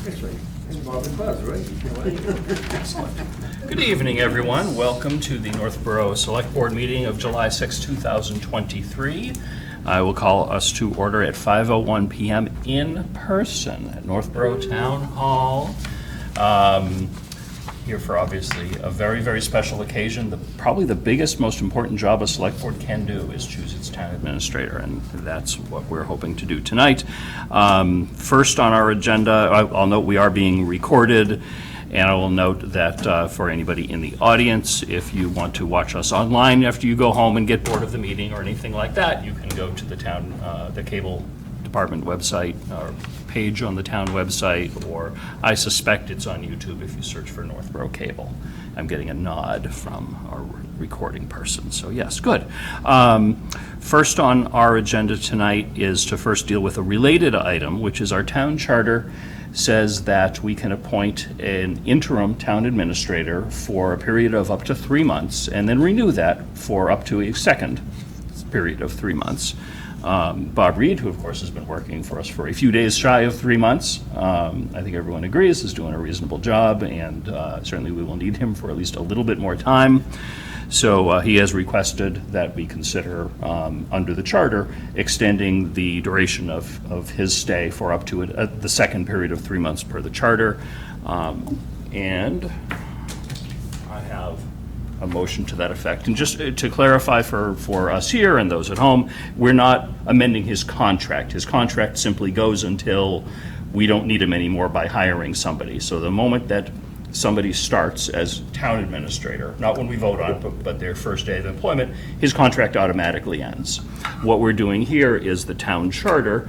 That's right. That's Bob and Buzz, right? Excellent. Good evening, everyone. Welcome to the Northborough Select Board meeting of July 6, 2023. I will call us to order at 5:01 p.m. in person at Northborough Town Hall. Here for obviously a very, very special occasion. Probably the biggest, most important job a select board can do is choose its town administrator, and that's what we're hoping to do tonight. First on our agenda, I'll note we are being recorded, and I will note that for anybody in the audience, if you want to watch us online after you go home and get bored of the meeting or anything like that, you can go to the cable department website or page on the town website, or I suspect it's on YouTube if you search for Northborough Cable. I'm getting a nod from our recording person, so yes, good. First on our agenda tonight is to first deal with a related item, which is our town charter says that we can appoint an interim town administrator for a period of up to 3 months and then renew that for up to a second period of 3 months. Bob Reed, who of course has been working for us for a few days shy of 3 months, I think everyone agrees is doing a reasonable job, and certainly we will need him for at least a little bit more time. So he has requested that we consider, under the charter, extending the duration of his stay for up to the second period of 3 months per the charter. And I have a motion to that effect. And just to clarify for us here and those at home, we're not amending his contract. His contract simply goes until we don't need him anymore by hiring somebody. So the moment that somebody starts as town administrator, not when we vote on it, but their first day of employment, his contract automatically ends. What we're doing here is the town charter,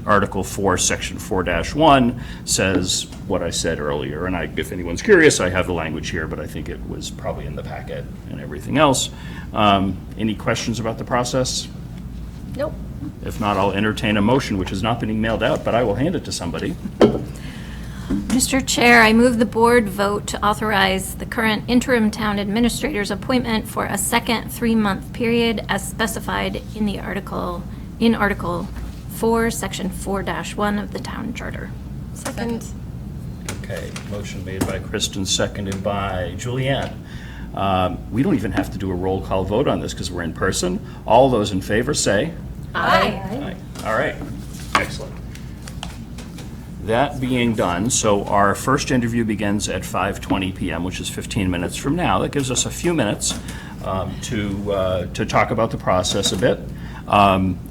Article 4, Section 4-1 says what I said earlier, and if anyone's curious, I have the language here, but I think it was probably in the packet and everything else. Any questions about the process? Nope. If not, I'll entertain a motion, which is not being mailed out, but I will hand it to somebody. Mr. Chair, I move the board vote to authorize the current interim town administrator's appointment for a second 3-month period as specified in Article 4, Section 4-1 of the town charter. Second. Okay, motion made by Kristen, seconded by Julianne. We don't even have to do a roll call vote on this because we're in person. All those in favor say Aye. aye. All right, excellent. That being done, so our first interview begins at 5:20 p.m., which is 15 minutes from now. That gives us a few minutes to talk about the process a bit.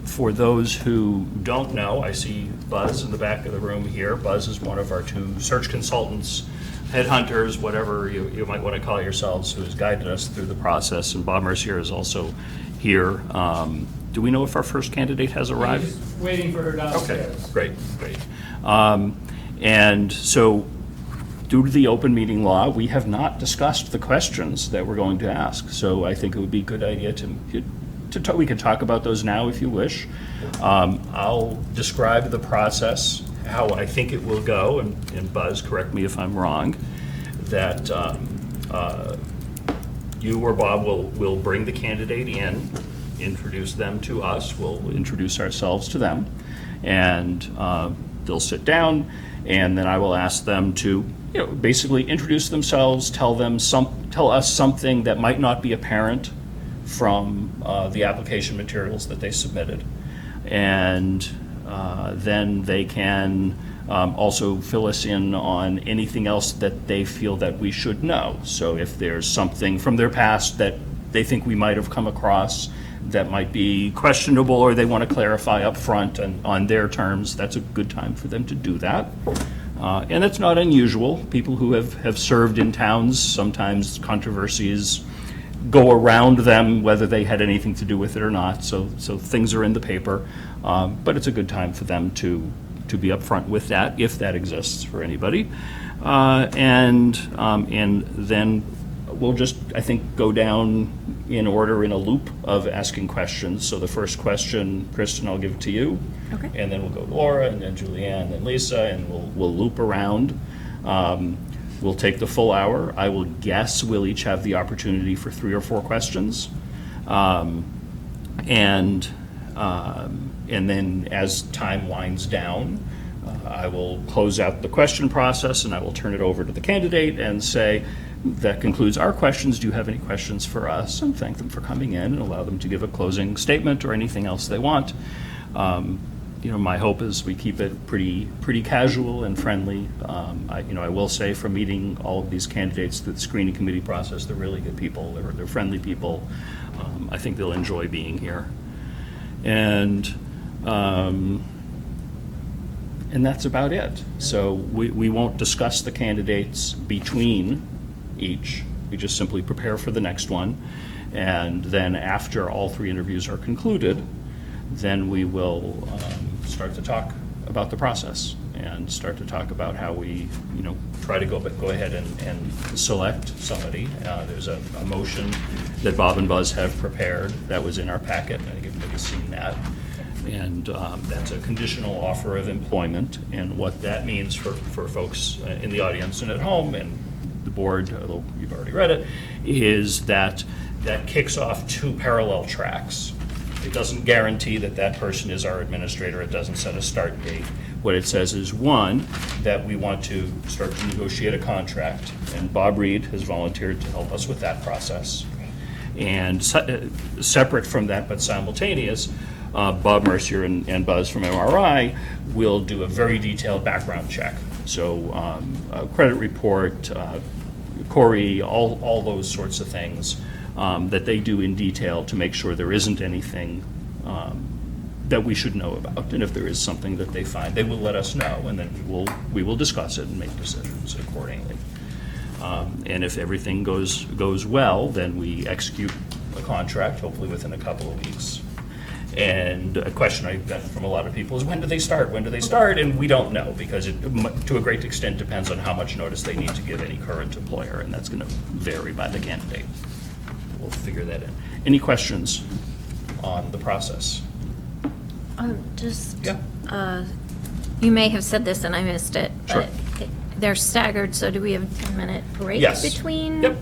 For those who don't know, I see Buzz in the back of the room here. Buzz is one of our 2 search consultants, headhunters, whatever you might want to call yourselves, who has guided us through the process. And Bob Mercier is also here. Do we know if our first candidate has arrived? Just waiting for her downstairs. Okay, great. And so, due to the open meeting law, we have not discussed the questions that we're going to ask. So I think it would be a good idea we can talk about those now if you wish. I'll describe the process, how I think it will go, and Buzz, correct me if I'm wrong, that you or Bob will bring the candidate in, introduce them to us, we'll introduce ourselves to them, and they'll sit down, and then I will ask them to basically introduce themselves, tell us something that might not be apparent from the application materials that they submitted. And then they can also fill us in on anything else that they feel that we should know. So if there's something from their past that they think we might have come across that might be questionable or they want to clarify up front and on their terms, that's a good time for them to do that. And it's not unusual. People who have served in towns, sometimes controversies go around them, whether they had anything to do with it or not. So things are in the paper, but it's a good time for them to be upfront with that, if that exists for anybody. And then we'll just, I think, go down in order in a loop of asking questions. So the first question, Kristen, I'll give it to you. Okay. And then we'll go to Laura, and then Julianne, and Lisa, and we'll loop around. We'll take the full hour. I will guess we'll each have the opportunity for 3 or 4 questions. And then as time winds down, I will close out the question process, and I will turn it over to the candidate and say, that concludes our questions. Do you have any questions for us? And thank them for coming in and allow them to give a closing statement or anything else they want. My hope is we keep it pretty casual and friendly. I will say from meeting all of these candidates through the screening committee process, they're really good people. They're friendly people. I think they'll enjoy being here. And that's about it. So we won't discuss the candidates between each. We just simply prepare for the next one. And then after all 3 interviews are concluded, then we will start to talk about the process and start to talk about how we, try to go ahead and select somebody. There's a motion that Bob and Buzz have prepared that was in our packet. I think everybody's seen that. And that's a conditional offer of employment. And what that means for folks in the audience and at home and the board, although you've already read it, is that kicks off 2 parallel tracks. It doesn't guarantee that that person is our administrator. It doesn't set a start date. What it says is, 1, that we want to start to negotiate a contract, and Bob Reed has volunteered to help us with that process. And separate from that, but simultaneous, Bob Mercier and Buzz from MRI will do a very detailed background check. So a credit report, Corey, all those sorts of things that they do in detail to make sure there isn't anything that we should know about. And if there is something that they find, they will let us know, and then we will discuss it and make decisions accordingly. And if everything goes well, then we execute a contract, hopefully within a couple of weeks. And a question I get from a lot of people is, when do they start? When do they start? And we don't know, because it, to a great extent, depends on how much notice they need to give any current employer, and that's going to vary by the candidate. We'll figure that in. Any questions on the process? You may have said this and I missed it, Sure. but they're staggered, so do we have a 10-minute break Yes. between? Yep.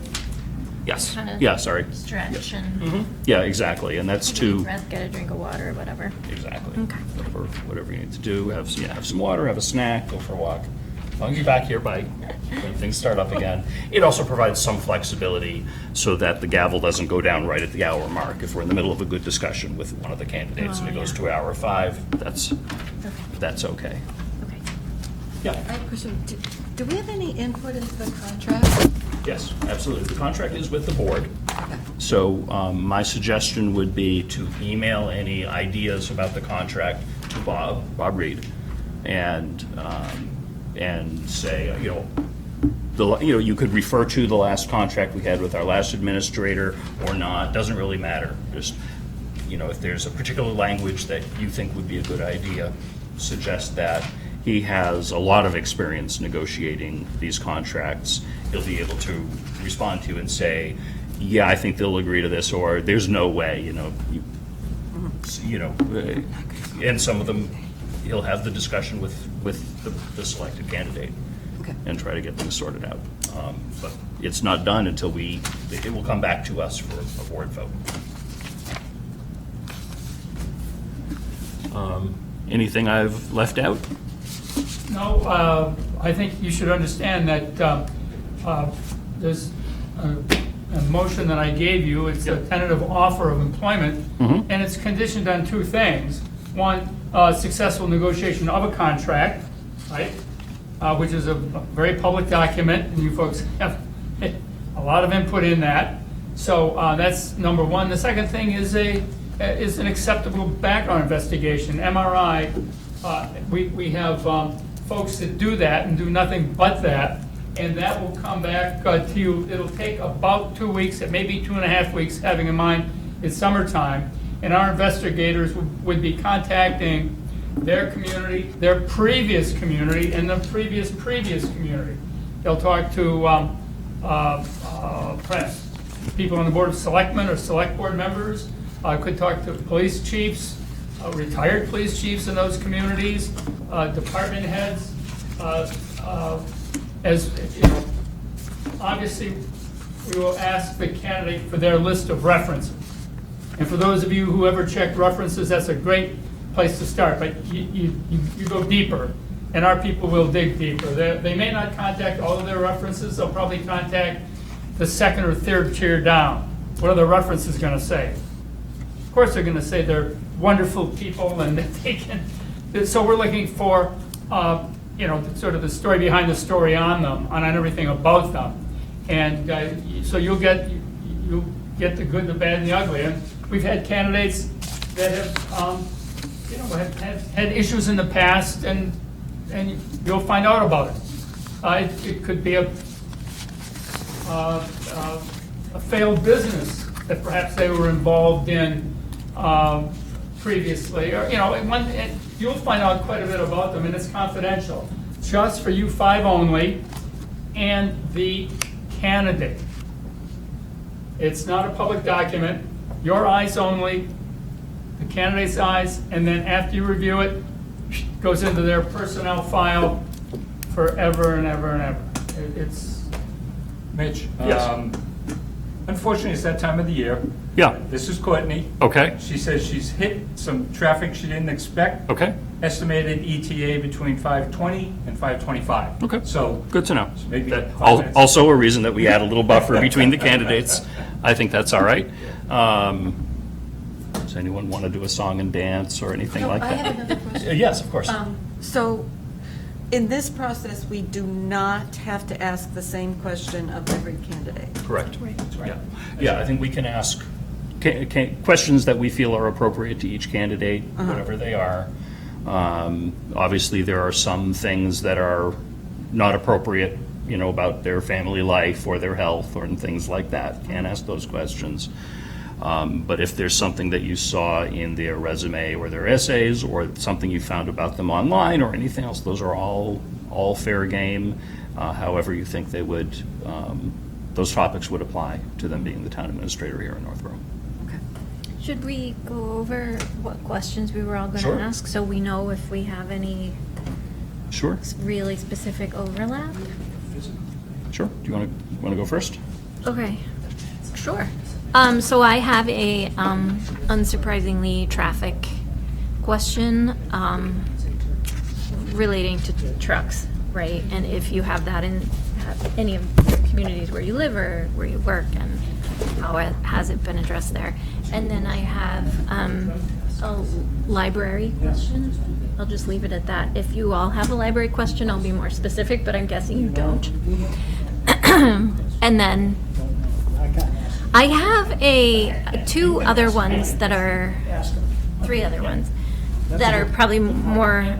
Yes. Kinda Yeah, sorry. Stretch and Yeah, exactly, and that's take a to, deep breath, get a drink of water, whatever. exactly. Okay. Whatever you need to do, have some water, have a snack, go for a walk. As long as you're back here by when things start up again. It also provides some flexibility so that the gavel doesn't go down right at the hour mark. If we're in the middle of a good discussion with one of the candidates and it goes to hour 5, that's okay. Okay. Yeah. I have a question. Do we have any input into the contract? Yes, absolutely. The contract is with the board. So my suggestion would be to email any ideas about the contract to Bob Reed, and say, you could refer to the last contract we had with our last administrator or not. Doesn't really matter. Just, if there's a particular language that you think would be a good idea, suggest that. He has a lot of experience negotiating these contracts. He'll be able to respond to you and say, yeah, I think they'll agree to this, or there's no way, and some of them, he'll have the discussion with the selected candidate. Okay. And try to get things sorted out. But it's not done until it will come back to us for a board vote. Anything I've left out? No, I think you should understand that there's a motion that I gave you. It's a tentative offer of employment, and it's conditioned on 2 things. 1, successful negotiation of a contract, right, which is a very public document, and you folks have a lot of input in that. So that's number 1. The second thing is an acceptable background investigation. MRI, we have folks that do that and do nothing but that, and that will come back to you. It'll take about 2 weeks, maybe 2.5 weeks, having in mind it's summertime, and our investigators would be contacting their community, their previous community, and the previous community. They'll talk to perhaps people on the Board of Selectmen or Select Board members, could talk to police chiefs, retired police chiefs in those communities, department heads, obviously, we will ask the candidate for their list of references. And for those of you who ever checked references, that's a great place to start, but you go deeper. and our people will dig deeper. They may not contact all of their references, they'll probably contact the second or third tier down. What are the references gonna say? Of course, they're gonna say they're wonderful people and that they can, so we're looking for, sort of the story behind the story on them, on everything about them. And so you'll get the good, the bad, and the ugly. And we've had candidates that have had issues in the past, and you'll find out about it. It could be a failed business that perhaps they were involved in previously, or and you'll find out quite a bit about them, and it's confidential, just for you five only, and the candidate. It's not a public document, your eyes only, the candidate's eyes, and then after you review it, goes into their personnel file forever and ever and ever. It's, Mitch, Yes. Unfortunately, it's that time of the year. Yeah, This is Courtney. okay, She says she's hit some traffic she didn't expect. okay, Estimated ETA between 5:20 and 5:25. okay. So Good to know. maybe That- 5 minutes. Also a reason that we add a little buffer between the candidates. I think that's all right. Does anyone want to do a song and dance or anything No, like I that? have another question. Yes, of course. So, in this process, we do not have to ask the same question of every candidate. Correct. Yeah. Yeah, I think we can ask questions that we feel are appropriate to each candidate, whatever they are. Obviously, there are some things that are not appropriate, about their family life or their health or things like that. Can't ask those questions. But if there's something that you saw in their resume or their essays or something you found about them online or anything else, those are all fair game. However you think they would, those topics would apply to them being the town administrator here in Northborough. Okay. Should we go over what questions we were all going to Sure. ask, so we know if we have any Sure, really specific overlap? sure. Do you want to go first? Okay, sure. So I have a unsurprisingly traffic question relating to trucks, right? And if you have that in any of the communities where you live or where you work, and how has it been addressed there? And then I have a library question. I'll just leave it at that. If you all have a library question, I'll be more specific, but I'm guessing you don't. And then I have three other ones that are probably more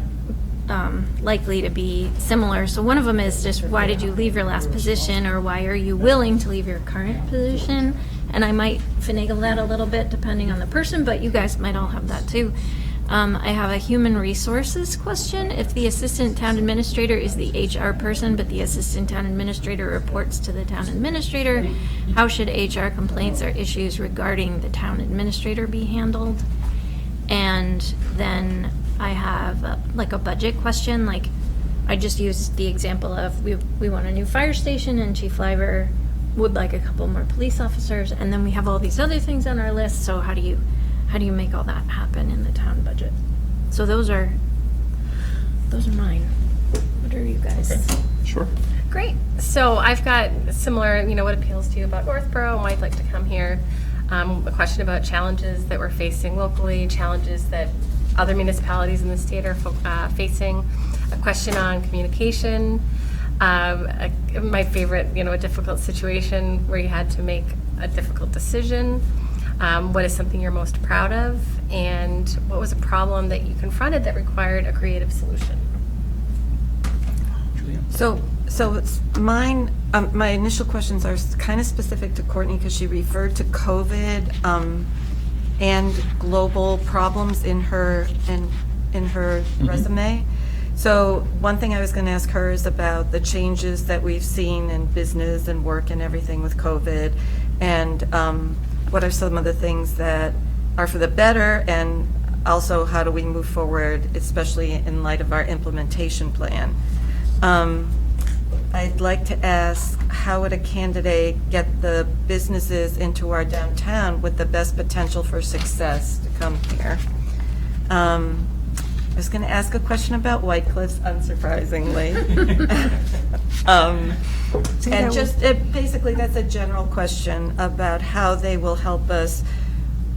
likely to be similar. So one of them is just, why did you leave your last position, or why are you willing to leave your current position? And I might finagle that a little bit depending on the person, but you guys might all have that too. I have a human resources question. If the assistant town administrator is the HR person, but the assistant town administrator reports to the town administrator, how should HR complaints or issues regarding the town administrator be handled? And then I have a budget question. Like, I just used the example of we want a new fire station, and Chief Liver would like a couple more police officers, and then we have all these other things on our list. So how do you make all that happen in the town budget? So those are mine. What are you guys? Okay, sure. Great. So I've got similar, what appeals to you about Northborough, why you'd like to come here. A question about challenges that we're facing locally, challenges that other municipalities in the state are facing. A question on communication. My favorite, a difficult situation where you had to make a difficult decision. What is something you're most proud of? And what was a problem that you confronted that required a creative solution? So it's mine, my initial questions are kind of specific to Courtney because she referred to COVID and global problems in her resume. So one thing I was going to ask her is about the changes that we've seen in business and work and everything with COVID, and what are some of the things that are for the better, and also how do we move forward, especially in light of our implementation plan. I'd like to ask, how would a candidate get the businesses into our downtown with the best potential for success to come here? I was going to ask a question about White Cliffs, unsurprisingly. And just, basically, that's a general question about how they will help us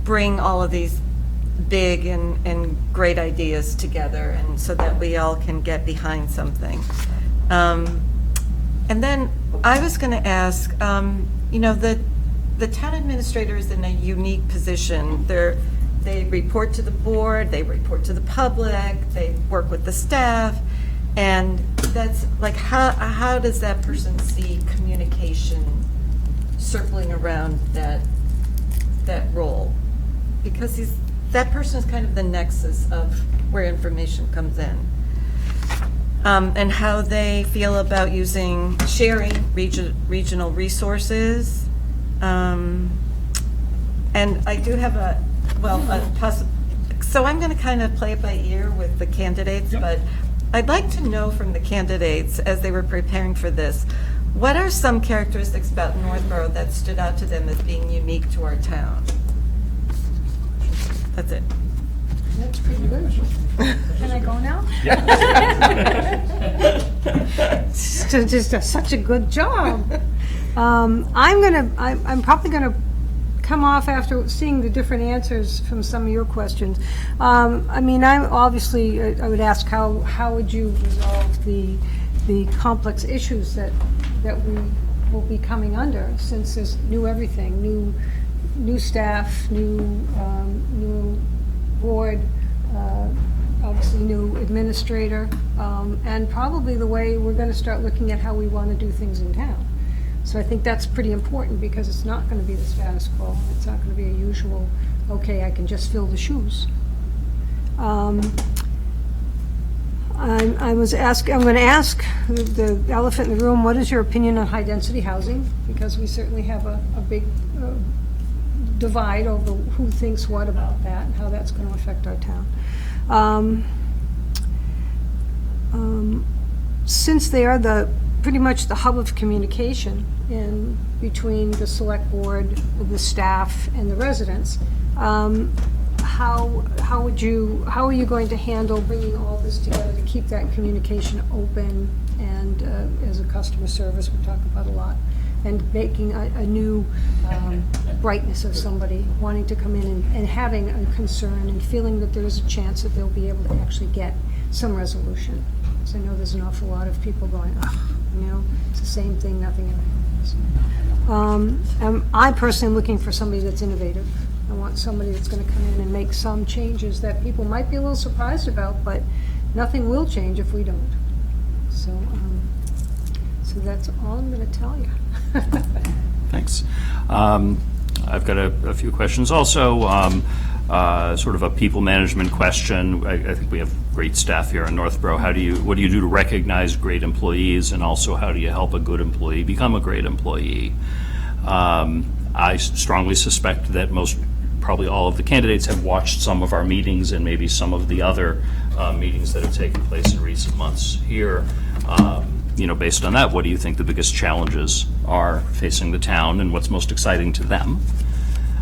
bring all of these big and great ideas together, and so that we all can get behind something. And then I was going to ask, the town administrator is in a unique position. They report to the board, they report to the public, they work with the staff, and that's like, how does that person see communication circling around that role? Because that person is kind of the nexus of where information comes in. And how they feel about sharing regional resources. And I do have so I'm going to kind of play it by ear with the candidates, but I'd like to know from the candidates, as they were preparing for this, what are some characteristics about Northborough that stood out to them as being unique to our town? That's it. That's pretty good. Can I go now? Such a good job. I'm probably gonna come off after seeing the different answers from some of your questions. I would ask how would you resolve the complex issues that we will be coming under, since there's new everything, new staff, new board, obviously new administrator, and probably the way we're going to start looking at how we want to do things in town. So I think that's pretty important, because it's not going to be the status quo. It's not going to be a usual, okay, I can just fill the shoes. I'm going to ask the elephant in the room, what is your opinion on high-density housing? Because we certainly have a big divide over who thinks what about that and how that's going to affect our town. Since they are pretty much the hub of communication in between the select board, the staff, and the residents, how are you going to handle bringing all this together to keep that communication open, and as a customer service we talk about a lot, and making a new brightness of somebody wanting to come in and having a concern and feeling that there's a chance that they'll be able to actually get some resolution. Because I know there's an awful lot of people going, it's the same thing, nothing happens. I personally am looking for somebody that's innovative. I want somebody that's going to come in and make some changes that people might be a little surprised about, but nothing will change if we don't. So that's all I'm going to tell you. Thanks. I've got a few questions also. Sort of a people management question. I think we have great staff here in Northborough. What do you do to recognize great employees, and also how do you help a good employee become a great employee? I strongly suspect that probably all of the candidates have watched some of our meetings and maybe some of the other meetings that have taken place in recent months here. Based on that, what do you think the biggest challenges are facing the town, and what's most exciting to them?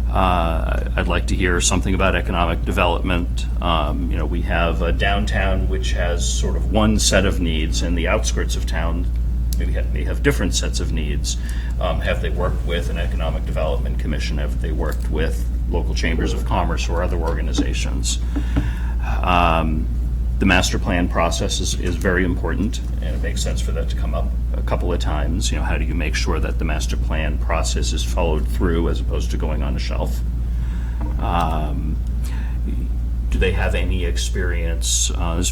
I'd like to hear something about economic development. We have a downtown which has sort of one set of needs, and the outskirts of town may have different sets of needs. Have they worked with an economic development commission? Have they worked with local chambers of commerce or other organizations? The master plan process is very important, and it makes sense for that to come up a couple of times. How do you make sure that the master plan process is followed through as opposed to going on a shelf? Do they have any experience? I'm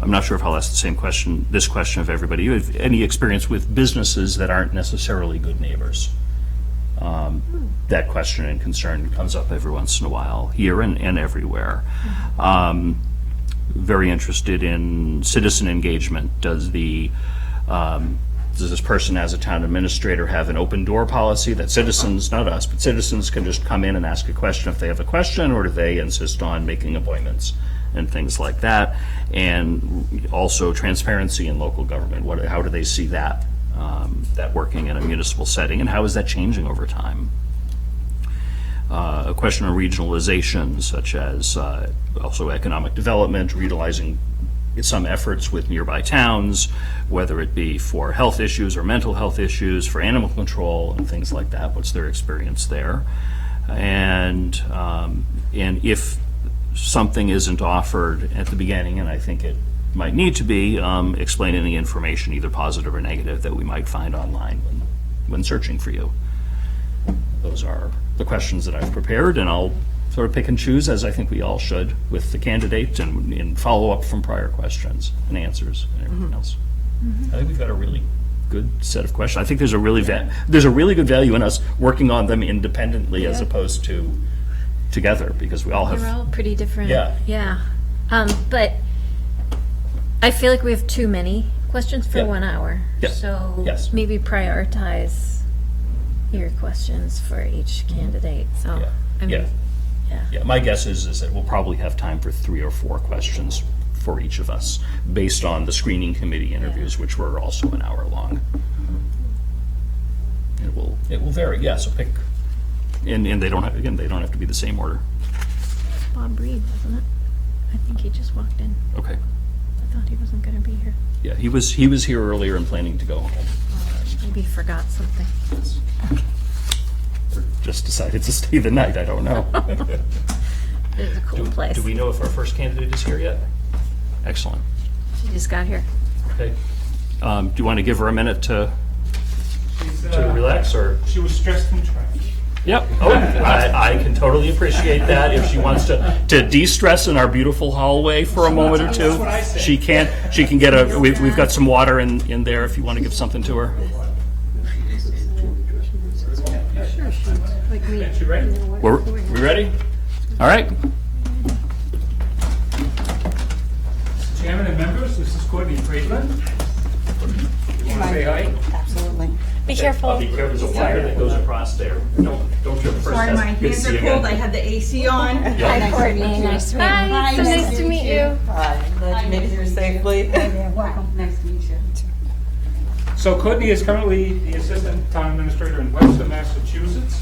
not sure if I'll ask the same question, this question of everybody. You have any experience with businesses that aren't necessarily good neighbors? That question and concern comes up every once in a while, here and everywhere. Very interested in citizen engagement. Does this person, as a town administrator, have an open door policy that citizens, not us, but citizens can just come in and ask a question if they have a question, or do they insist on making appointments and things like that? And also transparency in local government. How do they see that working in a municipal setting, and how is that changing over time? a question of regionalization, such as also economic development, utilizing some efforts with nearby towns, whether it be for health issues or mental health issues, for animal control and things like that. What's their experience there? And if something isn't offered at the beginning, and I think it might need to be, explain any information, either positive or negative, that we might find online when searching for you. Those are the questions that I've prepared, and I'll sort of pick and choose, as I think we all should, with the candidate and follow up from prior questions and answers and everything else. I think we've got a really good set of questions. I think there's a really good value in us working on them independently as opposed to together, because we all have. They're all pretty different. Yeah. Yeah. But I feel like we have too many questions for 1 hour. Yeah. So Yes. maybe prioritize your questions for each candidate. So, Yeah. I mean, Yeah, my guess is that we'll probably have time for 3 or 4 questions for each of us, based on the screening committee interviews, which were also an hour long. It will vary, yeah, so pick, and they don't have to be the same order. Bob Reed, wasn't it? I think he just walked in. Okay. I thought he wasn't going to be here. Yeah, he was here earlier and planning to go home. Maybe he forgot something. Or just decided to stay the night, I don't know. It's a cool place. Do we know if our first candidate is here yet? Excellent. She just got here. Okay. Do you want to give her a minute to relax, or? She was stressed in traffic. Yep. Oh, I can totally appreciate that. If she wants to de-stress in our beautiful hallway for a moment or two, That's what I said. she can get we've got some water in there if you want to give something to her. Like me. You ready? We ready? All right. Chairman and members, this is Courtney Friedland. You want to say hi? Absolutely. Be careful. Be careful, there's a wire that goes across there. Don't trip first. Sorry, my Good to hands see are you cold. again. I had the AC on. Hi, Courtney. Nice to meet you. Hi, so nice to meet you. Hi, glad to make it here safely. Yeah, welcome. Nice to meet you. So Courtney is currently the Assistant Town Administrator in Webster, Massachusetts,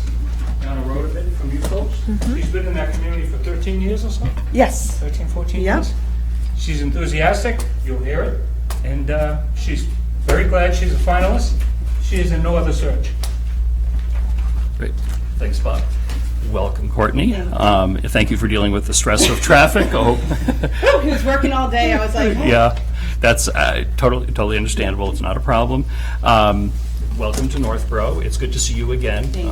down the road a bit from you folks. She's been in that community for 13 years or so? Yes. 13, 14 Yep. years? She's enthusiastic, you'll hear it, and she's very glad she's a finalist. She is in no other search. Great. Thanks, Bob. Welcome, Courtney. Thank you for dealing with the stress of traffic. He was working all day. I was like, Yeah, that's totally understandable. It's not a problem. Welcome to Northborough. It's good to see you again. Thank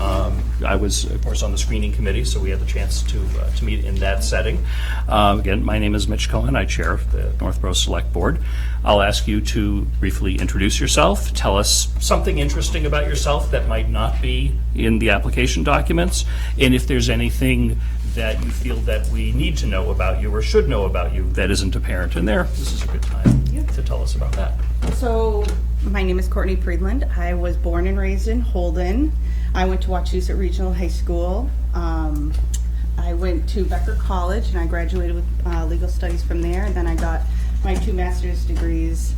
you. I was, of course, on the screening committee, so we had the chance to meet in that setting. Again, my name is Mitch Cohen. I chair the Northborough Select Board. I'll ask you to briefly introduce yourself, tell us something interesting about yourself that might not be in the application documents, and if there's anything that you feel that we need to know about you or should know about you that isn't apparent in there, this is a good time to tell us about that. so my name is Courtney Friedland. I was born and raised in Holden. I went to Wachusett Regional High School. I went to Becker College and I graduated with legal studies from there. And then I got my 2 master's degrees.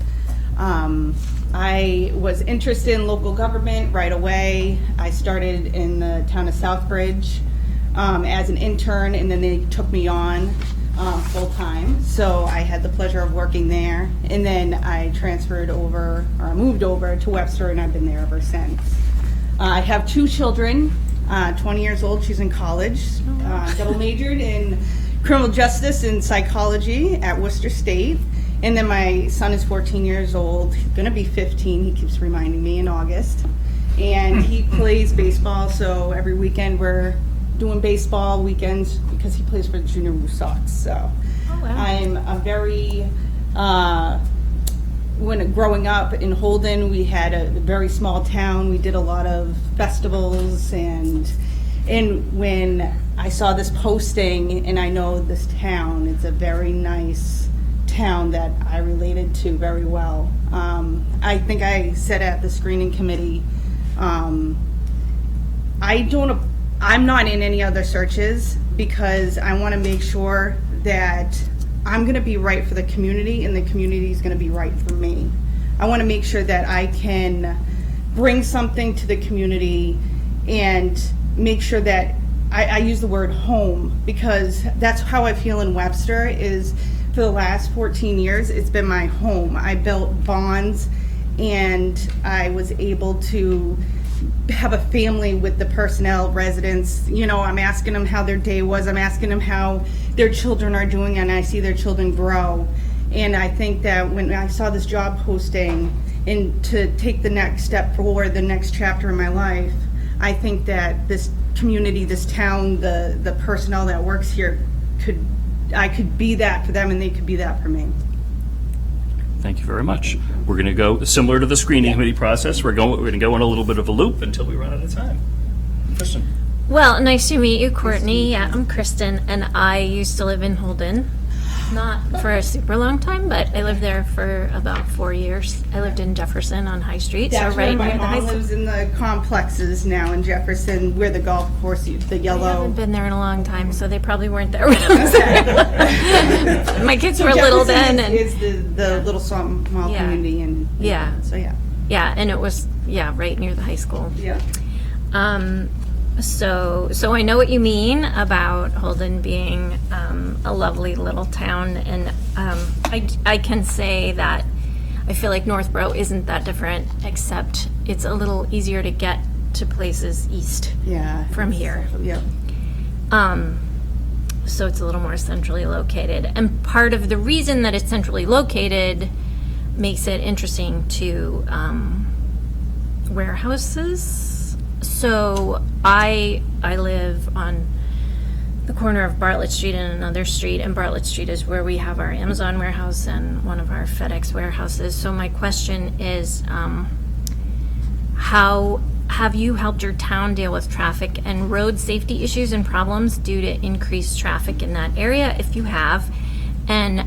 I was interested in local government right away. I started in the town of Southbridge as an intern, and then they took me on full-time. So I had the pleasure of working there. And then I transferred over, or I moved over to Webster, and I've been there ever since. I have 2 children, 20 years old, she's in college, double majored in criminal justice and psychology at Worcester State. And then my son is 14 years old, he's gonna be 15, he keeps reminding me, in August. And he plays baseball, so every weekend we're doing baseball weekends because he plays for the Junior Blue Sox. So I'm a very, when growing up in Holden, we had a very small town. We did a lot of festivals, and when I saw this posting, and I know this town, it's a very nice town that I related to very well. I think I said at the screening committee, I'm not in any other searches because I want to make sure that I'm going to be right for the community and the community is going to be right for me. I want to make sure that I can bring something to the community and make sure that I use the word home because that's how I feel in Webster is for the last 14 years, it's been my home. I built bonds and I was able to have a family with the personnel, residents. You know, I'm asking them how their day was. I'm asking them how their children are doing, and I see their children grow. And I think that when I saw this job posting and to take the next step forward, the next chapter in my life, I think that this community, this town, the personnel that works here I could be that for them and they could be that for me. Thank you very much. We're going to go, similar to the screening committee process, we're going to go in a little bit of a loop until we run out of time. Kristen. Well, nice to meet you, Courtney. Yeah, I'm Kristen, and I used to live in Holden. Not for a super long time, but I lived there for about 4 years. I lived in Jefferson on High Street, That's so right where near my the high mom school. lives in the complexes now in Jefferson, where the golf course, the I yellow. haven't been there in a long time, so they probably weren't there when I was there. My kids were little Jefferson then, and is the little small Yeah. community, and Yeah. so yeah. yeah, and it was right near the high school. Yeah. So I know what you mean about Holden being a lovely little town, and I can say that I feel like Northborough isn't that different, except it's a little easier to get to places east Yeah. from here. Yep. So it's a little more centrally located. And part of the reason that it's centrally located makes it interesting to warehouses. So I live on the corner of Bartlett Street and another street, and Bartlett Street is where we have our Amazon warehouse and one of our FedEx warehouses. So my question is, how have you helped your town deal with traffic and road safety issues and problems due to increased traffic in that area, if you have? And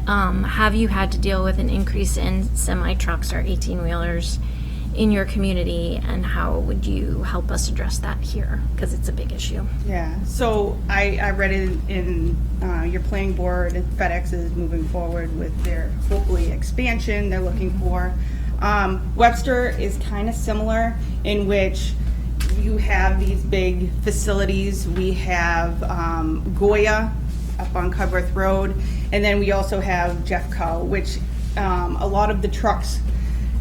have you had to deal with an increase in semi-trucks or 18-wheelers in your community, and how would you help us address that here? Because it's a big issue. Yeah, so I read it in your planning board, FedEx is moving forward with their hopefully expansion they're looking for. Webster is kind of similar in which you have these big facilities. We have Goya up on Cudworth Road, and then we also have Jeffco, which a lot of the trucks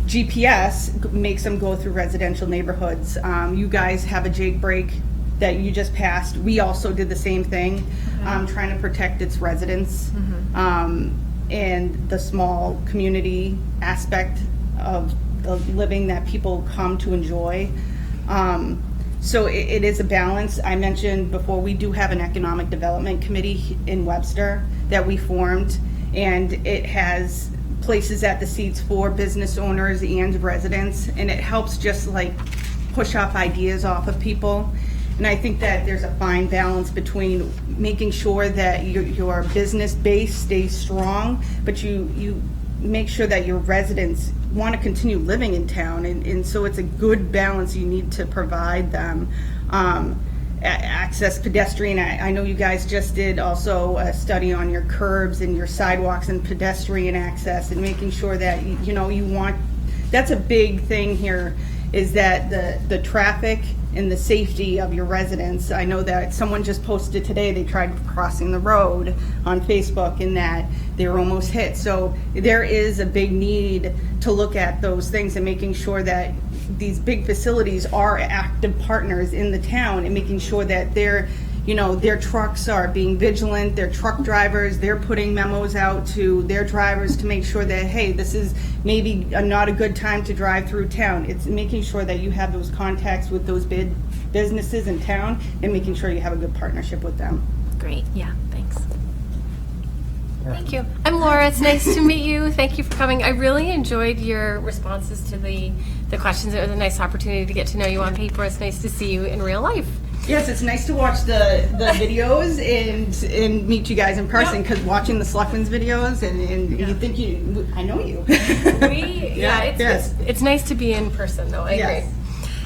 GPS makes them go through residential neighborhoods. You guys have a Jake break that you just passed. We also did the same thing, trying to protect its residents and the small community aspect of the living that people come to enjoy. So it is a balance. I mentioned before, we do have an economic development committee in Webster that we formed, and it has places at the seats for business owners and residents, and it helps just like push off ideas off of people. And I think that there's a fine balance between making sure that your business base stays strong, but you make sure that your residents want to continue living in town, and so it's a good balance you need to provide them. Access pedestrian, I know you guys just did also a study on your curbs and your sidewalks and pedestrian access, and making sure that you want, that's a big thing here, is that the traffic and the safety of your residents. I know that someone just posted today they tried crossing the road on Facebook and that they were almost hit. So there is a big need to look at those things and making sure that these big facilities are active partners in the town, and making sure that their trucks are being vigilant, their truck drivers, they're putting memos out to their drivers to make sure that, hey, this is maybe not a good time to drive through town. It's making sure that you have those contacts with those big businesses in town and making sure you have a good partnership with them. Great, yeah, thanks. Thank you. I'm Laura. It's nice to meet you. Thank you for coming. I really enjoyed your responses to the questions. It was a nice opportunity to get to know you on paper. It's nice to see you in real life. Yes, it's nice to watch the videos and meet you guys in person, because watching the Selectmen's videos and you think I know you. It's nice to be in person, though. I Yes. agree.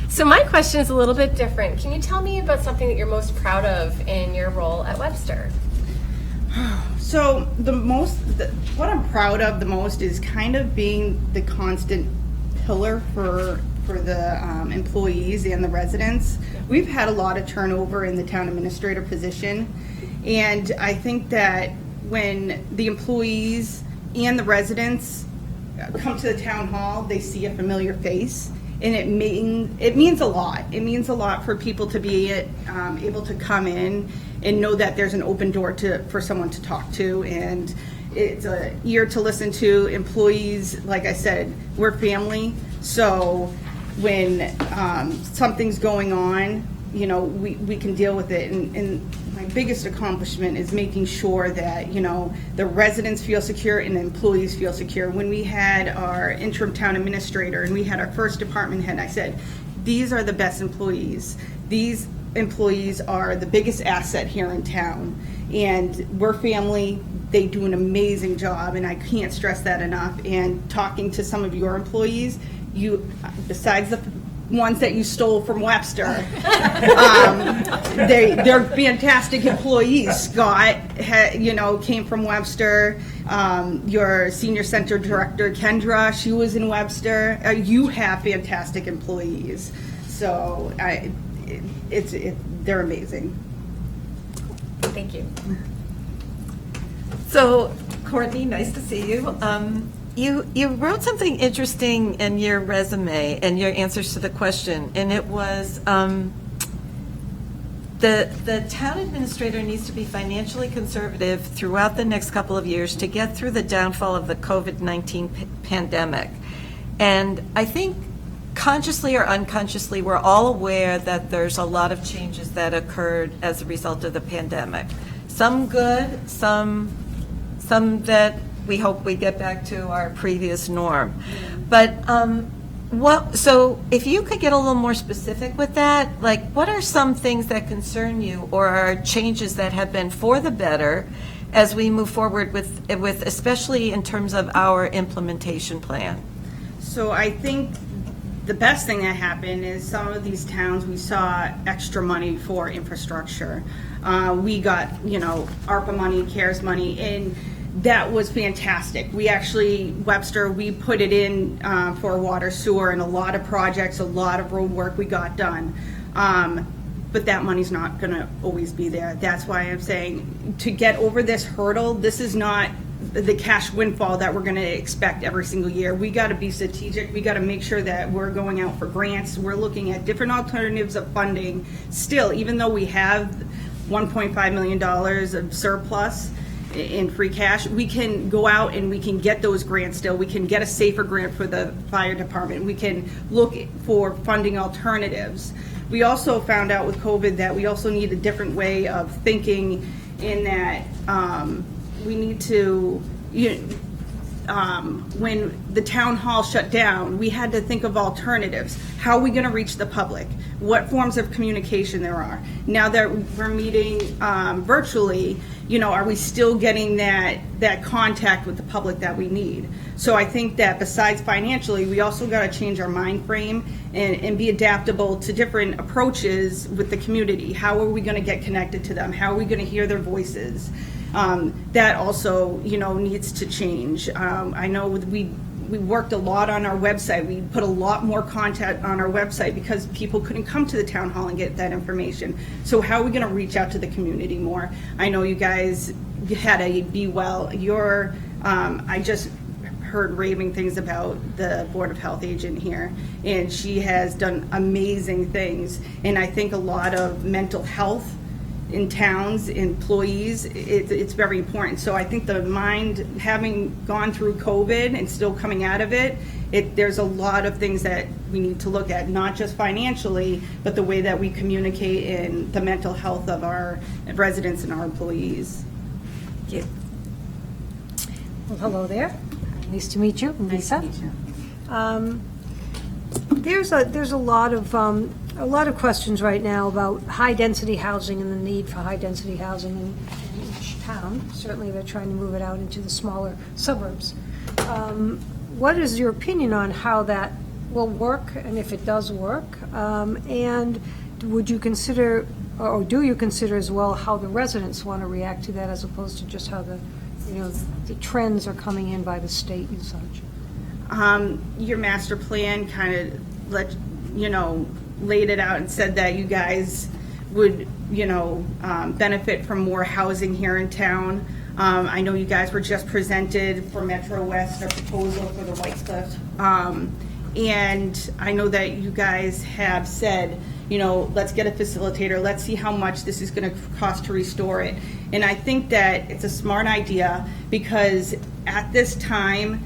So my question is a little bit different. Can you tell me about something that you're most proud of in your role at Webster? So what I'm proud of the most is kind of being the constant pillar for for the employees and the residents. We've had a lot of turnover in the town administrator position, and I think that when the employees and the residents come to the town hall, they see a familiar face, and it means a lot. It means a lot for people to be able to come in and know that there's an open door for someone to talk to, and it's an ear to listen to. Employees, like I said, we're family, so when something's going on, you know, we can deal with it. And my biggest accomplishment is making sure that, you know, the residents feel secure and the employees feel secure. When we had our interim town administrator and we had our first department head, I said, these are the best employees. These employees are the biggest asset here in town, and we're family. They do an amazing job, and I can't stress that enough. And talking to some of your employees, besides the ones that you stole from Webster, they're fantastic employees. Scott, came from Webster. Your senior center director, Kendra, she was in Webster. You have fantastic employees, so they're amazing. Thank you. So, Courtney, nice to see you. You wrote something interesting in your resume and your answers to the question, and it was the town administrator needs to be financially conservative throughout the next couple of years to get through the downfall of the COVID-19 pandemic. And I think consciously or unconsciously, we're all aware that there's a lot of changes that occurred as a result of the pandemic. Some good, some that we hope we get back to our previous norm. But so if you could get a little more specific with that, like what are some things that concern you or are changes that have been for the better as we move forward with especially in terms of our implementation plan? So I think the best thing that happened is some of these towns, we saw extra money for infrastructure. We got, ARPA money, CARES money, and that was fantastic. We actually, Webster, we put it in for water, sewer, and a lot of projects, a lot of road work we got done. But that money's not going to always be there. That's why I'm saying to get over this hurdle, this is not the cash windfall that we're going to expect every single year. We got to be strategic. We got to make sure that we're going out for grants. We're looking at different alternatives of funding. Still, even though we have $1.5 million of surplus in free cash, we can go out and we can get those grants still. We can get a safer grant for the fire department. We can look for funding alternatives. We also found out with COVID that we also need a different way of thinking in that we need to, when the town hall shut down, we had to think of alternatives. How are we going to reach the public? What forms of communication there are? Now that we're meeting virtually, are we still getting that contact with the public that we need? So I think that besides financially, we also got to change our mind frame and be adaptable to different approaches with the community. How are we going to get connected to them? How are we going to hear their voices? That also, needs to change. I know we worked a lot on our website. We put a lot more content on our website because people couldn't come to the town hall and get that information. So how are we going to reach out to the community more? I know you guys had a Be Well. I just heard raving things about the Board of Health agent here, and she has done amazing things. And I think a lot of mental health in towns, employees, it's very important. So I think the mind, having gone through COVID and still coming out of it, there's a lot of things that we need to look at, not just financially, but the way that we communicate in the mental health of our residents and our employees. Thank you. Well, hello there. Nice to meet you, Lisa. Nice to meet you. There's a lot of questions right now about high-density housing and the need for high-density housing in each town. Certainly, they're trying to move it out into the smaller suburbs. What is your opinion on how that will work, and if it does work? And would you consider, or do you consider as well, how the residents want to react to that, as opposed to just how the trends are coming in by the state and such? Your master plan kind of laid it out and said that you guys would, benefit from more housing here in town. I know you guys were just presented for Metro West a proposal for the White Cliff. And I know that you guys have said, let's get a facilitator, let's see how much this is going to cost to restore it. And I think that it's a smart idea because at this time,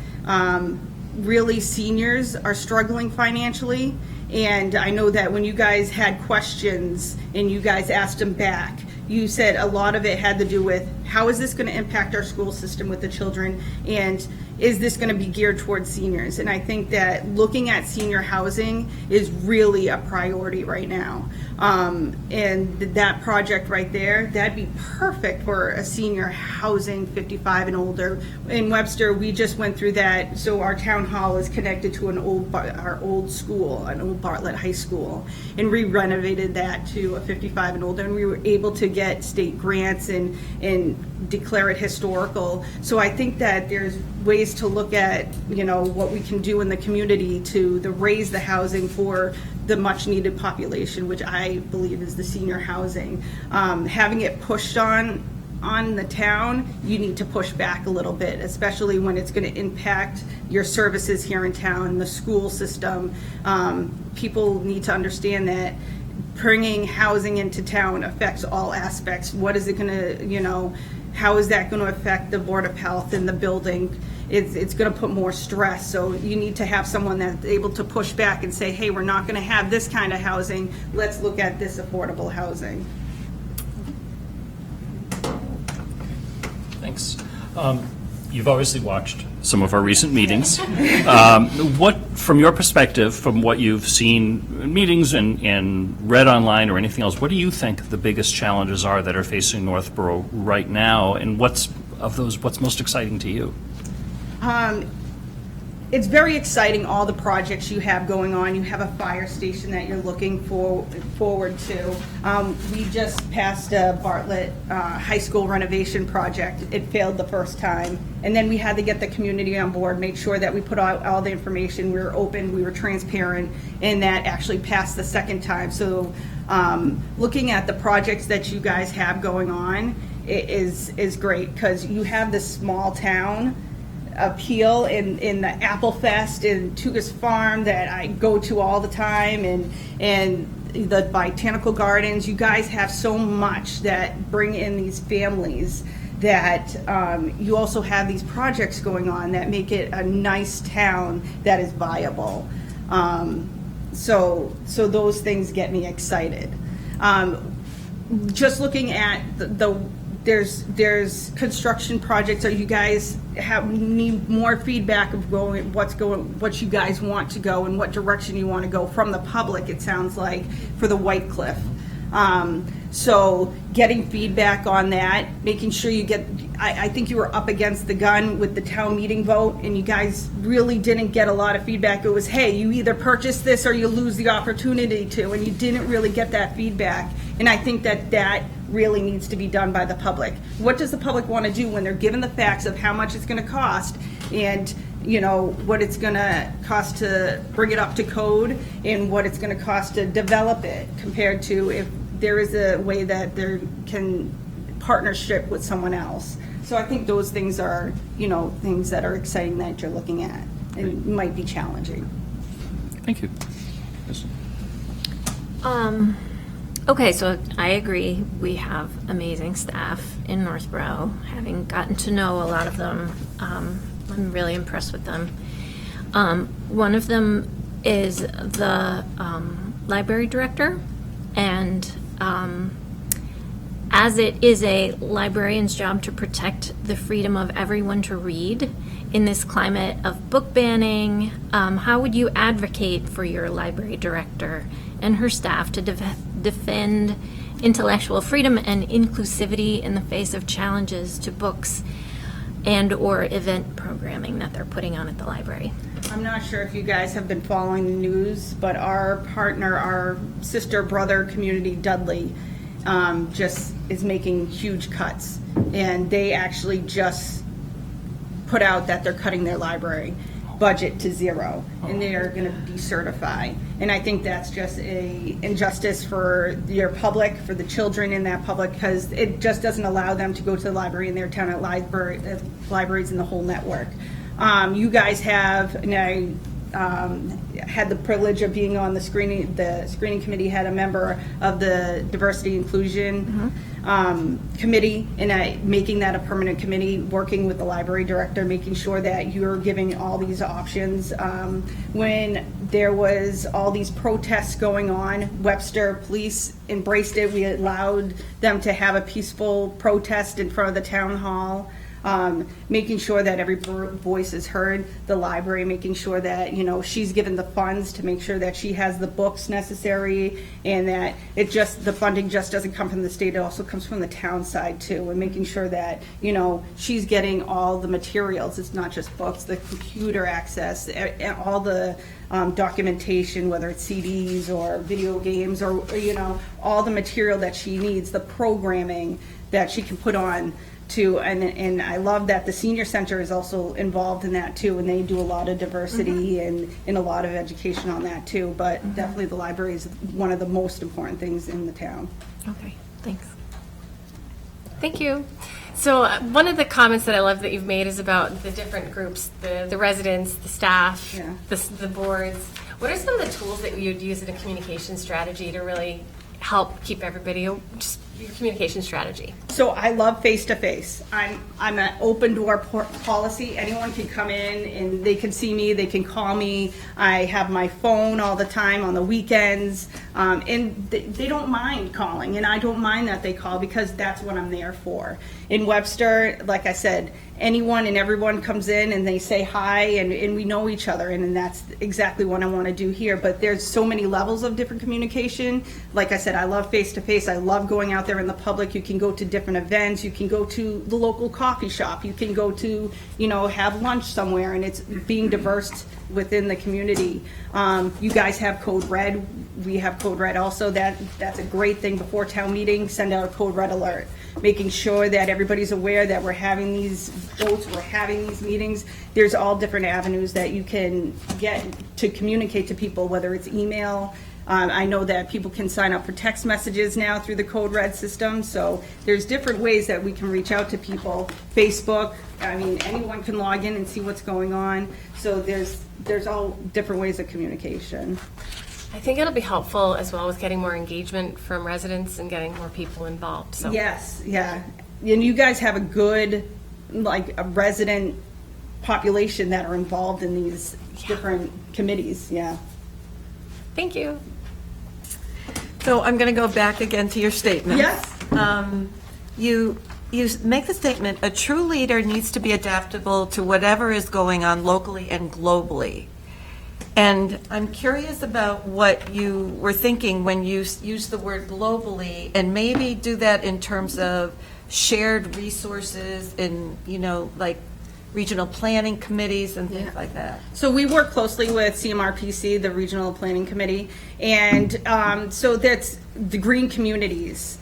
really seniors are struggling financially. And I know that when you guys had questions and you guys asked them back, you said a lot of it had to do with how is this going to impact our school system with the children, and is this going to be geared towards seniors? And I think that looking at senior housing is really a priority right now. And that project right there, that'd be perfect for a senior housing 55 and older. In Webster, we just went through that. So our town hall is connected to our old school, an old Bartlett High School, and we renovated that to a 55 and older, and we were able to get state grants and declare it historical. So I think that there's ways to look at, what we can do in the community to raise the housing for the much needed population, which I believe is the senior housing. Having it pushed on the town, you need to push back a little bit, especially when it's going to impact your services here in town, the school system. People need to understand that bringing housing into town affects all aspects. What is it going to, how is that going to affect the Board of Health and the building? It's going to put more stress. So you need to have someone that's able to push back and say, hey, we're not going to have this kind of housing. Let's look at this affordable housing. Thanks. You've obviously watched some of our recent meetings. What, from your perspective, from what you've seen in meetings and read online or anything else, what do you think the biggest challenges are that are facing Northborough right now, and what's most exciting to you? It's very exciting, all the projects you have going on. You have a fire station that you're looking forward to. We just passed a Bartlett High School renovation project. It failed the first time. And then we had to get the community on board, make sure that we put out all the information, we were open, we were transparent, and that actually passed the second time. So looking at the projects that you guys have going on is great, because you have this small town appeal in the Apple Fest and Tugas Farm that I go to all the time, and the botanical gardens. You guys have so much that bring in these families, that you also have these projects going on that make it a nice town that is viable. So those things get me excited. Just looking at there's construction projects. Or you guys need more feedback of what you guys want to go and what direction you want to go from the public, it sounds like, for the White Cliff. So getting feedback on that, making sure you get, I think you were up against the gun with the town meeting vote, and you guys really didn't get a lot of feedback. It was, hey, you either purchase this or you lose the opportunity to, and you didn't really get that feedback. And I think that really needs to be done by the public. What does the public want to do when they're given the facts of how much it's going to cost, and what it's going to cost to bring it up to code, and what it's going to cost to develop it, compared to if there is a way that there can partnership with someone else. So I think those things are, things that are exciting that you're looking at, and might be challenging. Thank you. Okay, so I agree. We have amazing staff in Northborough. Having gotten to know a lot of them, I'm really impressed with them. One of them is the library director, and as it is a librarian's job to protect the freedom of everyone to read in this climate of book banning, how would you advocate for your library director and her staff to defend intellectual freedom and inclusivity in the face of challenges to books and or event programming that they're putting on at the library? I'm not sure if you guys have been following the news, but our partner, our sister brother community, Dudley, just is making huge cuts, and they actually just put out that they're cutting their library. budget to zero, and they are going to decertify. And I think that's just a injustice for your public, for the children in that public, because it just doesn't allow them to go to the library in their town, at libraries in the whole network. You guys have, and I had the privilege of being on the screening committee, had a member of the diversity inclusion committee, and making that a permanent committee, working with the library director, making sure that you're giving all these options. When there was all these protests going on, Webster police embraced it. We allowed them to have a peaceful protest in front of the town hall. Making sure that every voice is heard, the library making sure that, you know, she's given the funds to make sure that she has the books necessary, and that the funding just doesn't come from the state, it also comes from the town side too, and making sure that, you know, she's getting all the materials. It's not just books, the computer access, and all the documentation, whether it's CDs or video games, or, you know, all the material that she needs, the programming that she can put on too. And I love that the senior center is also involved in that too, and they do a lot of diversity and a lot of education on that too. But definitely the library is one of the most important things in the town. Okay, thanks. Thank you. So one of the comments that I love that you've made is about the different groups, the residents, the staff, Yeah. the boards. What are some of the tools that you'd use in a communication strategy to really help keep everybody, just your communication strategy? So I love face-to-face. I'm an open door policy. Anyone can come in and they can see me, they can call me. I have my phone all the time on the weekends, and they don't mind calling, and I don't mind that they call, because that's what I'm there for. In Webster, like I said, anyone and everyone comes in and they say hi, and we know each other, and that's exactly what I want to do here. But there's so many levels of different communication. Like I said, I love face-to-face. I love going out there in the public. You can go to different events. You can go to the local coffee shop. You can go to, you know, have lunch somewhere, and it's being diverse within the community. You guys have Code Red. We have Code Red also. That's a great thing. Before town meeting, send out a Code Red alert, making sure that everybody's aware that we're having these votes, we're having these meetings. There's all different avenues that you can get to communicate to people, whether it's email. I know that people can sign up for text messages now through the Code Red system, so there's different ways that we can reach out to people. Facebook, I mean, anyone can log in and see what's going on. So there's all different ways of communication. I think it'll be helpful as well with getting more engagement from residents and getting more people involved. So Yes, yeah. And you guys have a good, like, a resident population that are involved in these different committees, yeah. Thank you. So I'm going to go back again to your statement. Yes. You make the statement, a true leader needs to be adaptable to whatever is going on locally and globally. And I'm curious about what you were thinking when you used the word globally, and maybe do that in terms of shared resources and, you know, like regional planning committees and things like that. So we work closely with CMRPC, the Regional Planning Committee, and so that's the green communities.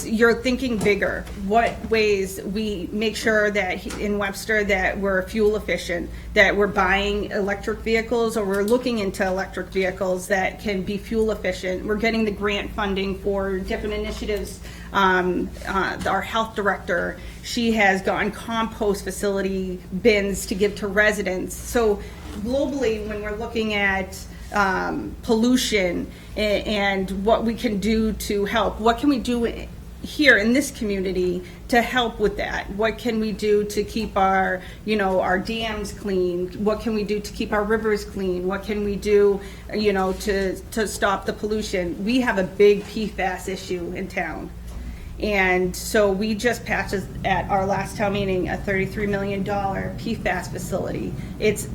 You're thinking bigger. What ways we make sure that in Webster that we're fuel efficient, that we're buying electric vehicles, or we're looking into electric vehicles that can be fuel efficient. We're getting the grant funding for different initiatives. Our health director, she has gotten compost facility bins to give to residents. So globally, when we're looking at pollution and what we can do to help, what can we do here in this community to help with that? What can we do to keep our, you know, our dams clean? What can we do to keep our rivers clean? What can we do, you know, to stop the pollution? We have a big PFAS issue in town. And so we just passed at our last town meeting a $33 million PFAS facility. It's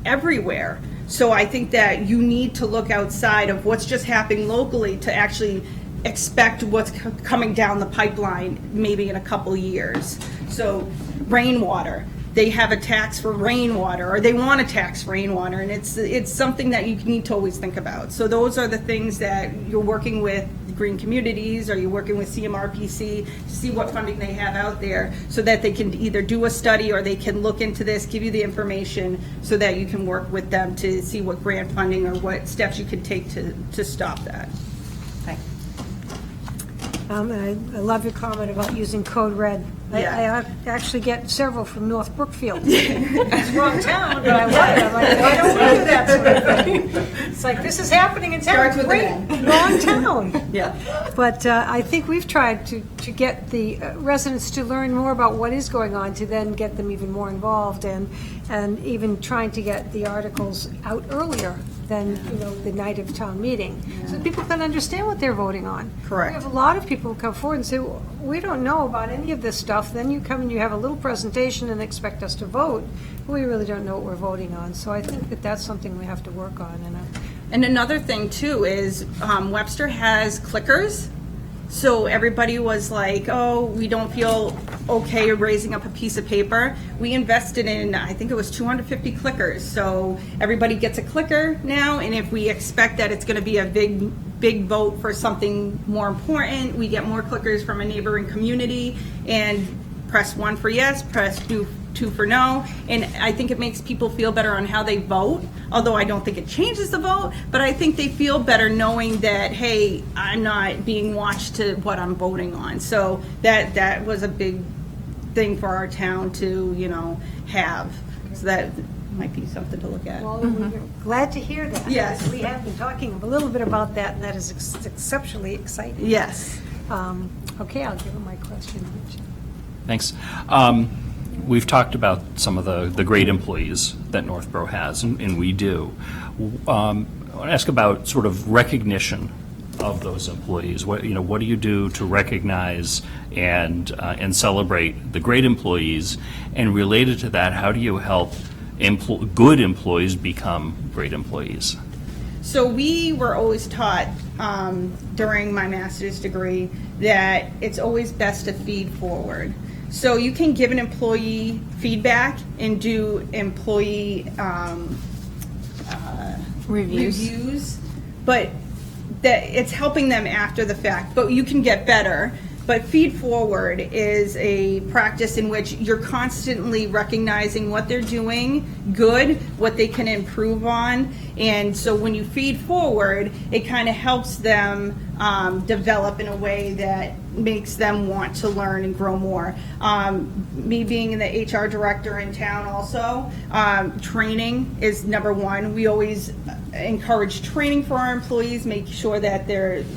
everywhere. So I think that you need to look outside of what's just happening locally to actually expect what's coming down the pipeline maybe in a couple years. So rainwater. they have a tax for rainwater, or they want a tax for rainwater, and it's something that you need to always think about. So those are the things that you're working with green communities, or you're working with CMRPC to see what funding they have out there, so that they can either do a study or they can look into this, give you the information, so that you can work with them to see what grant funding or what steps you can take to stop that. Thanks. And I love your comment about using code red. Yeah. I actually get several from North Brookfield. It's the wrong town, but I love it. I'm like, why don't we do that sort of thing? It's like, this is happening in town. Starts with Great, an N. wrong town. Yeah. But I think we've tried to get the residents to learn more about what is going on, to then get them even more involved, and even trying to get the articles out earlier than, the night of town meeting, so people can understand what they're voting on. Correct. We have a lot of people who come forward and say, well, we don't know about any of this stuff. Then you come and you have a little presentation and expect us to vote. We really don't know what we're voting on. So I think that that's something we have to work on. And another thing too is Webster has clickers. So everybody was like, oh, we don't feel okay raising up a piece of paper. We invested in, I think it was 250 clickers. So everybody gets a clicker now, and if we expect that it's going to be a big vote for something more important, we get more clickers from a neighboring community, and press 1 for yes, press 2 for no, and I think it makes people feel better on how they vote, although I don't think it changes the vote, but I think they feel better knowing that, hey, I'm not being watched to what I'm voting on. So that was a big thing for our town to, have. So that might be something to look at. Well, we're glad to hear that. Yes. We have been talking a little bit about that, and that is exceptionally exciting. Yes. Okay, I'll give him my question. Thanks. We've talked about some of the great employees that Northborough has, and we do. I want to ask about sort of recognition of those employees. What do you do to recognize and celebrate the great employees? And related to that, how do you help good employees become great employees? So we were always taught during my master's degree that it's always best to feed forward. So you can give an employee feedback and do employee reviews, but that it's helping them after the fact. But you can get better. But feed forward is a practice in which you're constantly recognizing what they're doing good, what they can improve on. And so when you feed forward, it kind of helps them develop in a way that makes them want to learn and grow more. Me being the HR director in town also, training is number one. We always encourage training for our employees, make sure that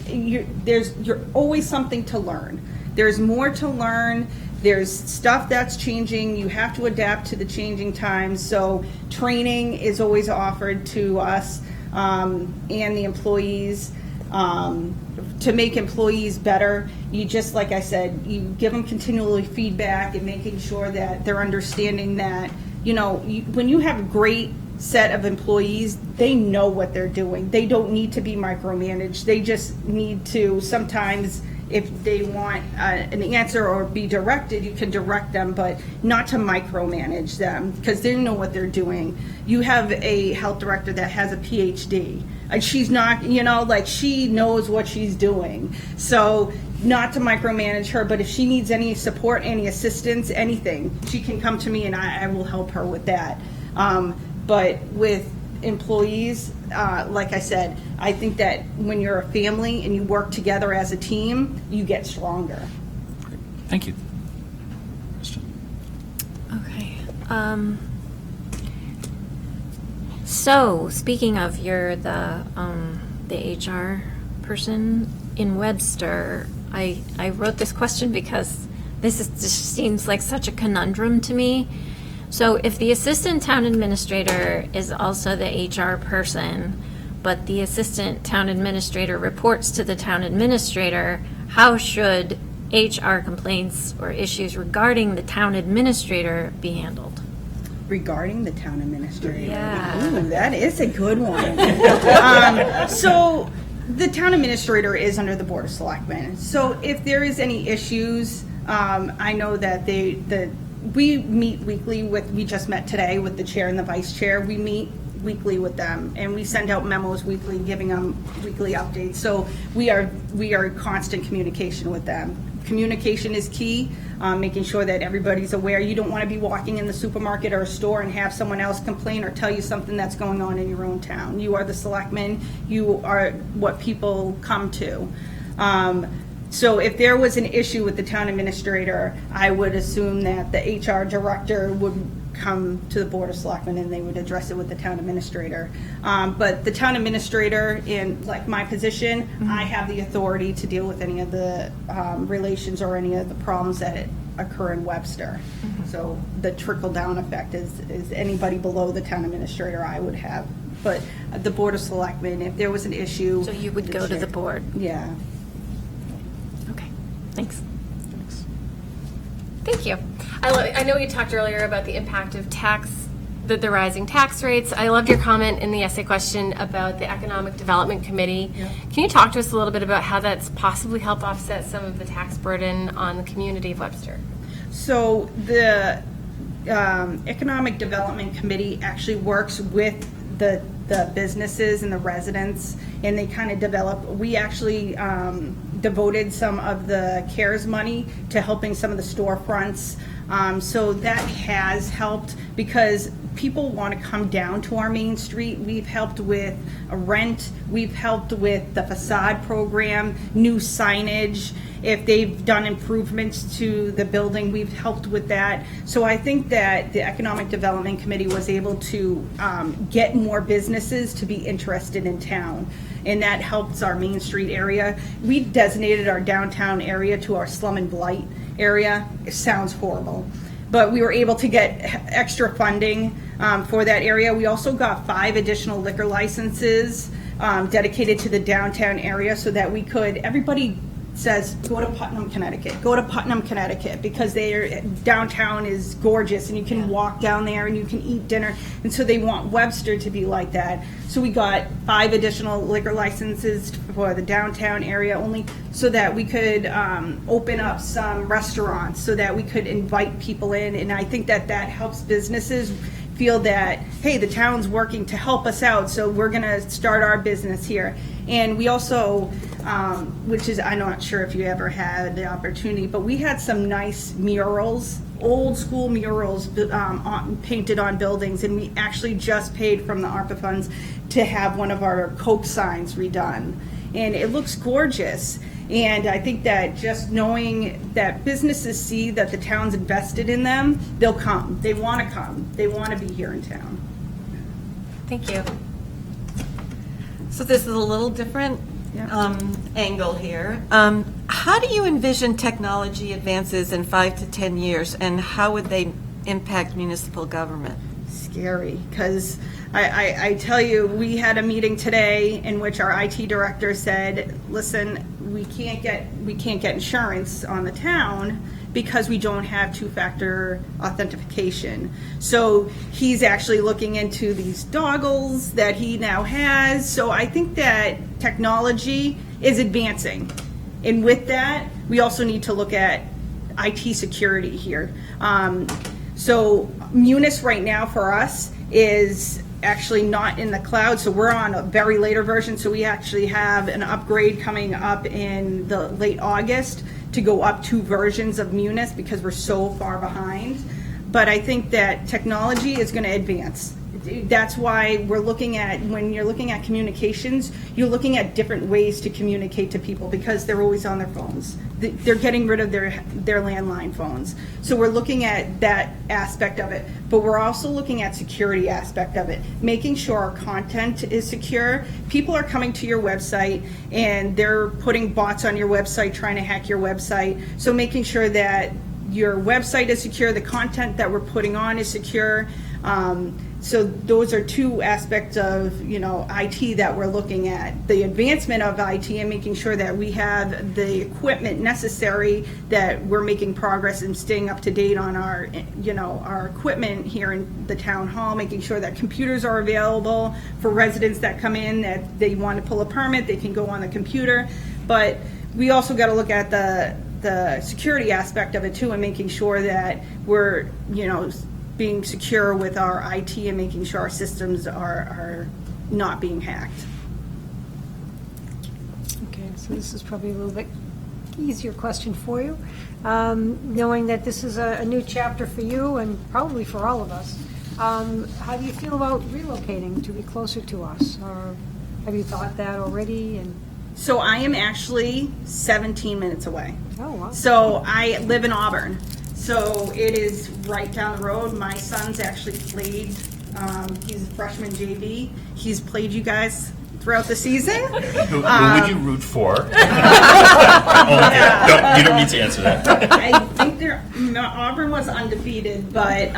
you're always something to learn. There's more to learn. There's stuff that's changing. You have to adapt to the changing times. So training is always offered to us and the employees to make employees better. You just, like I said, you give them continually feedback and making sure that they're understanding that, when you have a great set of employees, they know what they're doing. They don't need to be micromanaged. They just need to sometimes, if they want an answer or be directed, you can direct them, but not to micromanage them because they know what they're doing. You have a health director that has a PhD. And she's not, she knows what she's doing. So not to micromanage her, but if she needs any support, any assistance, anything, she can come to me and I will help her with that. But with employees, like I said, I think that when you're a family and you work together as a team, you get stronger. Thank you. Okay. So, speaking of, you're the HR person in Webster. I wrote this question because just seems like such a conundrum to me. So if the assistant town administrator is also the HR person, but the assistant town administrator reports to the town administrator, how should HR complaints or issues regarding the town administrator be handled? Regarding the town administrator. Yeah. Ooh, that is a good one. So the town administrator is under the Board of Selectmen. So if there is any issues, I know that the we meet weekly we just met today with the chair and the vice chair. We meet weekly with them, and we send out memos weekly, giving them weekly updates. So we are in constant communication with them. Communication is key, making sure that everybody's aware. You don't want to be walking in the supermarket or a store and have someone else complain or tell you something that's going on in your own town. You are the selectmen. You are what people come to. So if there was an issue with the town administrator, I would assume that the HR director would come to the Board of Selectmen and they would address it with the town administrator. But the town administrator, in like my position, I have the authority to deal with any of the relations or any of the problems that occur in Webster. So the trickle-down effect is anybody below the town administrator I would have. But the Board of Selectmen, if there was an issue. So you would go to the board? Yeah. Okay, thanks. Thank you. I know you talked earlier about the impact of the rising tax rates. I loved your comment in the essay question about the Economic Development Committee. Yeah. Can you talk to us a little bit about how that's possibly helped offset some of the tax burden on the community of Webster? So the Economic Development Committee actually works with the businesses and the residents, and they kind of develop. We actually devoted some of the CARES money to helping some of the storefronts. So that has helped because people want to come down to our main street. We've helped with a rent. We've helped with the facade program, new signage. If they've done improvements to the building, we've helped with that. So I think that the Economic Development Committee was able to get more businesses to be interested in town. And that helps our Main Street area. We designated our downtown area to our slum and blight area. It sounds horrible, but we were able to get extra funding for that area. We also got 5 additional liquor licenses dedicated to the downtown area so that we could, everybody says, go to Putnam, Connecticut, because their downtown is gorgeous and you can walk down there and you can eat dinner. And so they want Webster to be like that. So we got 5 additional liquor licenses for the downtown area only so that we could open up some restaurants so that we could invite people in. And I think that that helps businesses feel that, hey, the town's working to help us out, so we're going to start our business here. And we also, which is, I'm not sure if you ever had the opportunity, but we had some nice murals, old school murals painted on buildings, and we actually just paid from the ARPA funds to have one of our Coke signs redone. And it looks gorgeous. And I think that just knowing that businesses see that the town's invested in them, they'll come. They want to come. They want to be here in town. Thank you. So this is a little different angle here. How do you envision technology advances in 5 to 10 years, and how would they impact municipal government? Scary, because I tell you, we had a meeting today in which our IT director said, listen, we can't get insurance on the town because we don't have 2-factor authentication. So he's actually looking into these doggles that he now has. So I think that technology is advancing. And with that, we also need to look at IT security here. So Munis right now for us is actually not in the cloud, so we're on a very later version. So we actually have an upgrade coming up in the late August to go up 2 versions of Munis because we're so far behind. But I think that technology is going to advance. That's why we're looking at, when you're looking at communications, you're looking at different ways to communicate to people because they're always on their phones. They're getting rid of their landline phones. So we're looking at that aspect of it, but we're also looking at security aspect of it, making sure our content is secure. People are coming to your website and they're putting bots on your website trying to hack your website. So making sure that your website is secure, the content that we're putting on is secure. So those are 2 aspects of, IT that we're looking at. The advancement of IT and making sure that we have the equipment necessary, that we're making progress and staying up to date on our, our equipment here in the town hall, making sure that computers are available for residents that come in, that they want to pull a permit, they can go on the computer. But we also got to look at the the security aspect of it too, and making sure that we're, being secure with our IT and making sure our systems are not being hacked. Okay, so this is probably a little bit easier question for you. Knowing that this is a new chapter for you and probably for all of us, how do you feel about relocating to be closer to us? Or have you thought that already? And So I am actually 17 minutes away. oh, wow. So I live in Auburn. So it is right down the road. My son's actually played, he's a freshman JV. He's played you guys throughout the season. Who would you root for? You don't need to answer that. I think Auburn was undefeated, but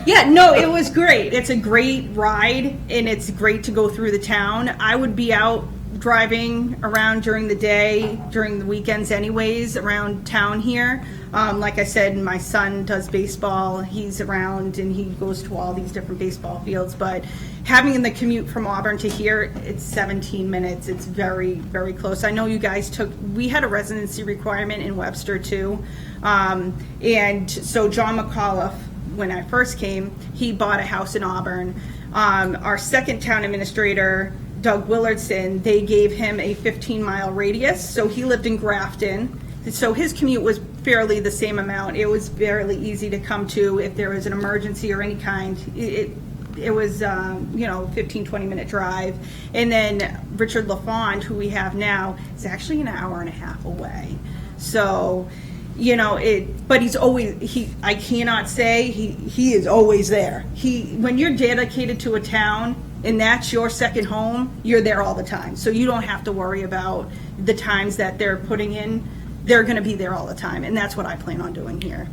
no, it was great. It's a great ride, and it's great to go through the town. I would be out driving around during the day, during the weekends anyways, around town here. Like I said, my son does baseball. He's around and he goes to all these different baseball fields. But having the commute from Auburn to here, it's 17 minutes. It's very, very close. I know you guys we had a residency requirement in Webster too. And so John McAuliffe, when I first came, he bought a house in Auburn. Our second town administrator, Doug Willardson, they gave him a 15-mile radius. So he lived in Grafton. So his commute was fairly the same amount. It was fairly easy to come to if there was an emergency or any kind. It was, 15, 20-minute drive. And then Richard LaFond, who we have now, is actually an hour and a half away. So, but he's always, I cannot say, he is always there. When you're dedicated to a town and that's your second home, you're there all the time. So you don't have to worry about the times that they're putting in. They're going to be there all the time, and that's what I plan on doing here.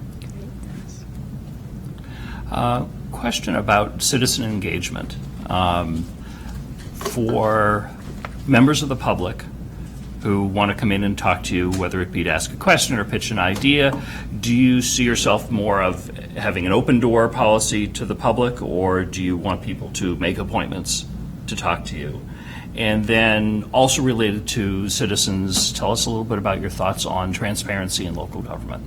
Question about citizen engagement. For members of the public who want to come in and talk to you, whether it be to ask a question or pitch an idea, do you see yourself more of having an open door policy to the public, or do you want people to make appointments to talk to you? And then also related to citizens, tell us a little bit about your thoughts on transparency in local government.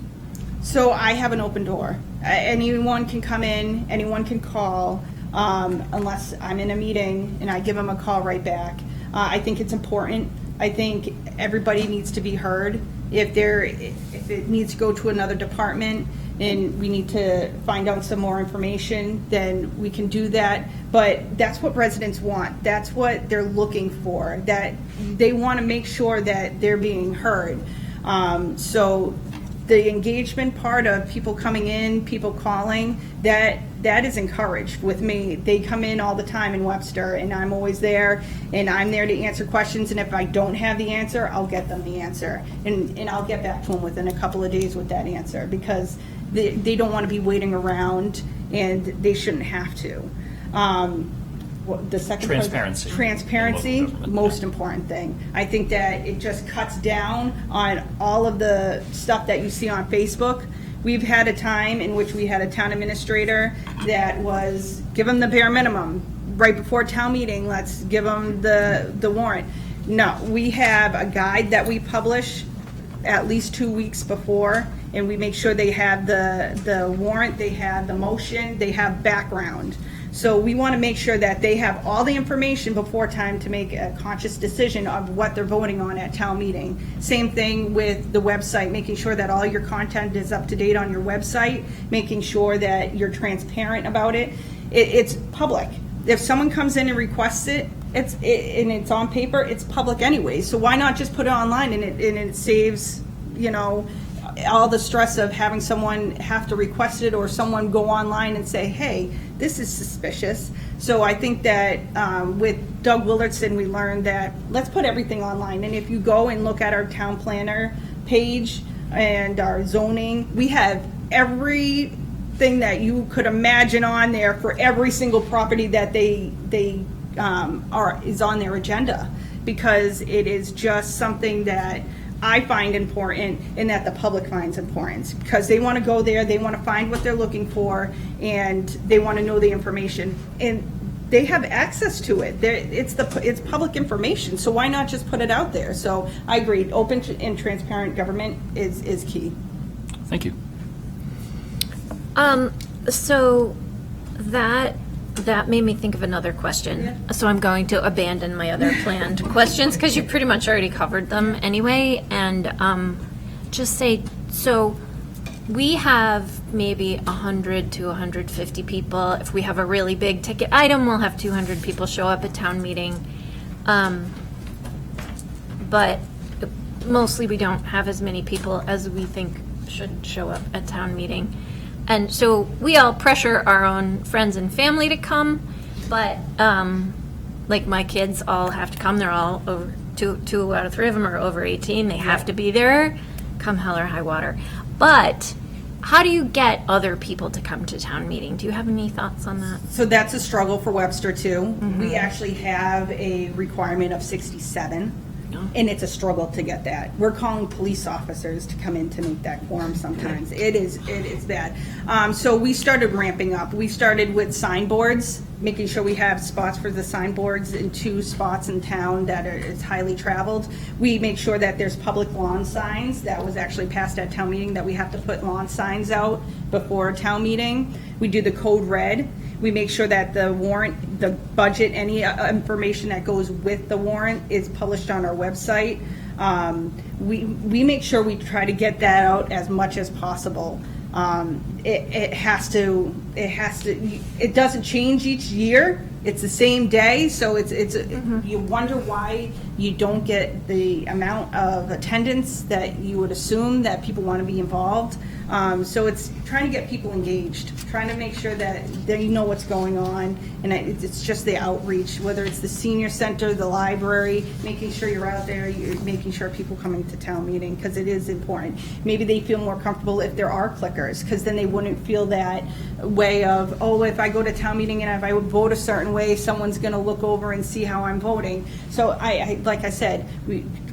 So I have an open door. Anyone can come in, anyone can call, unless I'm in a meeting and I give them a call right back. I think it's important. I think everybody needs to be heard. If it needs to go to another department and we need to find out some more information, then we can do that. But that's what residents want. That's what they're looking for. That they want to make sure that they're being heard. So the engagement part of people coming in, people calling, that is encouraged with me. They come in all the time in Webster, and I'm always there, and I'm there to answer questions. And if I don't have the answer, I'll get them the answer, and I'll get back to them within a couple of days with that answer, because they don't want to be waiting around, and they shouldn't have to. The second Transparency. Transparency, most important thing. I think that it just cuts down on all of the stuff that you see on Facebook. We've had a time in which we had a town administrator that was, give them the bare minimum. Right before town meeting, let's give them the warrant. No, we have a guide that we publish at least 2 weeks before, and we make sure they have the warrant, they have the motion, they have background. So we want to make sure that they have all the information before time to make a conscious decision of what they're voting on at town meeting. Same thing with the website, making sure that all your content is up to date on your website, making sure that you're transparent about it. It's public. If someone comes in and requests it, and it's on paper, it's public anyway. So why not just put it online, and it saves, all the stress of having someone have to request it or someone go online and say, hey, this is suspicious. So I think that with Doug Willardson, we learned that let's put everything online. And if you go and look at our town planner page and our zoning, we have everything that you could imagine on there for every single property that is on their agenda, because it is just something that I find important and that the public finds important, because they want to go there, they want to find what they're looking for, and they want to know the information. And they have access to it. It's public information, so why not just put it out there? So I agree, open and transparent government is key. Thank you. So that made me think of another question. Yeah. So I'm going to abandon my other planned questions because you pretty much already covered them anyway. And just say, so we have maybe 100 to 150 people. If we have a really big ticket item, we'll have 200 people show up at town meeting. But mostly we don't have as many people as we think should show up at town meeting. And so we all pressure our own friends and family to come, but like my kids all have to come. They're all over, two out of three of them are over 18. They have to be there, come hell or high water. But how do you get other people to come to town meeting? Do you have any thoughts on that? So that's a struggle for Webster too. We actually have a requirement of 67. And it's a struggle to get that. We're calling police officers to come in to make that quorum sometimes. It is bad. So we started ramping up. We started with signboards, making sure we have spots for the signboards in 2 spots in town that is highly traveled. We make sure that there's public lawn signs. That was actually passed at town meeting, that we have to put lawn signs out before a town meeting. We do the code red. We make sure that the warrant, the budget, any information that goes with the warrant is published on our website. We make sure we try to get that out as much as possible. It doesn't change each year. It's the same day, so you wonder why you don't get the amount of attendance that you would assume that people want to be involved. So it's trying to get people engaged, trying to make sure that they know what's going on, and it's just the outreach, whether it's the senior center, the library, making sure you're out there, you're making sure people coming to town meeting, because it is important. Maybe they feel more comfortable if there are clickers, because then they wouldn't feel that way of, oh, if I go to town meeting and if I would vote a certain way, someone's going to look over and see how I'm voting. So I like I said,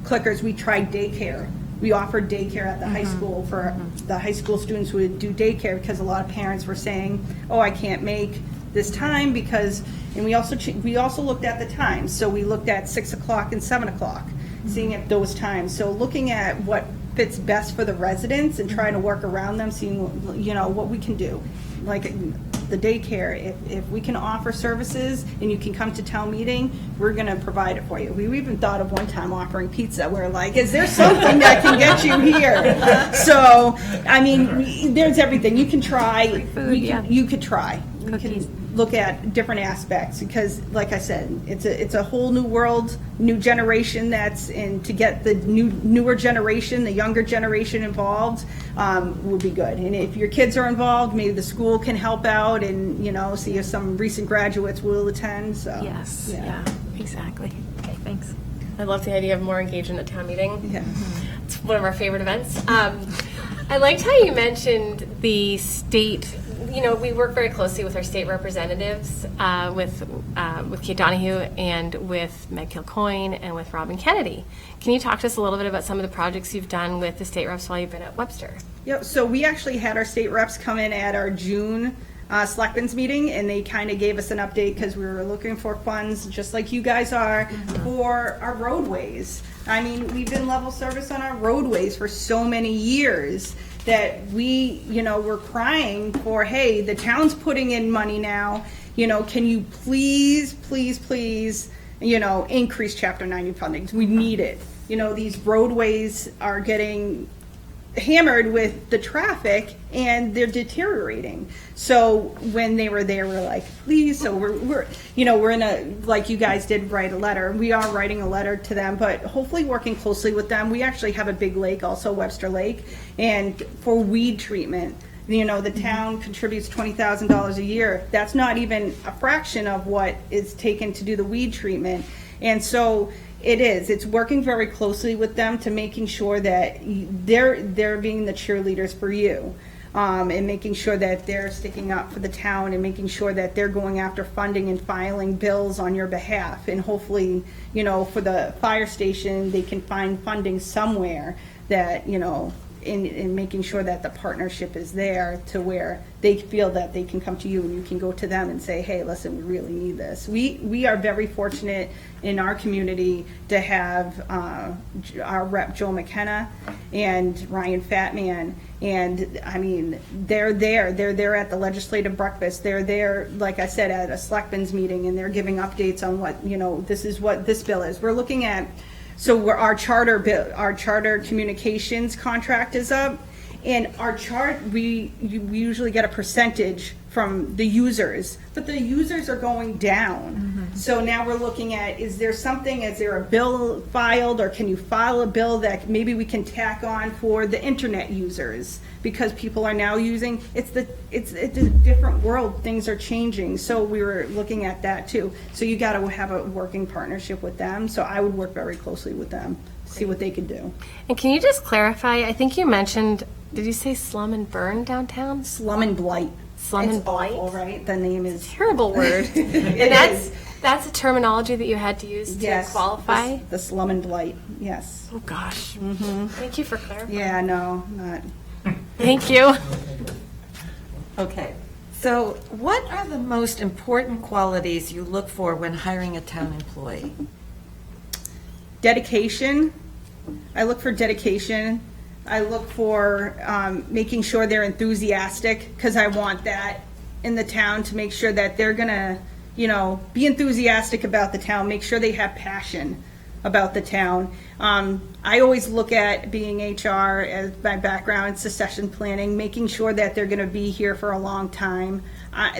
clickers, we tried daycare. We offered daycare at the high school for the high school students who would do daycare, because a lot of parents were saying, oh, I can't make this time because, and we also looked at the times. So we looked at 6 o'clock and 7 o'clock, seeing at those times. So looking at what fits best for the residents and trying to work around them, seeing, what we can do. Like the daycare, if we can offer services and you can come to town meeting, we're going to provide it for you. We even thought of one time offering pizza. We're like, is there something that can get you here? So, I mean, there's everything. You can try. You could try. You can look at different aspects, because, like I said, it's a whole new world, new generation that's in. To get the newer generation, the younger generation involved would be good. And if your kids are involved, maybe the school can help out, and see if some recent graduates will attend. So Yes. Yeah. Exactly. Okay. Thanks. I love the idea of more engagement at town meeting. Yeah. It's one of our favorite events. I liked how you mentioned the state. We work very closely with our state representatives, with Kate Donahue and with Meg Kilcoyne and with Robin Kennedy. Can you talk to us a little bit about some of the projects you've done with the state reps while you've been at Webster? Yep. So we actually had our state reps come in at our June selectmen's meeting, and they kind of gave us an update, because we were looking for funds, just like you guys are, for our roadways. I mean, we've been level service on our roadways for so many years that we, we're crying for, hey, the town's putting in money now, can you please, increase Chapter 90 funding? We need it. These roadways are getting hammered with the traffic and they're deteriorating. So when they were there, we're like, please. So we're in a, like you guys did, write a letter. We are writing a letter to them, but hopefully working closely with them. We actually have a big lake, also Webster Lake, and for weed treatment, the town contributes $20,000 a year. That's not even a fraction of what is taken to do the weed treatment. And so it's working very closely with them to making sure that they're being the cheerleaders for you, and making sure that they're sticking up for the town, and making sure that they're going after funding and filing bills on your behalf. And hopefully, for the fire station, they can find funding somewhere that, in making sure that the partnership is there to where they feel that they can come to you and you can go to them and say, hey, listen, we really need this. We are very fortunate in our community to have our rep Joe McKenna and Ryan Fatman. And I mean, they're there at the legislative breakfast. They're there, like I said, at a selectmen's meeting, and they're giving updates on what, this is what this bill is. We're looking at, our charter communications contract is up, and our we usually get a percentage from the users, but the users are going down. So now we're looking at, is there a bill filed, or can you file a bill that maybe we can tack on for the internet users? Because people are now using, it's a different world, things are changing. So we were looking at that too. So you got to have a working partnership with them. So I would work very closely with them, see what they can do. And can you just clarify, I think you mentioned, did you say slum and burn downtown? Slum and blight. Slum and blight? Awful, right? The name is Terrible word. And that's a terminology that you had to use to qualify? The slum and blight, yes. Oh, gosh. Thank you for clarifying. Yeah, no, not. Thank you. Okay. So what are the most important qualities you look for when hiring a town employee? Dedication. I look for dedication. I look for making sure they're enthusiastic, because I want that in the town, to make sure that they're going to, be enthusiastic about the town, make sure they have passion about the town. I always look at being HR as my background, succession planning, making sure that they're going to be here for a long time.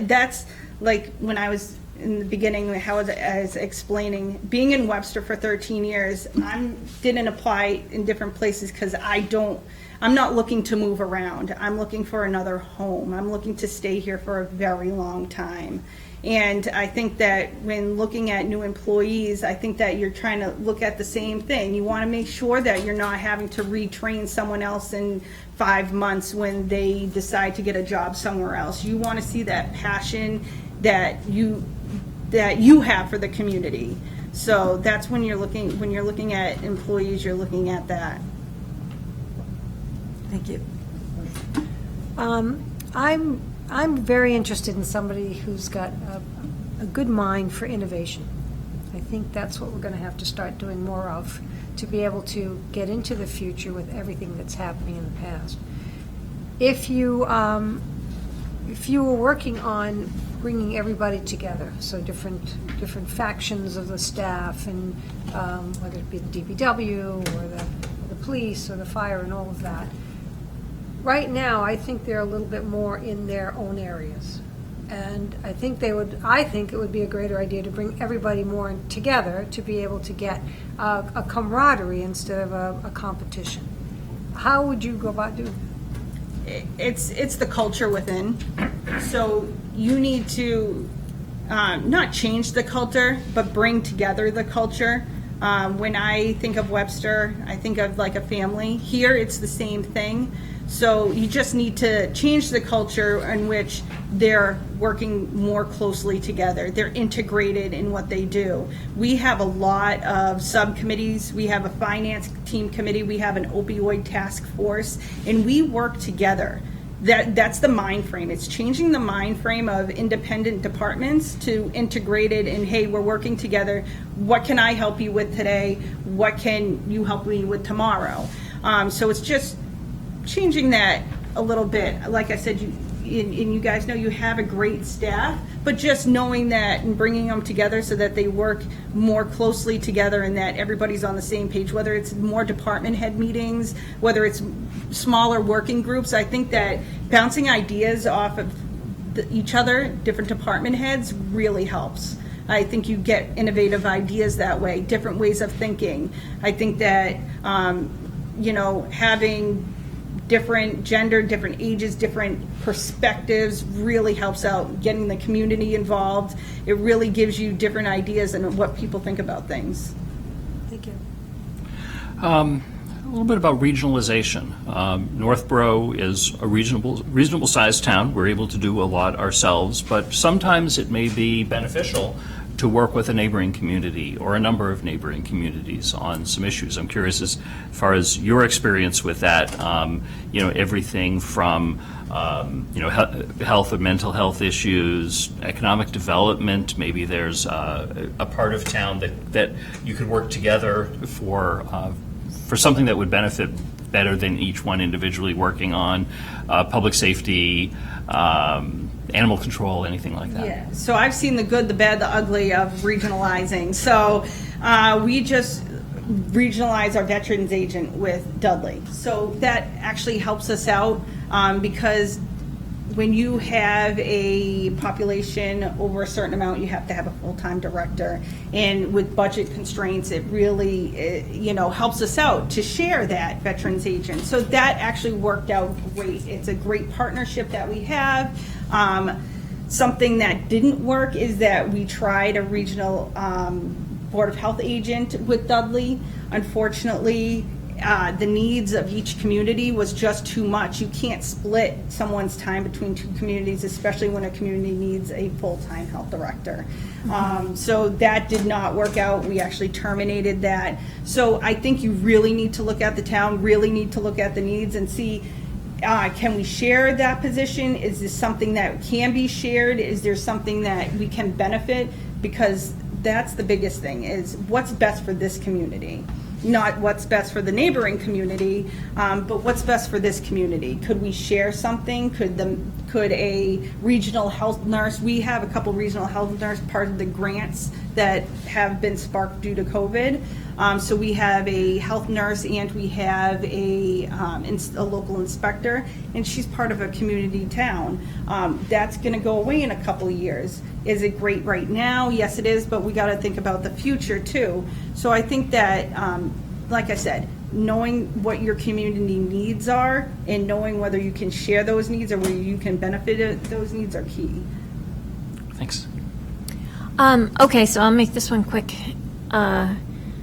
That's like when I was in the beginning, how I was explaining, being in Webster for 13 years, I didn't apply in different places because I'm not looking to move around. I'm looking for another home. I'm looking to stay here for a very long time. And I think that when looking at new employees, I think that you're trying to look at the same thing. You want to make sure that you're not having to retrain someone else in 5 months when they decide to get a job somewhere else. You want to see that passion that you have for the community. So that's when you're looking at employees, you're looking at that. Thank you. I'm very interested in somebody who's got a good mind for innovation. I think that's what we're going to have to start doing more of, to be able to get into the future with everything that's happening in the past. If you were working on bringing everybody together, so different factions of the staff, and whether it be the DPW or the police or the fire and all of that. Right now, I think they're a little bit more in their own areas. And I think it would be a greater idea to bring everybody more together to be able to get a camaraderie instead of a competition. How would you go about doing that? It's the culture within. So you need to not change the culture, but bring together the culture. When I think of Webster, I think of like a family. Here, it's the same thing. So you just need to change the culture in which they're working more closely together. They're integrated in what they do. We have a lot of subcommittees. We have a finance team committee. We have an opioid task force, and we work together. That's the mind frame. It's changing the mind frame of independent departments to integrated, and hey, we're working together. What can I help you with today? What can you help me with tomorrow? So it's just changing that a little bit. Like I said, you guys know you have a great staff, but just knowing that and bringing them together so that they work more closely together and that everybody's on the same page, whether it's more department head meetings, whether it's smaller working groups. I think that bouncing ideas off of each other, different department heads, really helps. I think you get innovative ideas that way, different ways of thinking. I think that, having different gender, different ages, different perspectives really helps out getting the community involved. It really gives you different ideas and what people think about things. Thank you. A little bit about regionalization. Northborough is a reasonable sized town. We're able to do a lot ourselves, but sometimes it may be beneficial to work with a neighboring community or a number of neighboring communities on some issues. I'm curious as far as your experience with that, everything from health or mental health issues, economic development. Maybe there's a part of town that you could work together for something that would benefit better than each one individually working on, public safety, animal control, anything like that. Yeah, so I've seen the good, the bad, the ugly of regionalizing. So we just regionalize our veterans agent with Dudley. So that actually helps us out because when you have a population over a certain amount, you have to have a full-time director. And with budget constraints, it really, helps us out to share that veterans agent. So that actually worked out great. It's a great partnership that we have. Something that didn't work is that we tried a regional Board of Health agent with Dudley. Unfortunately, the needs of each community was just too much. You can't split someone's time between two communities, especially when a community needs a full-time health director. So that did not work out. We actually terminated that. So I think you really need to look at the town, really need to look at the needs and see, can we share that position? Is this something that can be shared? Is there something that we can benefit? Because that's the biggest thing, is what's best for this community. Not what's best for the neighboring community, but what's best for this community. Could we share something? Could a regional health nurse, we have a couple regional health nurse part of the grants that have been sparked due to COVID. So we have a health nurse and we have a local inspector, and she's part of a community town. That's gonna go away in a couple of years. Is it great right now? Yes, it is, but we gotta think about the future too. So I think that, like I said, knowing what your community needs are and knowing whether you can share those needs or whether you can benefit those needs are key. Thanks. Okay, so I'll make this one quick.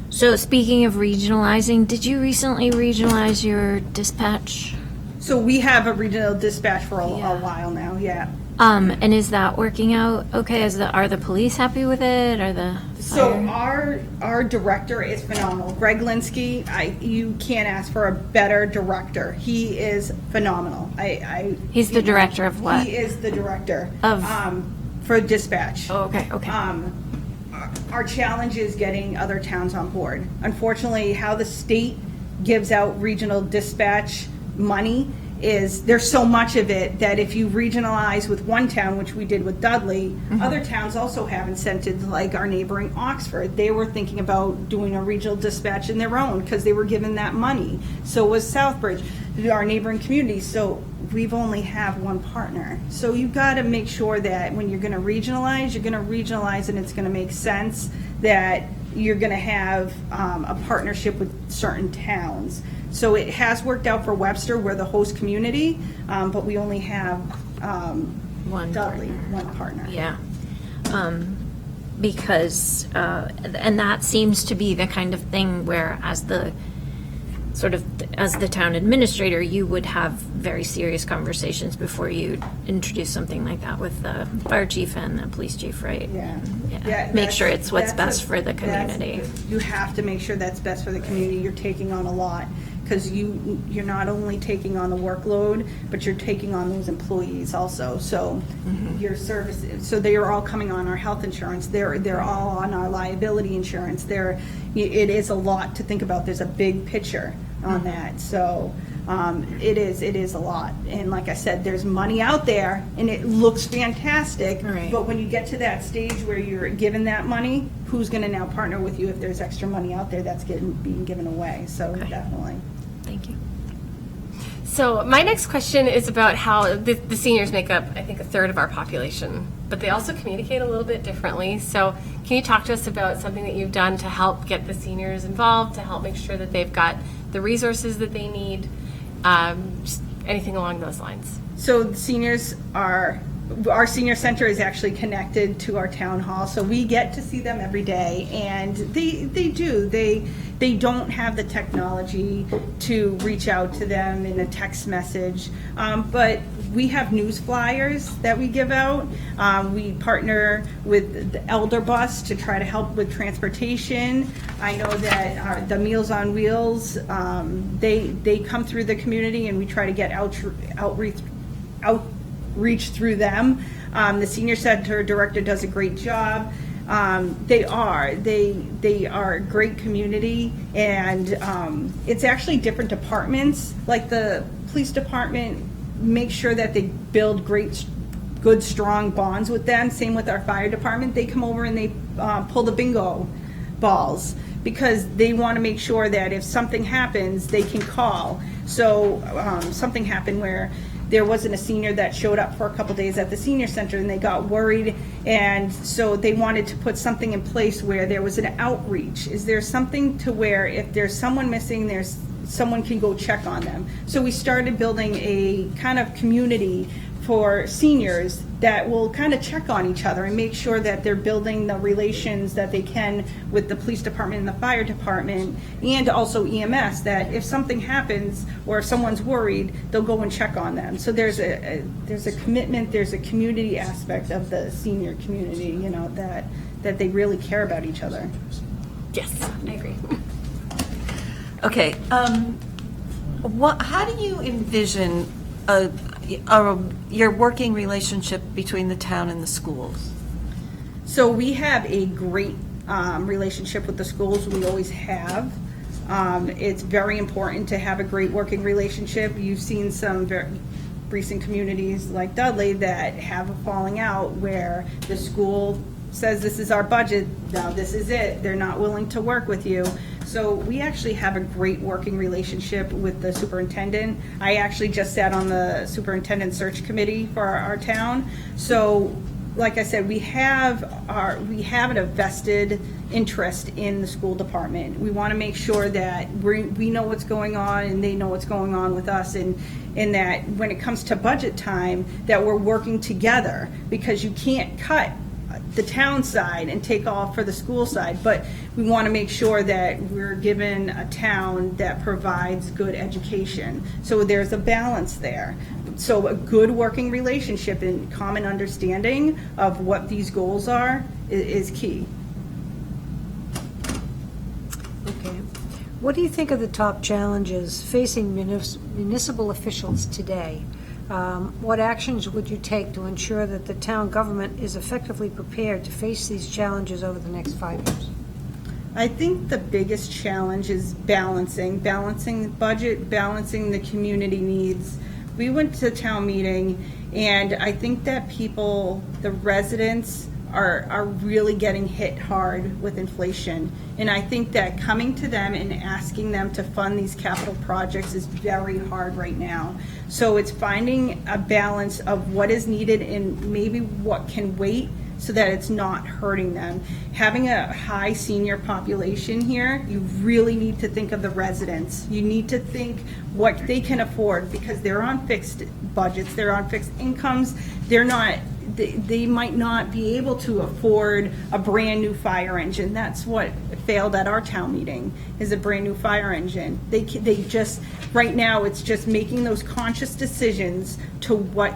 So speaking of regionalizing, did you recently regionalize your dispatch? So we have a regional dispatch for a Yeah. while now, yeah. And is that working out okay? Are the police happy with it? Are the So fire? our director is phenomenal. Greg Linsky, you can't ask for a better director. He is phenomenal. He's the director of what? He is the director Of? for dispatch. Oh, okay, okay. Our challenge is getting other towns on board. Unfortunately, how the state gives out regional dispatch money is there's so much of it that if you regionalize with one town, which we did with Dudley, other towns also have incentives, like our neighboring Oxford. They were thinking about doing a regional dispatch in their own because they were given that money. So was Southbridge, our neighboring communities. So we've only have one partner. So you've got to make sure that when you're going to regionalize and it's going to make sense, that you're going to have a partnership with certain towns. So it has worked out for Webster, we're the host community, but we only have One Dudley, partner. one partner. Yeah. Because, and that seems to be the kind of thing where as the town administrator, you would have very serious conversations before you introduce something like that with the fire chief and the police chief, right? Yeah. Make sure it's what's best for the community. You have to make sure that's best for the community. You're taking on a lot, because you're not only taking on the workload, but you're taking on those employees also. So your services, so they are all coming on our health insurance. They're all on our liability insurance. It is a lot to think about. There's a big picture on that. So it is a lot. And like I said, there's money out there and it looks fantastic. Right. But when you get to that stage where you're given that money, who's going to now partner with you if there's extra money out there that's being given away? So Okay. definitely. Thank you. So my next question is about how the seniors make up, I think, a third of our population, but they also communicate a little bit differently. So can you talk to us about something that you've done to help get the seniors involved, to help make sure that they've got the resources that they need, just anything along those lines? So the seniors our senior center is actually connected to our town hall, so we get to see them every day, and they don't have the technology to reach out to them in a text message. But we have news flyers that we give out. We partner with the Elder Bus to try to help with transportation. I know that the Meals on Wheels, they come through the community, and we try to get outreach through them. The senior center director does a great job. They are a great community, and it's actually different departments. Like the police department makes sure that they build good, strong bonds with them. Same with our fire department. They come over and they pull the bingo balls because they want to make sure that if something happens, they can call. So something happened where there wasn't a senior that showed up for a couple days at the senior center, and they got worried, and so they wanted to put something in place where there was an outreach. Is there something to where if there's someone missing, there's someone can go check on them? So we started building a kind of community for seniors that will kind of check on each other and make sure that they're building the relations that they can with the police department and the fire department, and also EMS, that if something happens or if someone's worried, they'll go and check on them. So there's a commitment, there's a community aspect of the senior community, you know, that they really care about each other. Yes, I agree. Okay, how do you envision your working relationship between the town and the schools? So we have a great relationship with the schools. We always have. It's very important to have a great working relationship. You've seen some very recent communities like Dudley that have a falling out where the school says this is our budget, now this is it. They're not willing to work with you. So we actually have a great working relationship with the superintendent. I actually just sat on the superintendent search committee for our town. So like I said, we have a vested interest in the school department. We want to make sure that we know what's going on and they know what's going on with us, and that when it comes to budget time, that we're working together, because you can't cut the town side and take off for the school side, but we want to make sure that we're given a town that provides good education. So there's a balance there. So a good working relationship and common understanding of what these goals are is key. Okay. What do you think are the top challenges facing municipal officials today? What actions would you take to ensure that the town government is effectively prepared to face these challenges over the next 5 years? I think the biggest challenge is balancing the budget, balancing the community needs. We went to town meeting, and I think that the residents are really getting hit hard with inflation. And I think that coming to them and asking them to fund these capital projects is very hard right now. So it's finding a balance of what is needed and maybe what can wait so that it's not hurting them. Having a high senior population here, you really need to think of the residents. You need to think what they can afford, because they're on fixed budgets, they're on fixed incomes, they might not be able to afford a brand new fire engine. That's what failed at our town meeting, is a brand new fire engine. They just, right now, it's just making those conscious decisions to what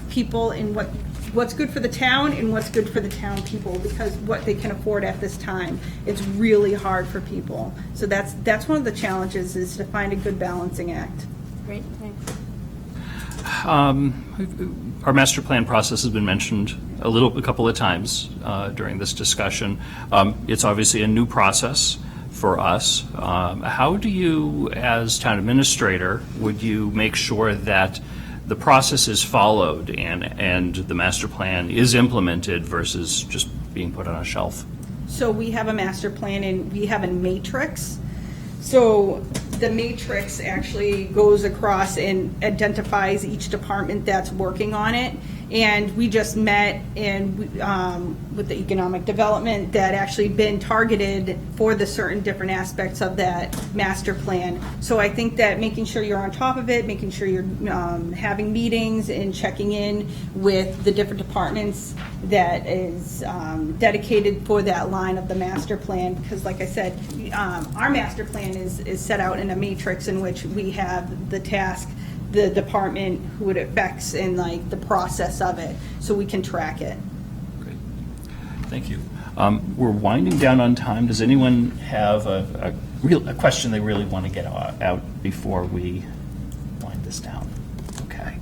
people and what's good for the town and what's good for the town people, because what they can afford at this time. It's really hard for people. So that's one of the challenges, is to find a good balancing act. Great, thanks. Our master plan process has been mentioned a couple of times during this discussion. It's obviously a new process for us. How do you, as town administrator, would you make sure that the process is followed and the master plan is implemented versus just being put on a shelf? So we have a master plan and we have a matrix. So the matrix actually goes across and identifies each department that's working on it. And we just met with the economic development that actually been targeted for the certain different aspects of that master plan. So I think that making sure you're on top of it, making sure you're having meetings and checking in with the different departments that is dedicated for that line of the master plan. Because like I said, our master plan is set out in a matrix in which we have the task, the department, who it affects, and like the process of it, so we can track it. Great. Thank you. We're winding down on time. Does anyone have a question they really want to get out before we wind this down? Okay.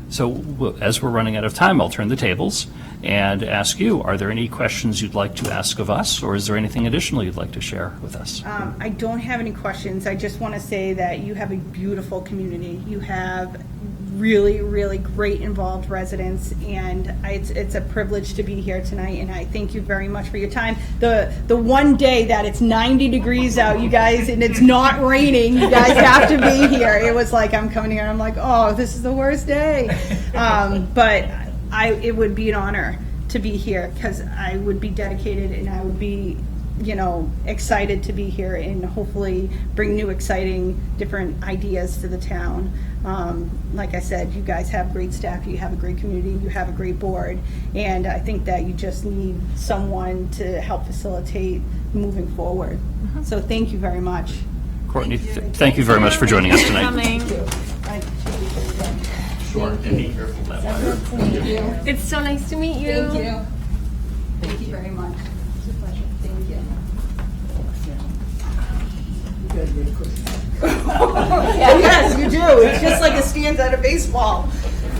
So as we're running out of time, I'll turn the tables and ask you, are there any questions you'd like to ask of us, or is there anything additional you'd like to share with us? I don't have any questions. I just want to say that you have a beautiful community. You have really, really great involved residents, and it's a privilege to be here tonight, and I thank you very much for your time. The one day that it's 90 degrees out, you guys, and it's not raining, you guys have to be here. It was like I'm coming here and I'm like, oh, this is the worst day. But it would be an honor to be here, because I would be dedicated and I would be, excited to be here and hopefully bring new, exciting, different ideas to the town. Like I said, you guys have great staff, you have a great community, you have a great board, and I think that you just need someone to help facilitate moving forward. So thank you very much. Courtney, thank you very much for joining us tonight. Sure, and be careful that way. Thank you. It's so nice to meet you. Thank you. Thank you very much. It's a pleasure. Thank you. Yes, you do. It's just like a stands at a baseball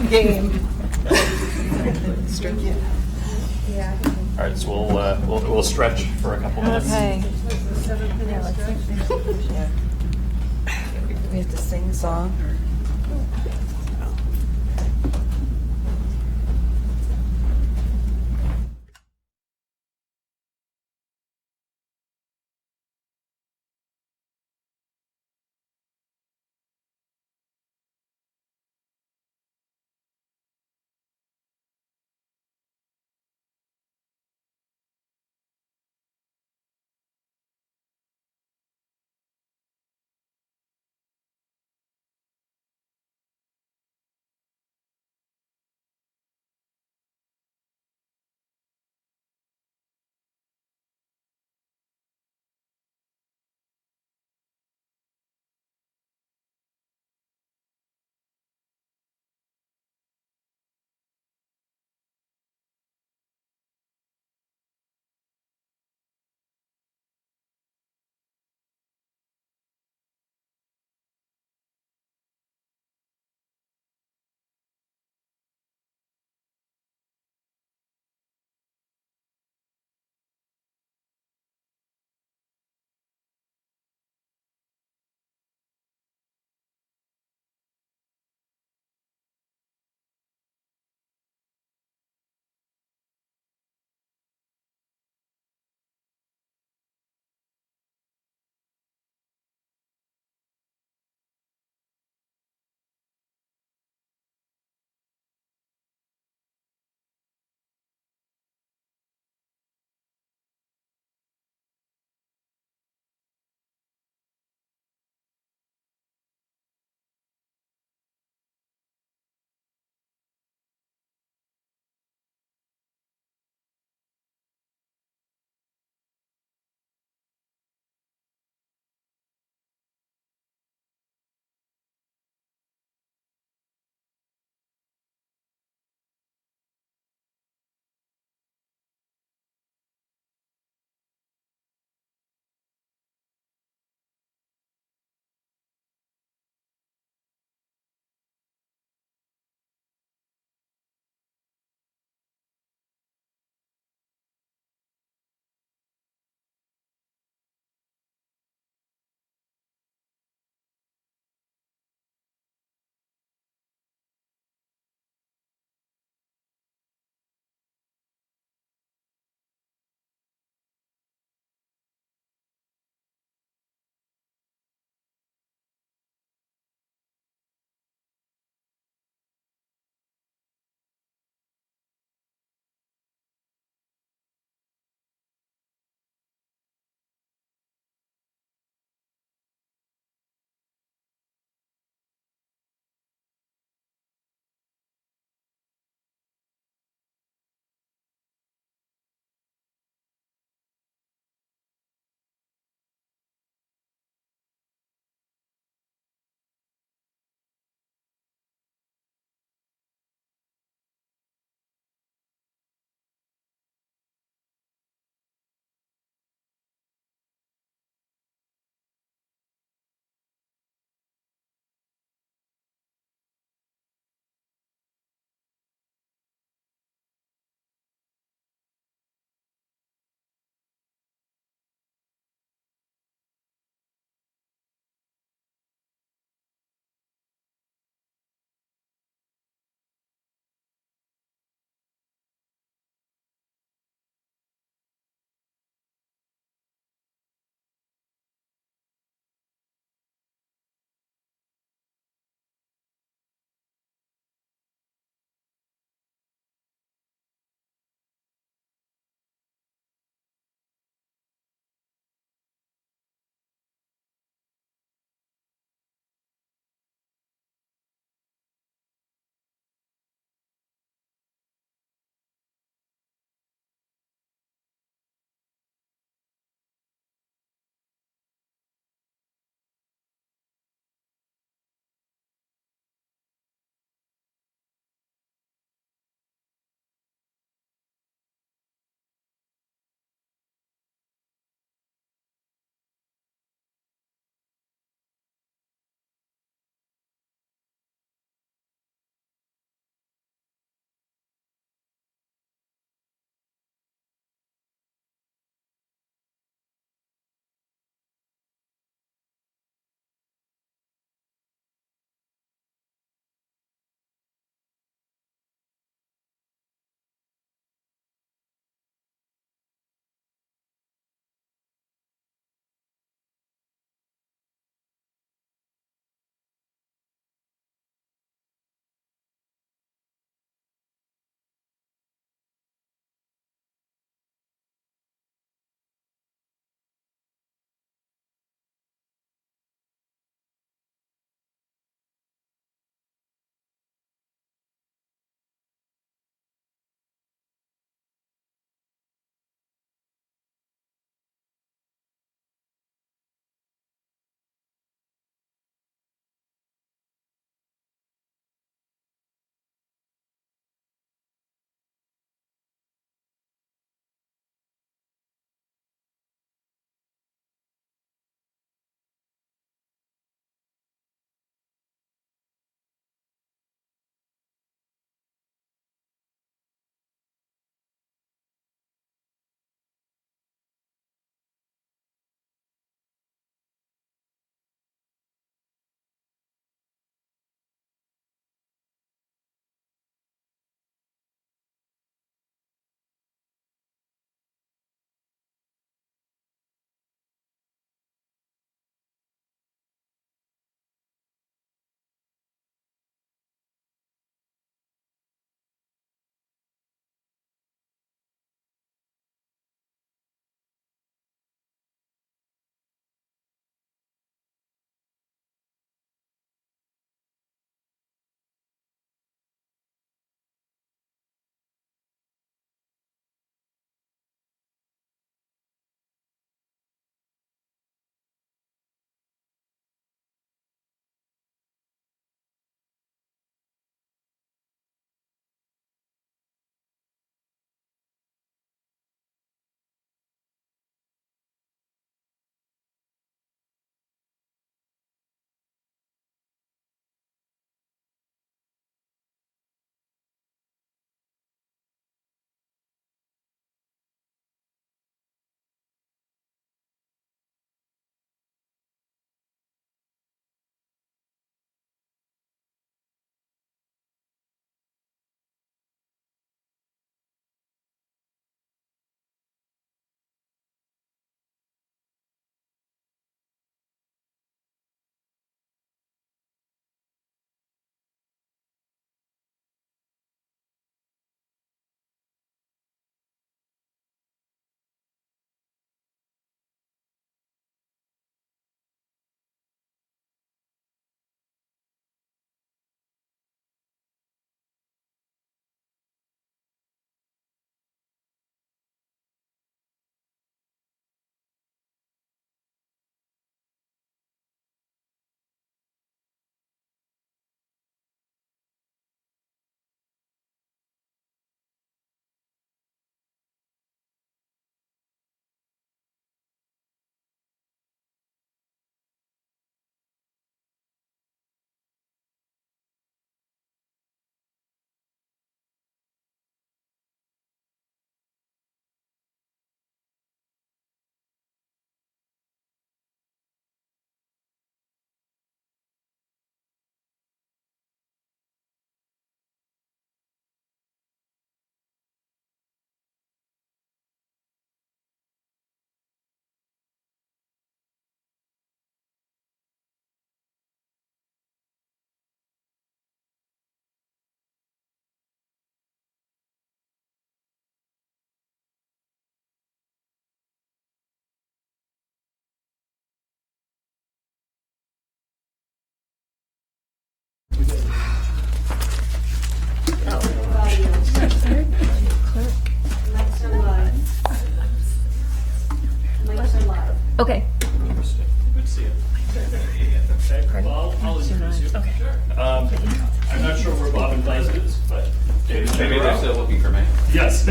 game. All right, so we'll stretch for a couple minutes. Okay. We have to sing a song, or?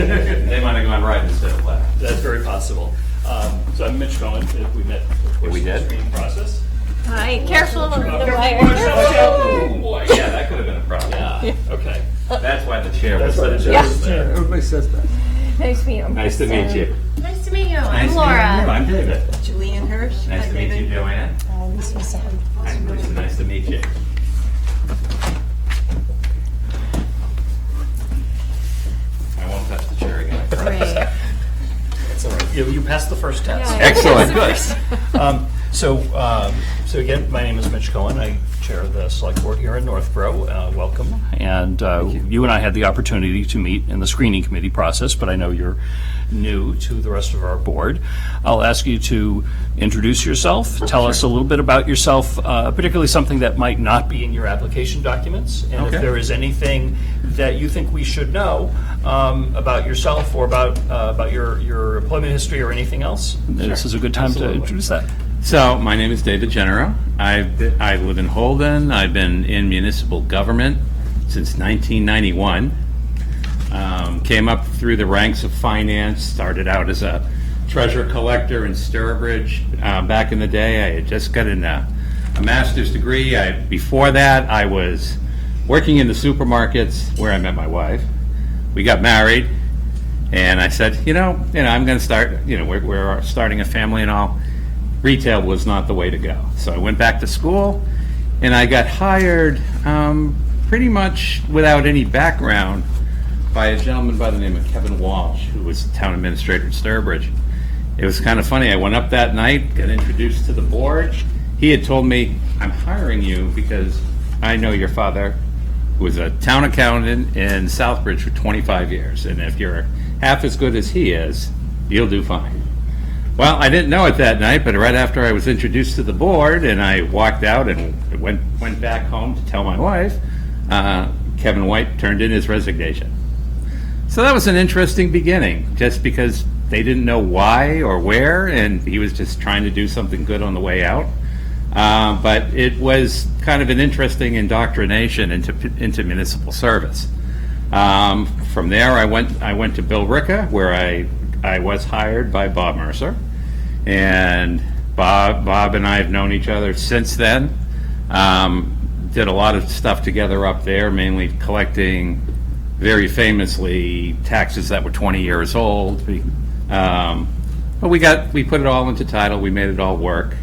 They might have gone right instead of left. That's very possible. So I'm Mitch Cohen. We met, of course, we in the did? screening process. Hi, careful over the Careful, wire. watch out. Oh, boy, yeah, that could have been a problem. Yeah, okay. That's why the chair was That's why the sitting chair there. was there. Everybody says that. Nice to meet you. Nice to meet you. Nice to meet you. Nice I'm to meet Laura. you. I'm David. Julianne Hirsch. Nice Hi, to meet David. you, Joanne. Hi, Lisa. Nice to meet you. I won't touch the chair again. I promise. Great. That's all right. You passed the first test. Yeah. Excellent. Good. So again, my name is Mitch Cohen. I chair the select board here in Northborough. Welcome. And you and I had the opportunity to meet in the screening committee process, but I know you're new to the rest of our board. I'll ask you to introduce yourself, tell us a little bit about yourself, particularly something that might not be in your application documents, and if Okay. there is anything that you think we should know about yourself or about your employment history or anything else, this is a good time to introduce that. So, my name is David Genero. I live in Holden. I've been in municipal government since 1991. Came up through the ranks of finance, started out as a treasurer collector in Sturbridge. Back in the day, I had just gotten a master's degree. Before that, I was working in the supermarkets where I met my wife. We got married, and I said, I'm going to start, we're starting a family and all. Retail was not the way to go. So I went back to school, and I got hired pretty much without any background by a gentleman by the name of Kevin Walsh, who was the town administrator at Sturbridge. It was kind of funny. I went up that night, got introduced to the board. He had told me, I'm hiring you because I know your father, who was a town accountant in Southbridge for 25 years. And if you're half as good as he is, you'll do fine. Well, I didn't know it that night, but right after I was introduced to the board and I walked out and went back home to tell my wife, Kevin White turned in his resignation. So that was an interesting beginning, just because they didn't know why or where, and he was just trying to do something good on the way out. But it was kind of an interesting indoctrination into municipal service. From there, I went to Bill Ricca, where I was hired by Bob Mercer, and Bob and I have known each other since then. Did a lot of stuff together up there, mainly collecting, very famously, taxes that were 20 years old. But we put it all into title. We made it all work.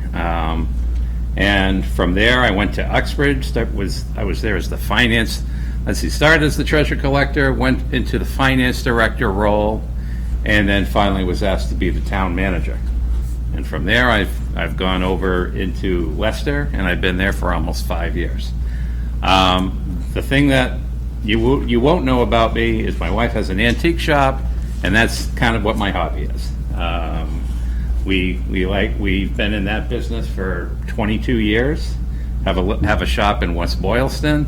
And from there, I went to Uxbridge. I was there as the finance. Started as the treasurer collector, went into the finance director role, and then finally was asked to be the town manager. And from there, I've gone over into Leicester, and I've been there for almost 5 years. The thing that you won't know about me is my wife has an antique shop, and that's kind of what my hobby is. We've been in that business for 22 years. Have a shop in West Boylston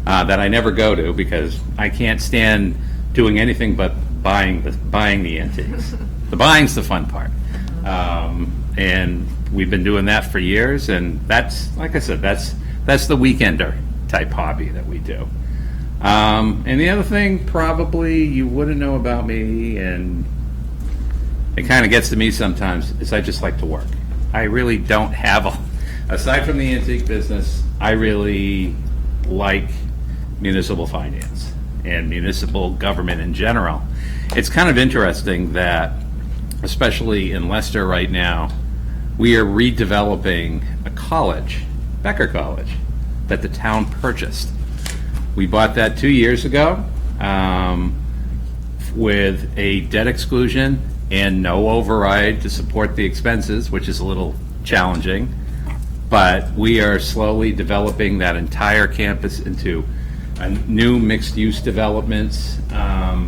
that I never go to because I can't stand doing anything but buying the antiques. The buying's the fun part. And we've been doing that for years, and that's, like I said, that's the weekender type hobby that we do. And the other thing probably you wouldn't know about me, and it kind of gets to me sometimes, is I just like to work. I really don't have aside from the antique business, I really like municipal finance and municipal government in general. It's kind of interesting that, especially in Leicester right now, we are redeveloping a college, Becker College, that the town purchased. We bought that 2 years ago with a debt exclusion and no override to support the expenses, which is a little challenging. But we are slowly developing that entire campus into a new mixed-use developments.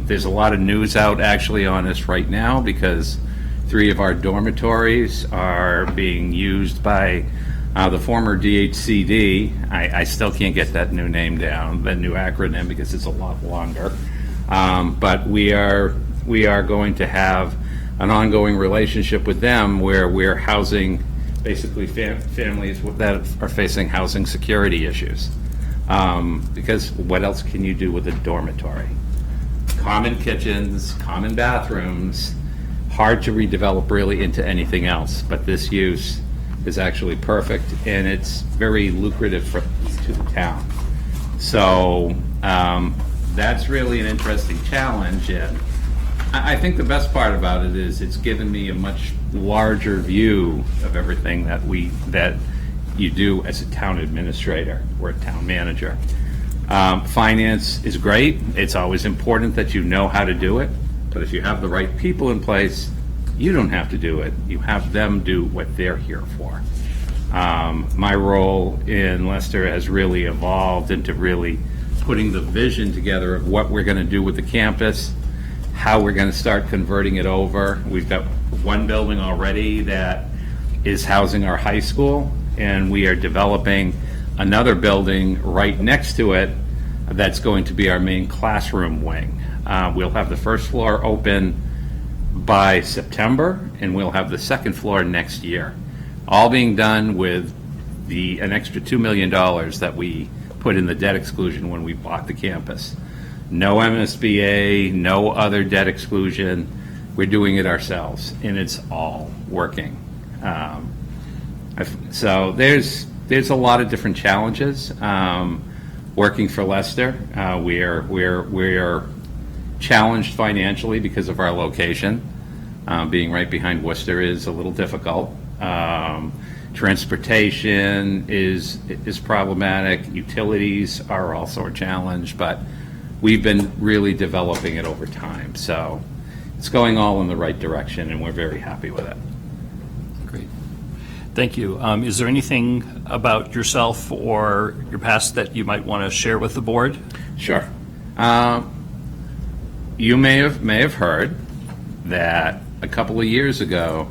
There's a lot of news out actually on this right now because 3 of our dormitories are being used by the former DHCD. I still can't get that new name down, that new acronym, because it's a lot longer. But we are going to have an ongoing relationship with them where we're housing basically families that are facing housing security issues. Because what else can you do with a dormitory? common kitchens, common bathrooms, hard to redevelop really into anything else. But this use is actually perfect, and it's very lucrative to the town. So that's really an interesting challenge, and I think the best part about it is it's given me a much larger view of everything that you do as a town administrator or a town manager. Finance is great. It's always important that you know how to do it, but if you have the right people in place, you don't have to do it. You have them do what they're here for. My role in Leicester has really evolved into really putting the vision together of what we're going to do with the campus, how we're going to start converting it over. We've got one building already that is housing our high school, and we are developing another building right next to it that's going to be our main classroom wing. We'll have the first floor open by September, and we'll have the second floor next year. All being done with an extra $2 million that we put in the debt exclusion when we bought the campus. No MSBA, no other debt exclusion. We're doing it ourselves, and it's all working. So there's a lot of different challenges working for Leicester. We are challenged financially because of our location. Being right behind Worcester is a little difficult. Transportation is problematic. Utilities are also a challenge, but we've been really developing it over time. So it's going all in the right direction, and we're very happy with it. Great. Thank you. Is there anything about yourself or your past that you might want to share with the board? Sure. You may have heard that a couple of years ago,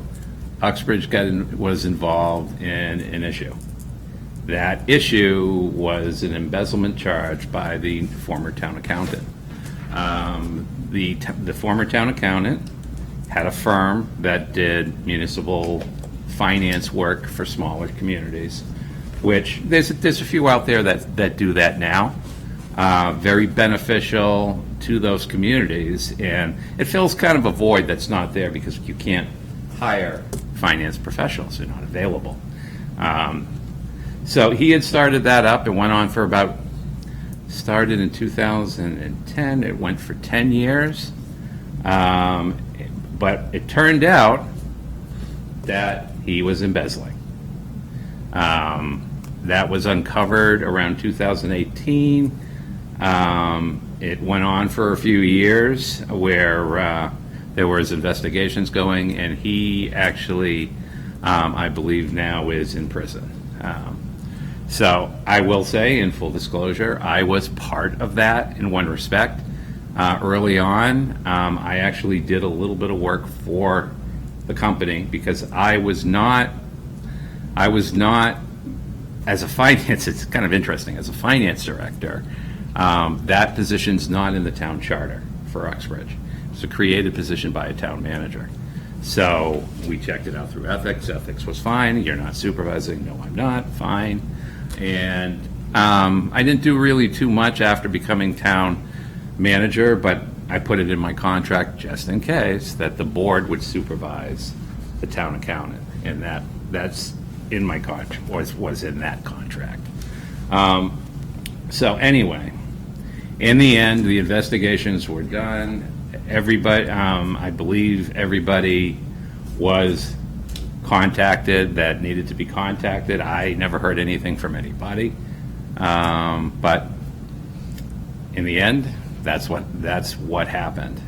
Uxbridge was involved in an issue. That issue was an embezzlement charge by the former town accountant. The former town accountant had a firm that did municipal finance work for smaller communities, which there's a few out there that do that now. Very beneficial to those communities, and it fills kind of a void that's not there because you can't hire finance professionals. They're not available. So he had started that up. It went on for started in 2010. It went for 10 years. But it turned out that he was embezzling. That was uncovered around 2018. It went on for a few years where there was investigations going, and he actually, I believe now, is in prison. So I will say, in full disclosure, I was part of that in one respect. Early on, I actually did a little bit of work for the company because I was not, as a finance, it's kind of interesting, as a finance director, that position's not in the town charter for Uxbridge. It's a created position by a town manager. So we checked it out through ethics. Ethics was fine. You're not supervising. No, I'm not. Fine. And I didn't do really too much after becoming town manager, but I put it in my contract just in case that the board would supervise the town accountant, and that's in my contract, was in that contract. So anyway, in the end, the investigations were done. Everybody, I believe everybody was contacted that needed to be contacted. I never heard anything from anybody, but in the end, that's what happened.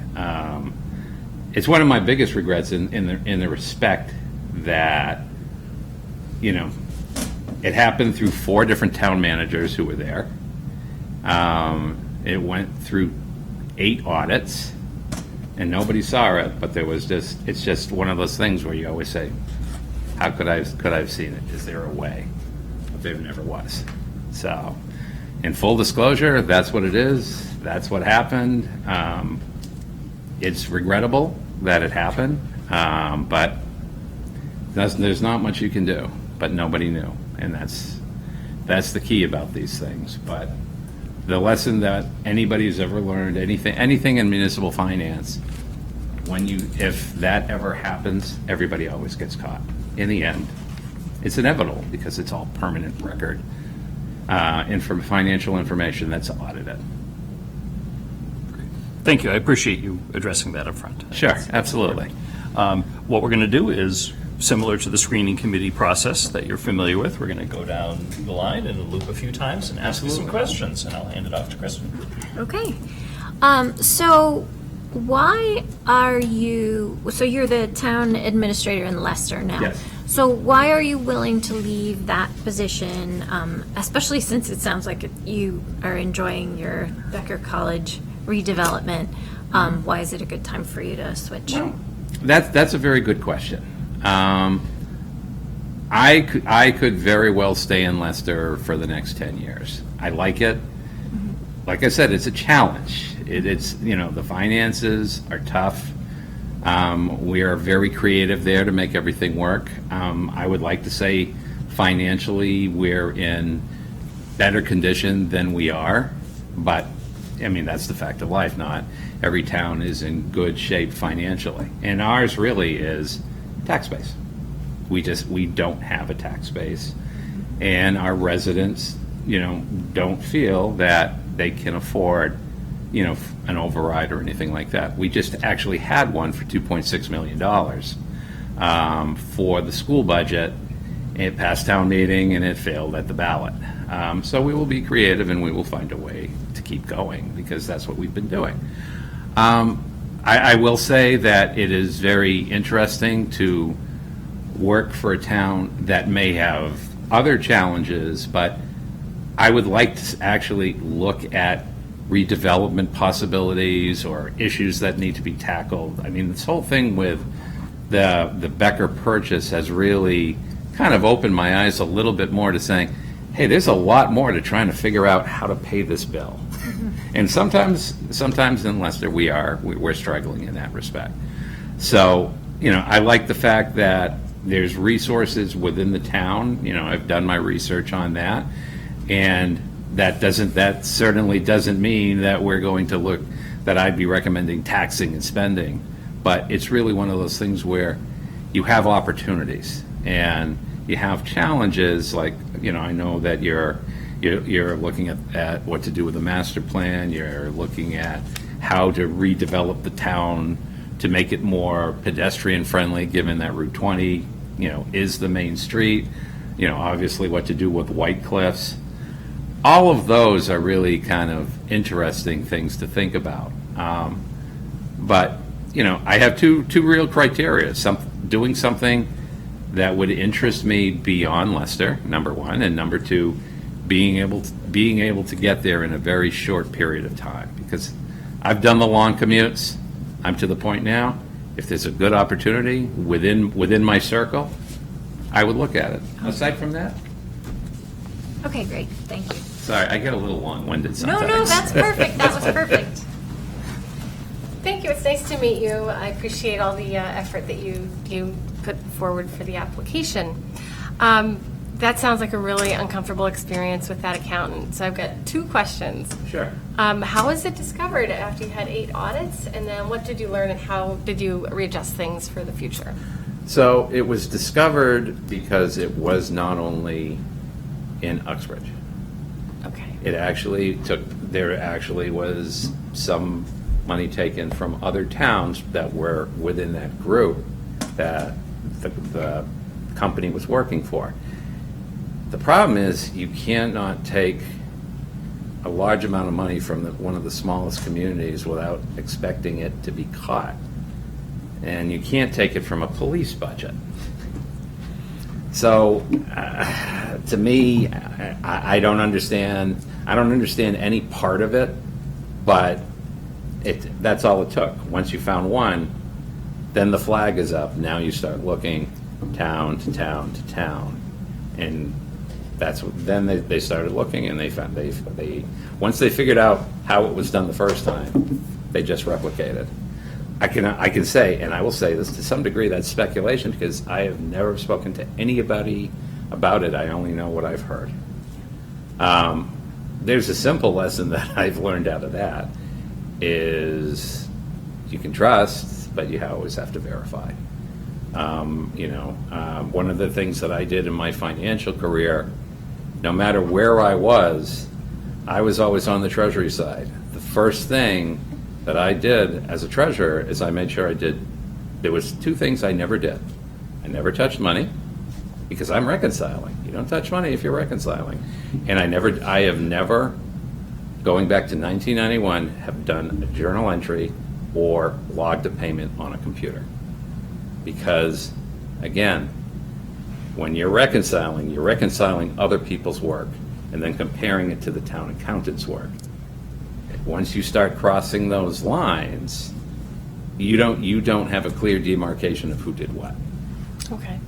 It's one of my biggest regrets in the respect that, you know, it happened through 4 different town managers who were there. It went through 8 audits, and nobody saw it. But it's just one of those things where you always say, how could I have seen it? Is there a way? But there never was. So, in full disclosure, that's what it is. That's what happened. It's regrettable that it happened, but there's not much you can do. But nobody knew, and that's the key about these things. But the lesson that anybody's ever learned, anything in municipal finance, if that ever happens, everybody always gets caught. In the end, it's inevitable because it's all permanent record financial information that's audited. Thank you. I appreciate you addressing that up front. Sure, absolutely. What we're going to do is, similar to the screening committee process that you're familiar with, we're going to go down the line and loop a few times and ask you some questions, and I'll hand it off to Kristen. Okay. So why are you, so you're the town administrator in Leicester now. Yes. So why are you willing to leave that position, especially since it sounds like you are enjoying your Becker College redevelopment? Why is it a good time for you to switch? Well, that's a very good question. I could very well stay in Leicester for the next 10 years. I like it. Like I said, it's a challenge. It's the finances are tough. We are very creative there to make everything work. I would like to say financially we're in better condition than we are, but I mean, that's the fact of life. Not every town is in good shape financially. And ours really is tax base. We don't have a tax base. And our residents, don't feel that they can afford, an override or anything like that. We just actually had one for $2.6 million for the school budget. It passed town meeting and it failed at the ballot. So we will be creative and we will find a way to keep going because that's what we've been doing. I will say that it is very interesting to work for a town that may have other challenges, but I would like to actually look at redevelopment possibilities or issues that need to be tackled. I mean, this whole thing with the Becker purchase has really kind of opened my eyes a little bit more to saying, hey, there's a lot more to trying to figure out how to pay this bill. And sometimes in Leicester we're struggling in that respect. So, I like the fact that there's resources within the town. I've done my research on that, and that certainly doesn't mean that we're going to look, that I'd be recommending taxing and spending, but it's really one of those things where you have opportunities and you have challenges. Like, I know that you're looking at what to do with the master plan. You're looking at how to redevelop the town to make it more pedestrian friendly, given that Route 20, is the main street. Obviously what to do with White Cliffs. All of those are really kind of interesting things to think about. But, I have two real criteria. Doing something that would interest me beyond Leicester, number one, and number two, being able to get there in a very short period of time. Because I've done the long commutes. I'm to the point now, if there's a good opportunity within my circle, I would look at it. Aside from that, Okay, great. Thank you. sorry, I get a little long-winded sometimes. No, that's perfect. That was perfect. Thank you. It's nice to meet you. I appreciate all the effort that you put forward for the application. That sounds like a really uncomfortable experience with that accountant. So I've got two questions. Sure. How was it discovered after you had 8 audits? And then what did you learn and how did you readjust things for the future? So it was discovered because it was not only in Uxbridge. Okay. There actually was some money taken from other towns that were within that group that the company was working for. The problem is you cannot take a large amount of money from one of the smallest communities without expecting it to be caught. And you can't take it from a police budget. So, to me, I don't understand any part of it, but that's all it took. Once you found one, then the flag is up. Now you start looking town to town to town, and then they started looking, and they once they figured out how it was done the first time, they just replicated. I can say, and I will say this to some degree, that's speculation because I have never spoken to anybody about it. I only know what I've heard. there's a simple lesson that I've learned out of that is you can trust, but you always have to verify. One of the things that I did in my financial career, no matter where I was always on the treasury side. The first thing that I did as a treasurer is I made sure there was two things I never did. I never touched money, because I'm reconciling. You don't touch money if you're reconciling. And I have never, going back to 1991, have done a journal entry or logged a payment on a computer. Because, again, when you're reconciling other people's work and then comparing it to the town accountant's work. Once you start crossing those lines, you don't have a clear demarcation of who did what. Okay.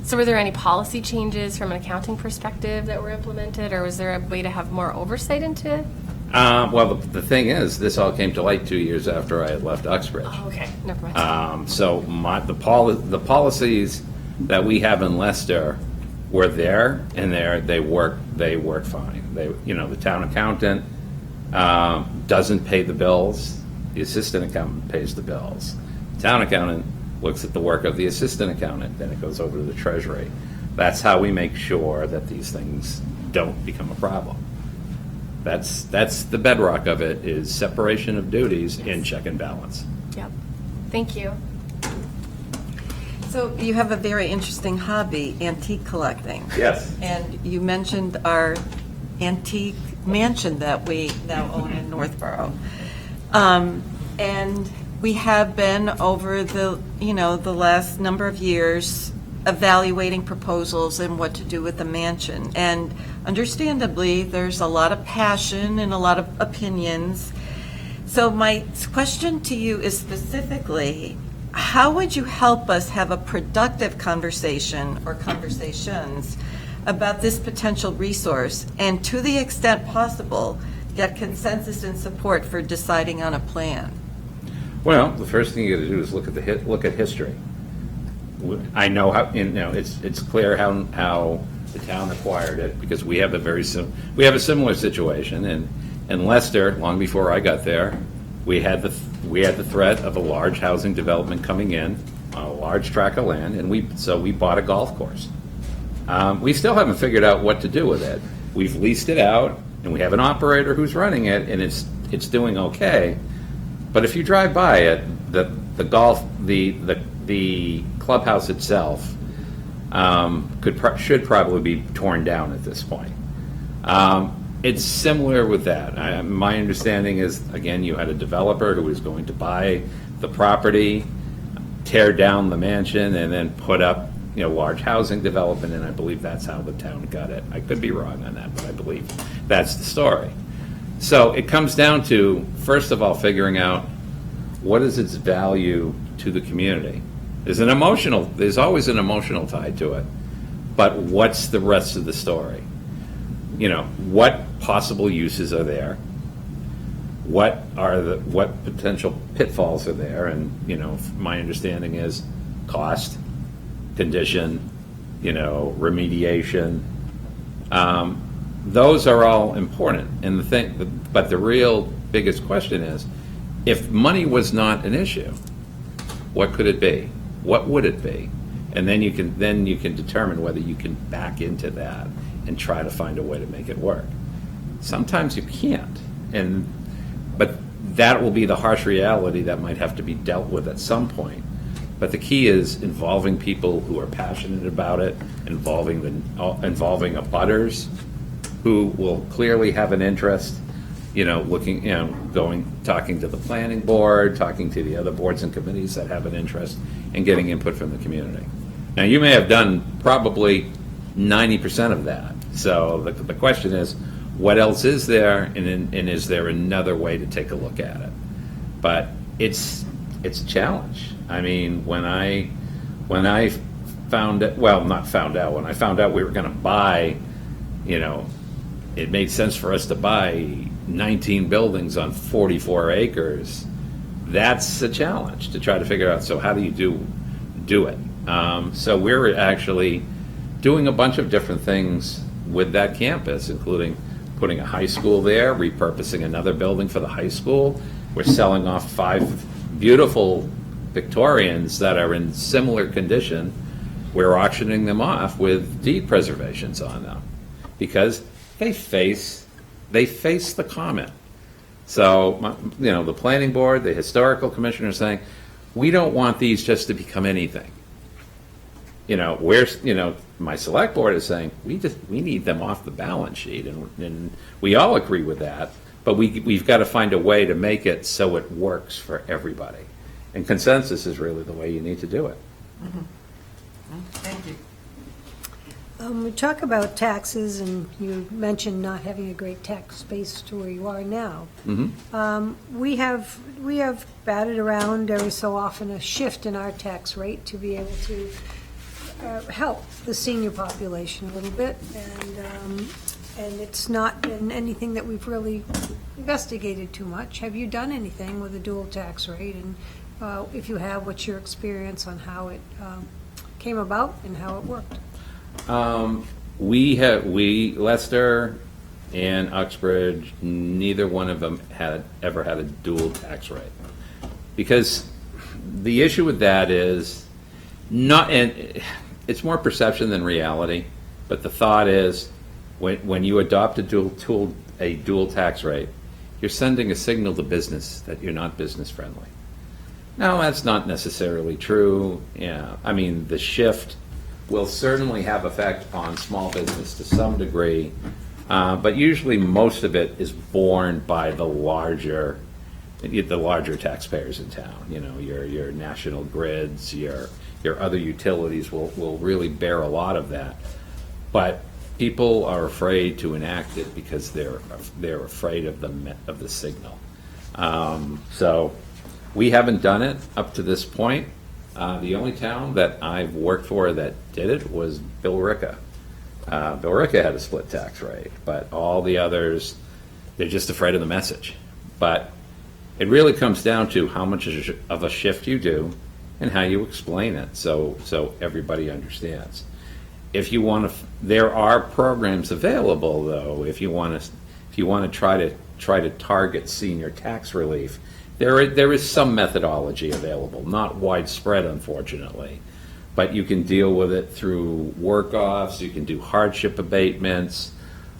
So were there any policy changes from an accounting perspective that were implemented, or was there a way to have more oversight into? Well, the thing is, this all came to light 2 years after I had left Uxbridge. Oh, okay, never mind. So the policies that we have in Leicester were there, and they work fine. The town accountant doesn't pay the bills. The assistant accountant pays the bills. The town accountant looks at the work of the assistant accountant, then it goes over to the treasury. That's how we make sure that these things don't become a problem. That's the bedrock of it, is separation of duties and check and balance. Yep. Thank you. So you have a very interesting hobby, antique collecting. Yes. And you mentioned our antique mansion that we now own in Northborough. And we have been over the last number of years evaluating proposals and what to do with the mansion. And understandably, there's a lot of passion and a lot of opinions. So my question to you is specifically, how would you help us have a productive conversation or conversations about this potential resource, and to the extent possible, get consensus and support for deciding on a plan? Well, the first thing you got to do is look at history. I know how it's clear how the town acquired it, because we have a similar situation in Leicester. Long before I got there, we had the threat of a large housing development coming in on a large tract of land, and we bought a golf course. We still haven't figured out what to do with it. We've leased it out, and we have an operator who's running it, and it's doing okay. But if you drive by it, the clubhouse itself should probably be torn down at this point. It's similar with that. My understanding is, again, you had a developer who was going to buy the property, tear down the mansion, and then put up large housing development, and I believe that's how the town got it. I could be wrong on that, but I believe that's the story. So it comes down to, first of all, figuring out what is its value to the community. There's always an emotional tie to it, but what's the rest of the story? What possible uses are there? What potential pitfalls are there? And my understanding is cost, condition, remediation. Those are all important. And but the real biggest question is, if money was not an issue, what could it be? What would it be? And then you can determine whether you can back into that and try to find a way to make it work. Sometimes you can't, but that will be the harsh reality that might have to be dealt with at some point. But the key is involving people who are passionate about it, involving abutters who will clearly have an interest, talking to the planning board, talking to the other boards and committees that have an interest in getting input from the community. Now, you may have done probably 90% of that. So the question is, what else is there, and is there another way to take a look at it? But it's a challenge. I mean, when I found out we were going to buy, it made sense for us to buy 19 buildings on 44 acres. That's a challenge to try to figure out. So how do you do it? So we're actually doing a bunch of different things with that campus, including putting a high school there, repurposing another building for the high school. We're selling off 5 beautiful Victorians that are in similar condition. We're auctioning them off with deed preservations on them because they face the comment. So, the planning board, the historical commissioner is saying, we don't want these just to become anything. My select board is saying, we need them off the balance sheet, and we all agree with that, but we've got to find a way to make it so it works for everybody. And consensus is really the way you need to do it. Thank you. We talk about taxes, and you mentioned not having a great tax base to where you are now. We have batted around every so often a shift in our tax rate to be able to help the senior population a little bit, and it's not been anything that we've really investigated too much. Have you done anything with a dual tax rate, and if you have, what's your experience on how it came about and how it worked? Leicester and Uxbridge, neither one of them ever had a dual tax rate, because the issue with that is and it's more perception than reality. But the thought is, when you adopt a dual tax rate, you're sending a signal to business that you're not business friendly. Now, that's not necessarily true. Yeah, I mean, the shift will certainly have effect on small business to some degree, but usually most of it is borne by the larger taxpayers in town. Your national grids, your other utilities will really bear a lot of that. But people are afraid to enact it because they're afraid of the signal. So we haven't done it up to this point. The only town that I've worked for that did it was Billerica. Billerica had a split tax rate, but all the others, they're just afraid of the message. But it really comes down to how much of a shift you do and how you explain it, so everybody understands. If you want to, there are programs available though. If you want to try to target senior tax relief, there is some methodology available, not widespread, unfortunately, but you can deal with it through work-offs. You can do hardship abatements.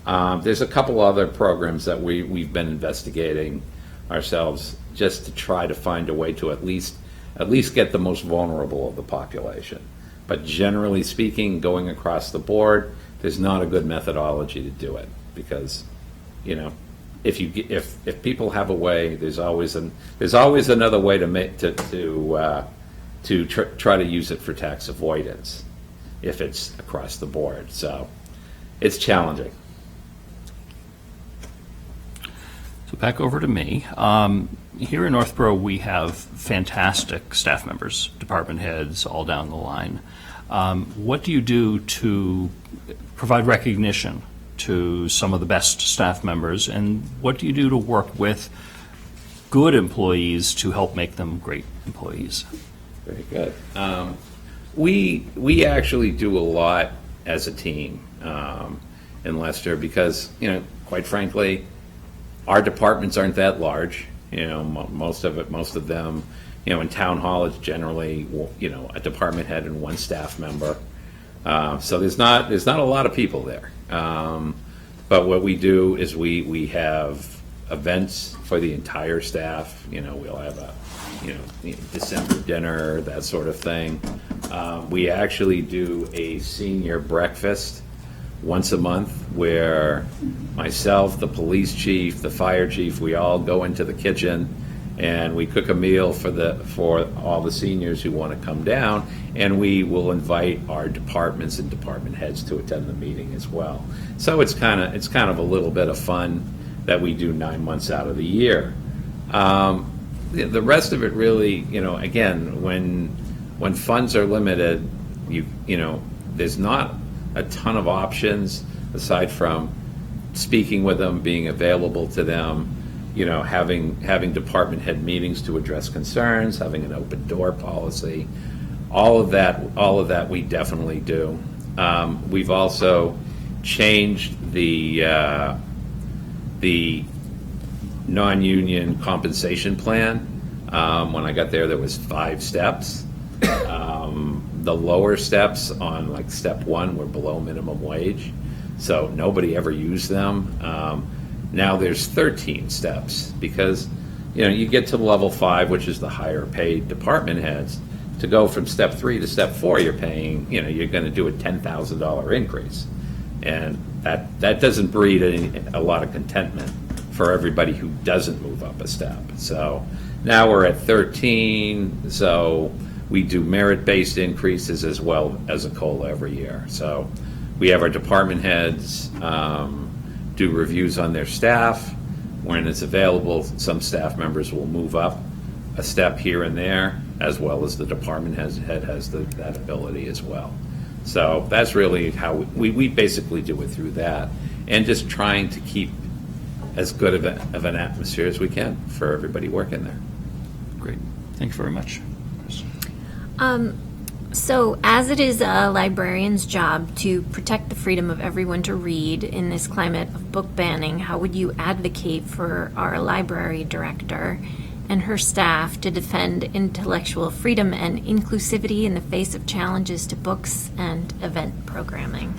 There's a couple other programs that we've been investigating ourselves just to try to find a way to at least get the most vulnerable of the population. But generally speaking, going across the board, there's not a good methodology to do it because, if people have a way, there's always another way to try to use it for tax avoidance if it's across the board. So it's challenging. So back over to me. Here in Northborough, we have fantastic staff members, department heads, all down the line. What do you do to provide recognition to some of the best staff members, and what do you do to work with good employees to help make them great employees? Very good. We actually do a lot as a team in Leicester because, quite frankly, our departments aren't that large. Most of them, in town hall, it's generally, a department head and one staff member. So there's not a lot of people there. But what we do is we have events for the entire staff. We'll have a December dinner, that sort of thing. We actually do a senior breakfast once a month where myself, the police chief, the fire chief, we all go into the kitchen and we cook a meal for all the seniors who want to come down, and we will invite our departments and department heads to attend the meeting as well. So it's kind of a little bit of fun that we do 9 months out of the year. The rest of it really, again, when funds are limited, there's not a ton of options aside from speaking with them, being available to them, having department head meetings to address concerns, having an open door policy. All of that we definitely do. We've also changed the the non-union compensation plan. When I got there was 5 steps. The lower steps on like step 1 were below minimum wage, so nobody ever used them. Now there's 13 steps because, you get to level 5, which is the higher paid department heads. To go from step 3 to step 4, you're paying, you're going to do a $10,000 increase. And that doesn't breed a lot of contentment for everybody who doesn't move up a step. So now we're at 13, so we do merit-based increases as well as a COLA every year. So we have our department heads do reviews on their staff. When it's available, some staff members will move up a step here and there, as well as the department head has that ability as well. So that's really how we basically do it through that, and just trying to keep as good of an atmosphere as we can for everybody working there. Great. Thanks very much. Chris. So, as it is a librarian's job to protect the freedom of everyone to read in this climate of book banning, how would you advocate for our library director and her staff to defend intellectual freedom and inclusivity in the face of challenges to books and event programming?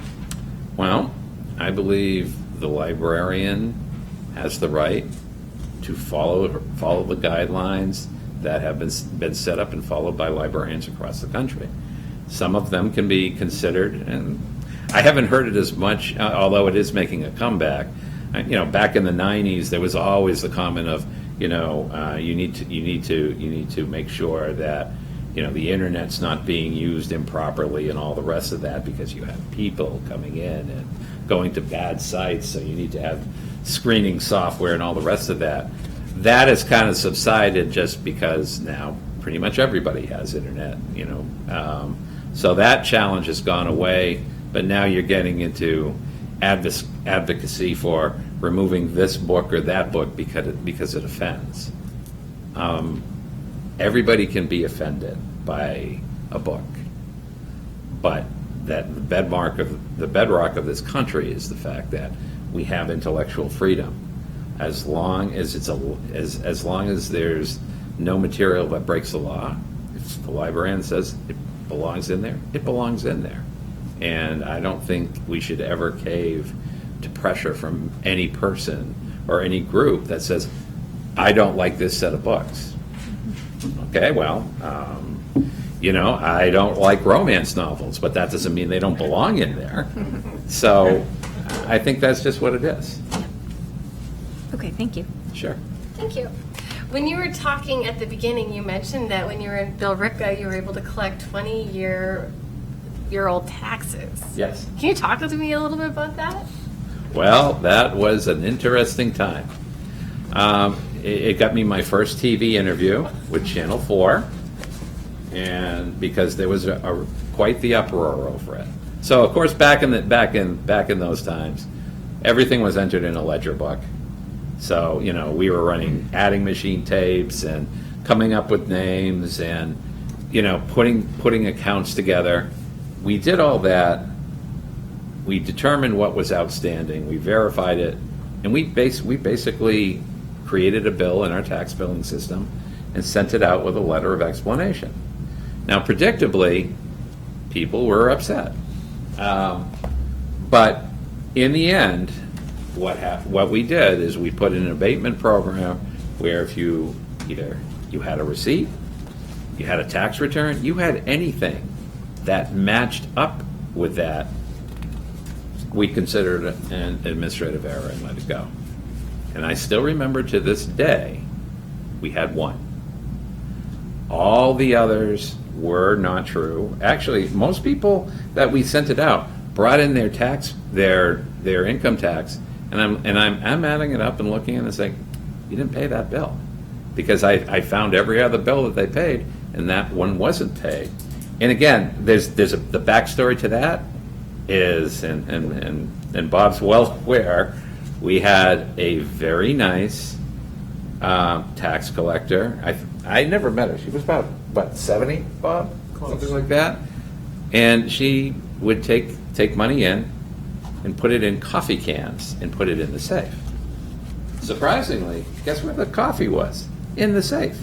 Well, I believe the librarian has the right to follow the guidelines that have been set up and followed by librarians across the country. Some of them can be considered, and I haven't heard it as much, although it is making a comeback. Back in the 90s, there was always the comment of, you need to make sure that the internet's not being used improperly and all the rest of that, because you have people coming in and going to bad sites, so you need to have screening software and all the rest of that. That has kind of subsided just because now pretty much everybody has internet, so that challenge has gone away, but now you're getting into advocacy for removing this book or that book because it offends. Everybody can be offended by a book, but that the bedrock of this country is the fact that we have intellectual freedom. As long as as long as there's no material that breaks the law, if the librarian says it belongs in there, it belongs in there. And I don't think we should ever cave to pressure from any person or any group that says, I don't like this set of books. Okay, well, I don't like romance novels, but that doesn't mean they don't belong in there. So I think that's just what it is. Okay, thank you. Sure. Thank you. When you were talking at the beginning, you mentioned that when you were in Billerica, you were able to collect 20-year-old taxes. Yes. Can you talk to me a little bit about that? Well, that was an interesting time. It got me my first TV interview with Channel 4, and because there was quite the uproar over it. So, of course, back in those times, everything was entered in a ledger book. So, we were running adding machine tapes and coming up with names and, putting accounts together. We did all that. We determined what was outstanding. We verified it, and we basically created a bill in our tax billing system and sent it out with a letter of explanation. Now, predictably, people were upset. But in the end, what we did is we put in an abatement program where if you had a receipt, you had a tax return, you had anything that matched up with that, we considered it an administrative error and let it go. And I still remember to this day, we had one. All the others were not true. Actually, most people that we sent it out brought in their income tax, and I'm adding it up and looking and it's like, you didn't pay that bill, because I found every other bill that they paid, and that one wasn't paid. And again, the backstory to that is, and Bob's well aware, we had a very nice tax collector. I never met her. She was about, 70, Bob? Close. Something like that. And she would take money in and put it in coffee cans and put it in the safe. surprisingly, guess where the coffee was? In the safe.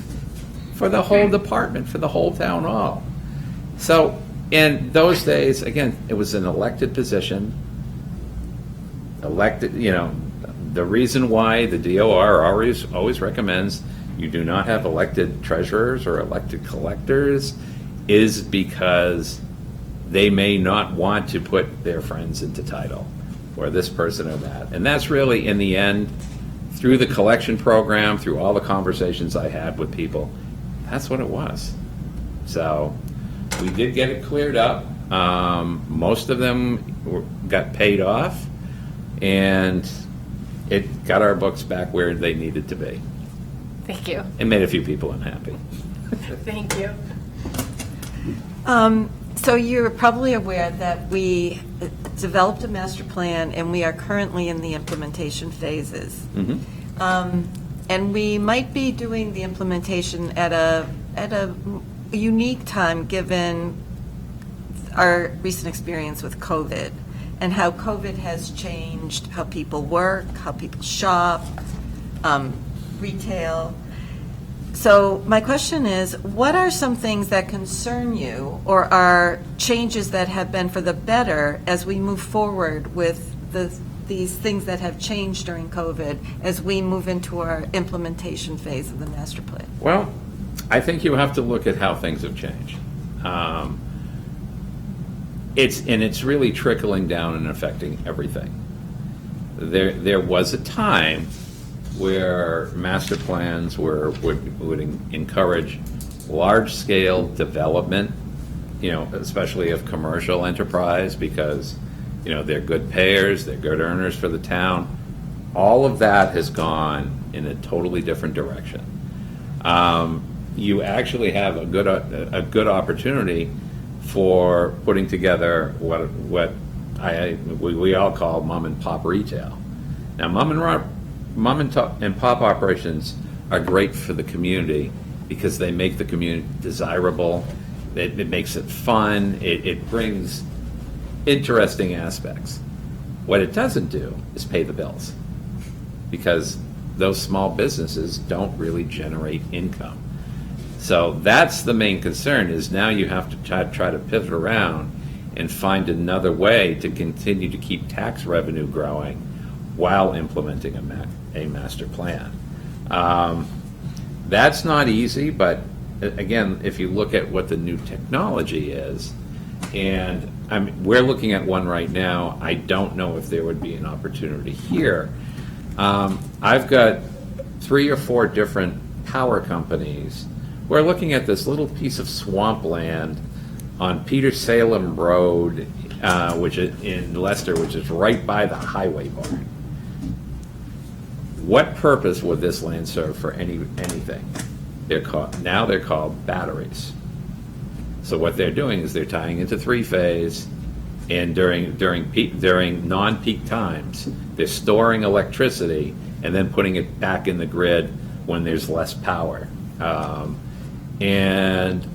For the whole department, for the whole town hall. So in those days, again, it was an elected position. Elected, the reason why the DOR always recommends you do not have elected treasurers or elected collectors is because they may not want to put their friends into title, or this person or that. And that's really, in the end, through the collection program, through all the conversations I had with people, that's what it was. So we did get it cleared up. Most of them got paid off, and it got our books back where they needed to be. Thank you. It made a few people unhappy. Thank you. So you're probably aware that we developed a master plan, and we are currently in the implementation phases. And we might be doing the implementation at a unique time, given our recent experience with COVID and how COVID has changed how people work, how people shop, retail. So my question is, what are some things that concern you, or are changes that have been for the better as we move forward with these things that have changed during COVID as we move into our implementation phase of the master plan? Well, I think you have to look at how things have changed. It's really trickling down and affecting everything. There was a time where master plans would encourage large-scale development, especially of commercial enterprise, because they're good payers, they're good earners for the town. All of that has gone in a totally different direction. You actually have a good opportunity for putting together what we all call mom and pop retail. Now, mom and pop operations are great for the community because they make the community desirable. It makes it fun. It brings interesting aspects. What it doesn't do is pay the bills, because those small businesses don't really generate income. So that's the main concern, is now you have to try to pivot around and find another way to continue to keep tax revenue growing while implementing a master plan. That's not easy, but again, if you look at what the new technology is, and we're looking at one right now, I don't know if there would be an opportunity here. I've got 3 or 4 different power companies. We're looking at this little piece of swampland on Peter Salem Road, which is in Leicester, which is right by the highway barn. What purpose would this land serve for anything? They're called batteries. So what they're doing is they're tying into 3-phase, and during non-peak times, they're storing electricity and then putting it back in the grid when there's less power. And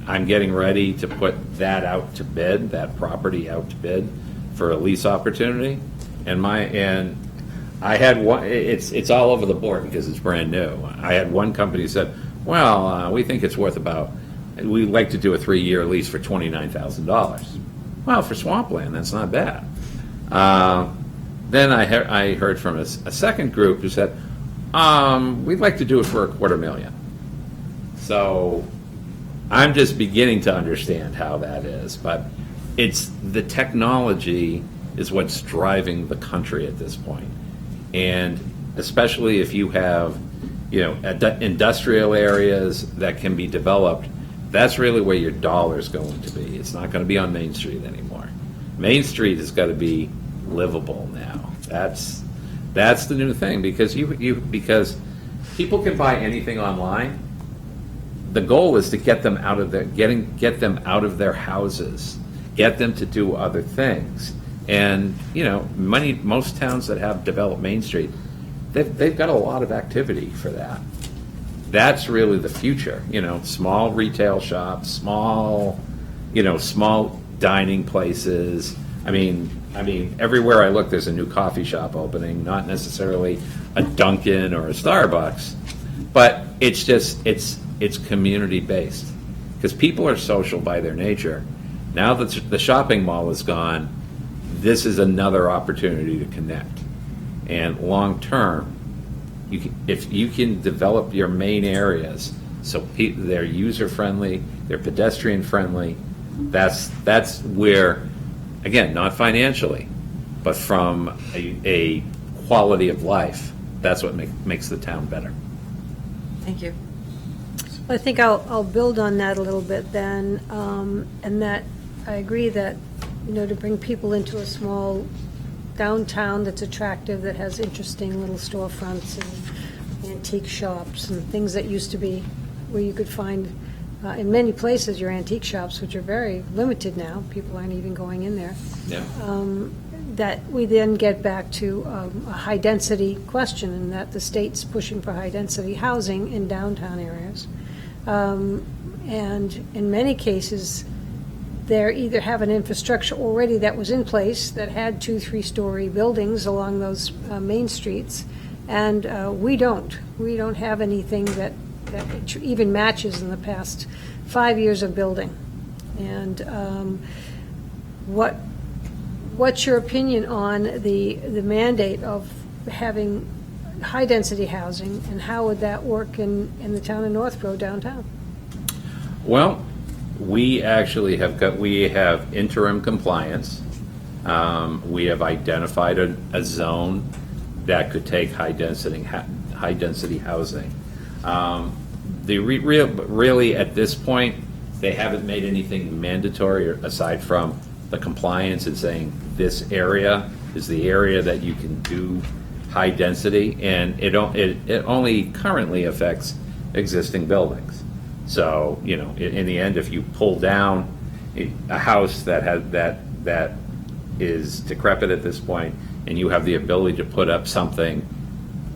I'm getting ready to put that out to bid, that property out to bid for a lease opportunity. And I had one. It's all over the board because it's brand new. I had one company said, "Well, we think it's worth we'd like to do a 3-year lease for $29,000." Well, for swampland, that's not bad. Then I heard from a second group who said, "We'd like to do it for $250,000." So I'm just beginning to understand how that is, but it's the technology is what's driving the country at this point. And especially if you have, industrial areas that can be developed, that's really where your dollar's going to be. It's not going to be on Main Street anymore. Main Street has got to be livable now. That's the new thing, because because people can buy anything online. The goal is to get them out of their houses, get them to do other things. And most towns that have developed Main Street, they've got a lot of activity for that. That's really the future. Small retail shops, small dining places, I mean, everywhere I look, there's a new coffee shop opening, not necessarily a Dunkin' or a Starbucks, but it's just, it's community-based. Because people are social by their nature. Now that the shopping mall is gone, this is another opportunity to connect. And long-term, if you can develop your main areas so they're user-friendly, they're pedestrian-friendly, that's where, again, not financially, but from a quality of life, that's what makes the town better. Thank you. I think I'll build on that a little bit then, and that I agree that, to bring people into a small downtown that's attractive, that has interesting little storefronts and antique shops and things that used to be where you could find, in many places, your antique shops, which are very limited now. People aren't even going in there. Yeah. That we then get back to a high-density question, and that the state's pushing for high-density housing in downtown areas. And in many cases, they either have an infrastructure already that was in place that had 2-3-story buildings along those main streets, and we don't. We don't have anything that even matches in the past 5 years of building. And what's your opinion on the mandate of having high-density housing, and how would that work in the town of Northborough downtown? Well, we actually have interim compliance. We have identified a zone that could take high-density housing. Really, at this point, they haven't made anything mandatory aside from the compliance and saying this area is the area that you can do high density, and it only currently affects existing buildings. So, in the end, if you pull down a house that is decrepit at this point, and you have the ability to put up something,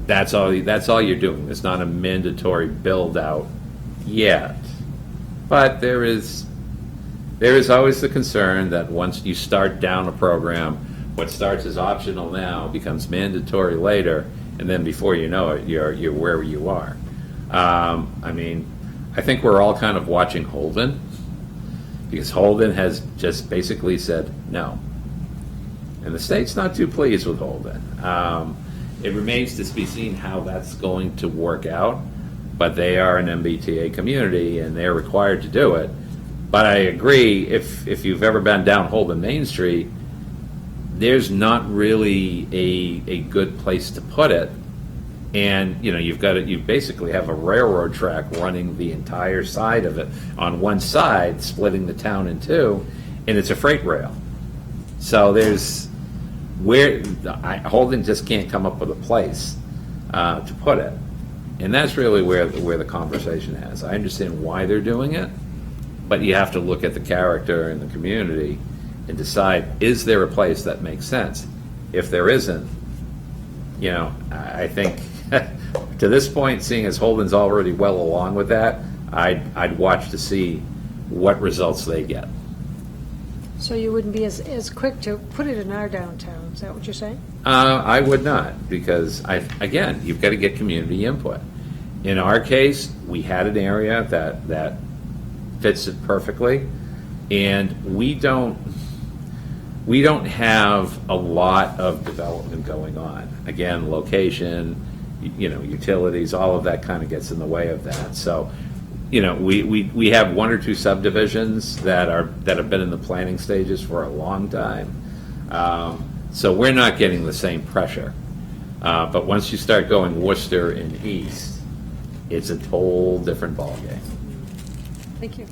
that's all you're doing. It's not a mandatory build out yet, but there is always the concern that once you start down a program, what starts as optional now becomes mandatory later, and then before you know it, you're where you are. I think we're all kind of watching Holden, because Holden has just basically said no. And the state's not too pleased with Holden. It remains to be seen how that's going to work out, but they are an MBTA community and they're required to do it. But I agree, if you've ever been down Holden Main Street, there's not really a good place to put it. And you basically have a railroad track running the entire side of it on one side, splitting the town in two, and it's a freight rail. So Holden just can't come up with a place to put it, and that's really where the conversation is. I understand why they're doing it, but you have to look at the character and the community and decide, is there a place that makes sense? If there isn't, I think to this point, seeing as Holden's already well along with that, I'd watch to see what results they get. So you wouldn't be as quick to put it in our downtown, is that what you're saying? I would not, because again, you've got to get community input. In our case, we had an area that fits it perfectly, and we don't have a lot of development going on. Again, location, utilities, all of that kind of gets in the way of that. So, we have 1 or 2 subdivisions that have been in the planning stages for a long time. So we're not getting the same pressure. But once you start going Worcester and east, it's a whole different ballgame. Thank you.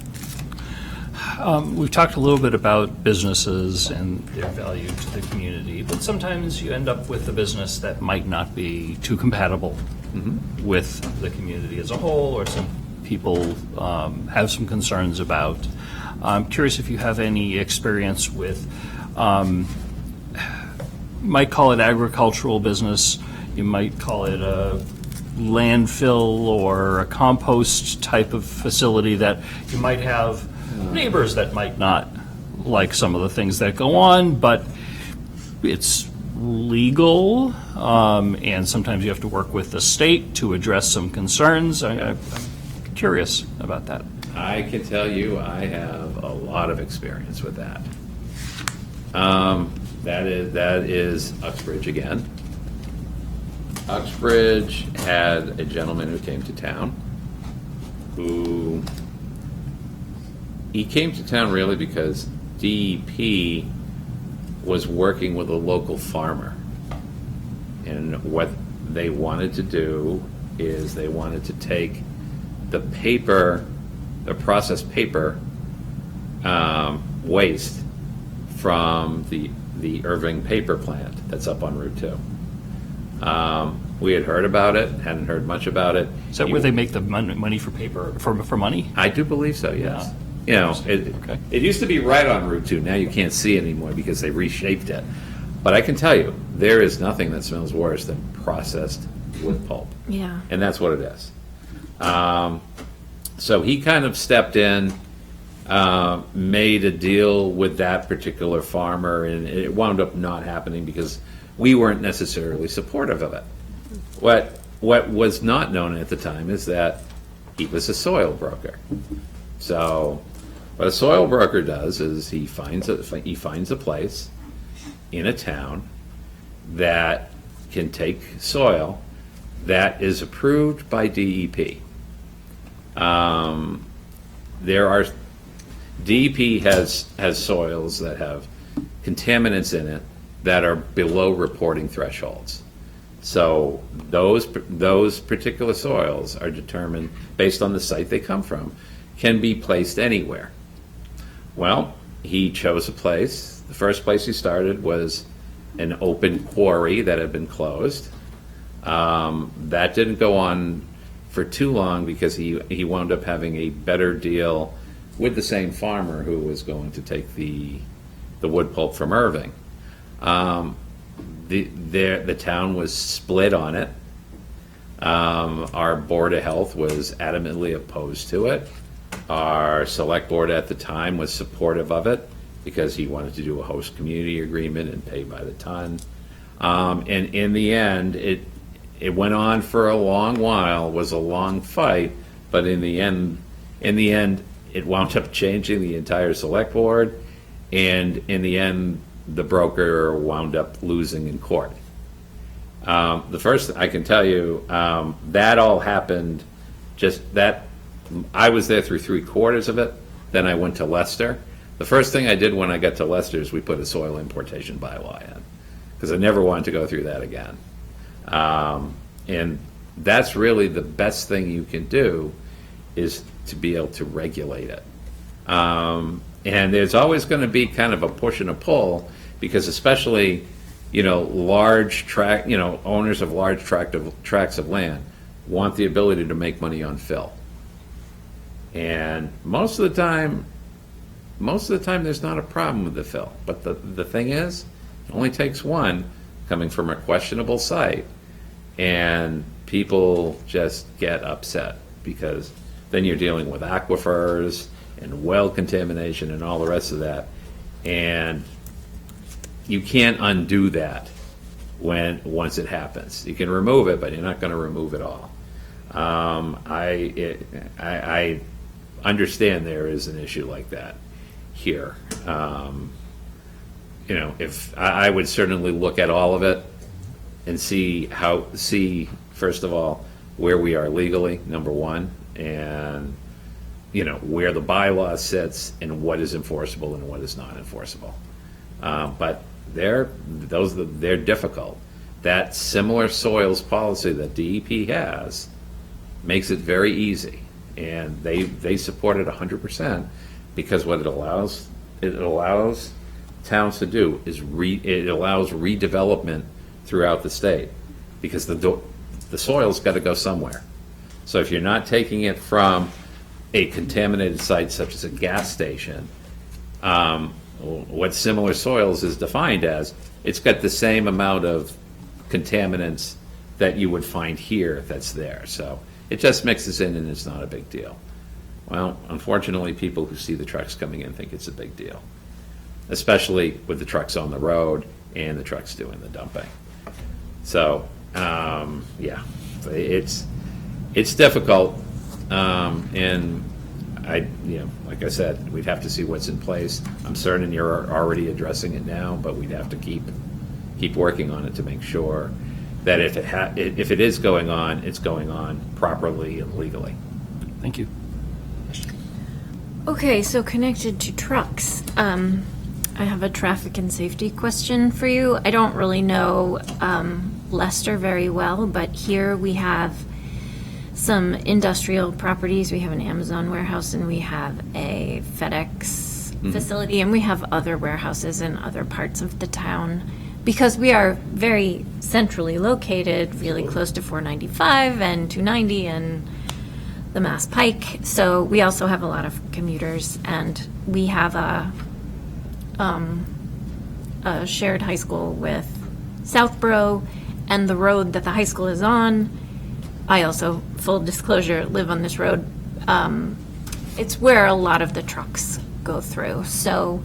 We've talked a little bit about businesses and their value to the community, but sometimes you end up with a business that might not be too compatible with the community as a whole, or some people have some concerns about. I'm curious if you have any experience with, might call it agricultural business, you might call it a landfill or a compost type of facility that you might have neighbors that might not like some of the things that go on, but it's legal, and sometimes you have to work with the state to address some concerns. I'm curious about that. I can tell you I have a lot of experience with that. That is Uxbridge again. Uxbridge had a gentleman who came to town he came to town really because DEP was working with a local farmer. And what they wanted to do is they wanted to take the processed paper waste from the Irving paper plant that's up on Route 2. We had heard about it, hadn't heard much about it. Is that where they make the money for paper, for money? I do believe so, yes. Yeah. You know, it used to be right on Route 2. Now you can't see it anymore because they reshaped it. But I can tell you, there is nothing that smells worse than processed wood pulp. Yeah. And that's what it is. So he kind of stepped in, made a deal with that particular farmer, and it wound up not happening because we weren't necessarily supportive of it. What was not known at the time is that he was a soil broker. So what a soil broker does is he finds a place in a town that can take soil that is approved by DEP. DEP has soils that have contaminants in it that are below reporting thresholds. So those particular soils are determined based on the site they come from, can be placed anywhere. Well, he chose a place. The first place he started was an open quarry that had been closed. That didn't go on for too long because he wound up having a better deal with the same farmer who was going to take the wood pulp from Irving. The town was split on it. Our Board of Health was adamantly opposed to it. Our select board at the time was supportive of it because he wanted to do a host community agreement and pay by the ton. And in the end, it went on for a long while, was a long fight, but in the end, it wound up changing the entire select board, and in the end, the broker wound up losing in court. The first, I can tell you, that all happened I was there through 3/4 of it, then I went to Leicester. The first thing I did when I got to Leicester is we put a soil importation bylaw in, because I never wanted to go through that again. And that's really the best thing you can do, is to be able to regulate it. And there's always going to be kind of a push and a pull, because especially, owners of large tracts of land want the ability to make money on fill. And most of the time there's not a problem with the fill. But the thing is, it only takes one coming from a questionable site, and people just get upset, because then you're dealing with aquifers and well contamination and all the rest of that. And you can't undo that once it happens. You can remove it, but you're not going to remove it all. I understand there is an issue like that here. If I would certainly look at all of it and see first of all where we are legally, number one, and where the bylaw sits and what is enforceable and what is not enforceable. But they're difficult. That similar soils policy that DEP has makes it very easy, and they support it 100%, because what it allows towns to do is it allows redevelopment throughout the state, because the soil's got to go somewhere. So if you're not taking it from a contaminated site such as a gas station, what similar soils is defined as, it's got the same amount of contaminants that you would find here that's there. So it just mixes in, and it's not a big deal. Well, unfortunately, people who see the trucks coming in think it's a big deal. especially with the trucks on the road and the trucks doing the dumping. So, yeah, it's difficult, and like I said, we'd have to see what's in place. I'm certain you're already addressing it now, but we'd have to keep working on it to make sure that if it is going on, it's going on properly and legally. Thank you. Okay, so connected to trucks, I have a traffic and safety question for you. I don't really know Leicester very well, but here we have some industrial properties. We have an Amazon warehouse and we have a FedEx facility, and we have other warehouses in other parts of the town because we are very centrally located, really close to 495 and 290 and the Mass Pike. So we also have a lot of commuters, and we have a shared high school with Southborough, and the road that the high school is on, I also, full disclosure, live on this road. It's where a lot of the trucks go through. So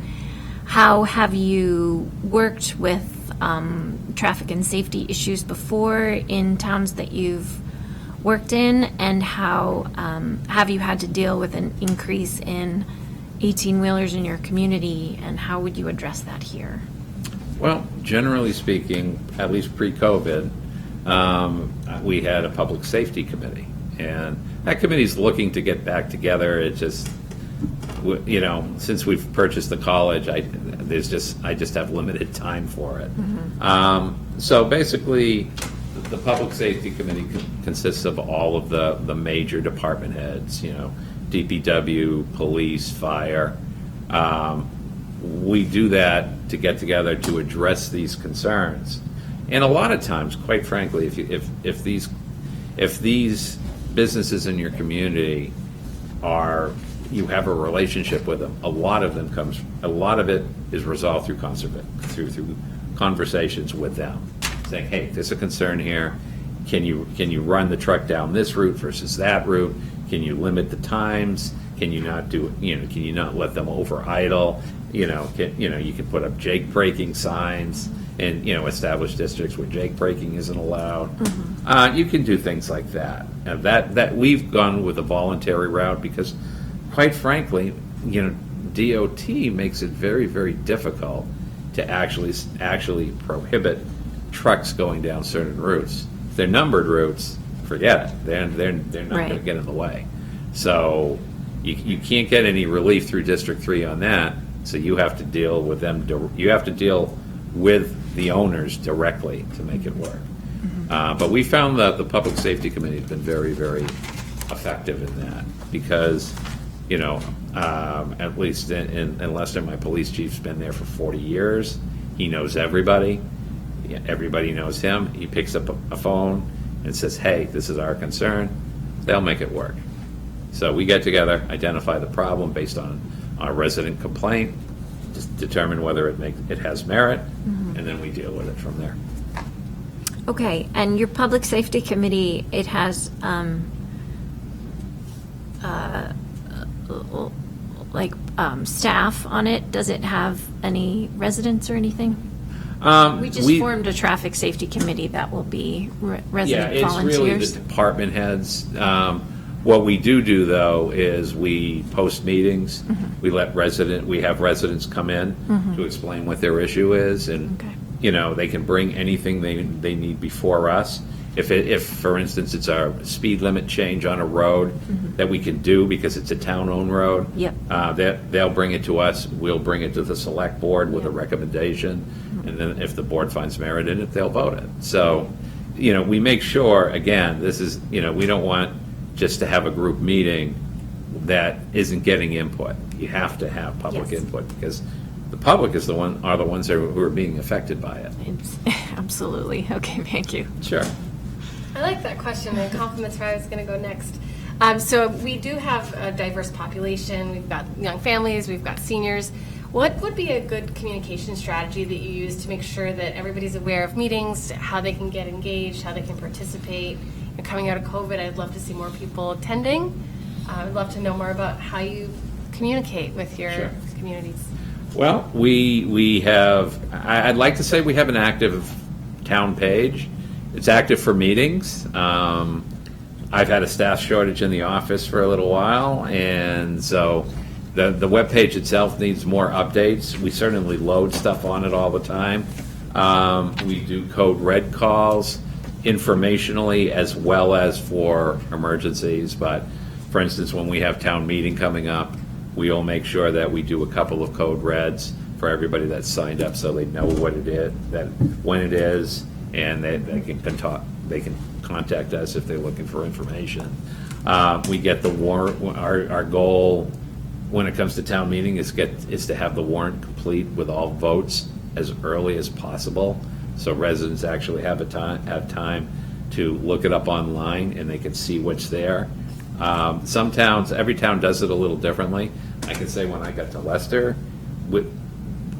how have you worked with traffic and safety issues before in towns that you've worked in, and how have you had to deal with an increase in 18-wheelers in your community, and how would you address that here? Well, generally speaking, at least pre-COVID, we had a public safety committee, and that committee's looking to get back together. It just, since we've purchased the college, I just have limited time for it. So basically, the public safety committee consists of all of the major department heads, DPW, police, fire. We do that to get together to address these concerns. And a lot of times, quite frankly, if these businesses in your community you have a relationship with them, a lot of it is resolved through conversations with them, saying, hey, there's a concern here. Can you run the truck down this route versus that route? Can you limit the times? Can you not can you not let them over idle? You can put up jake braking signs in established districts where jake braking isn't allowed. You can do things like that. And that we've gone with a voluntary route because, quite frankly, DOT makes it very, very difficult to actually prohibit trucks going down certain routes. If they're numbered routes, forget it. They're not going to get in the way. So you can't get any relief through District 3 on that. So you have to deal with them. You have to deal with the owners directly to make it work. But we found that the Public Safety Committee has been very, very effective in that because, at least in Leicester, my police chief's been there for 40 years. He knows everybody. Everybody knows him. He picks up a phone and says, hey, this is our concern. They'll make it work. So we get together, identify the problem based on our resident complaint, just determine whether it has merit, and then we deal with it from there. Okay, and your Public Safety Committee, it has staff on it. Does it have any residents or anything? We just formed a Traffic Safety Committee that will be resident volunteers. Really the department heads. What we do though is we post meetings. We have residents come in to explain what their issue is, and they can bring anything they need before us. If for instance it's a speed limit change on a road that we can do because it's a town-owned road, they'll bring it to us. We'll bring it to the select board with a recommendation, and then if the board finds merit in it, they'll vote it. So, we make sure, again, this is, we don't want just to have a group meeting that isn't getting input. You have to have public input because the public are the ones who are being affected by it. Absolutely. Okay, thank you. Sure. I like that question and compliments where I was going to go next. So we do have a diverse population. We've got young families, we've got seniors. What would be a good communication strategy that you use to make sure that everybody's aware of meetings, how they can get engaged, how they can participate? And coming out of COVID, I'd love to see more people attending. I'd love to know more about how you communicate with your communities. Well, we have, I'd like to say we have an active town page. It's active for meetings. I've had a staff shortage in the office for a little while, and so the webpage itself needs more updates. We certainly load stuff on it all the time. We do code red calls informationally as well as for emergencies, but for instance, when we have town meeting coming up, we'll make sure that we do a couple of code reds for everybody that's signed up so they know what it is, that when it is, and they can contact us if they're looking for information. We get the warrant. Our goal when it comes to town meeting is to have the warrant complete with all votes as early as possible, so residents actually have time to look it up online and they can see what's there. Some towns, every town does it a little differently. I can say when I got to Leicester,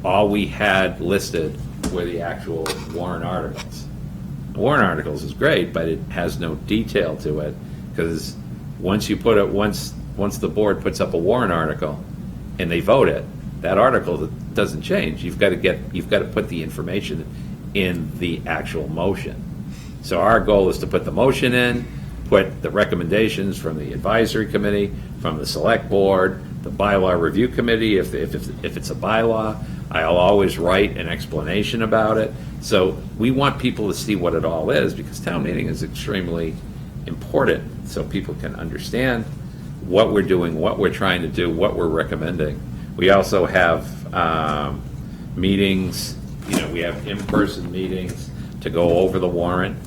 all we had listed were the actual warrant articles. Warrant articles is great, but it has no detail to it, because once the board puts up a warrant article and they vote it, that article doesn't change. You've got to put the information in the actual motion. So our goal is to put the motion in, put the recommendations from the advisory committee, from the select board, the bylaw review committee, if it's a bylaw. I'll always write an explanation about it. So we want people to see what it all is, because town meeting is extremely important, so people can understand what we're doing, what we're trying to do, what we're recommending. We also have meetings, we have in-person meetings to go over the warrant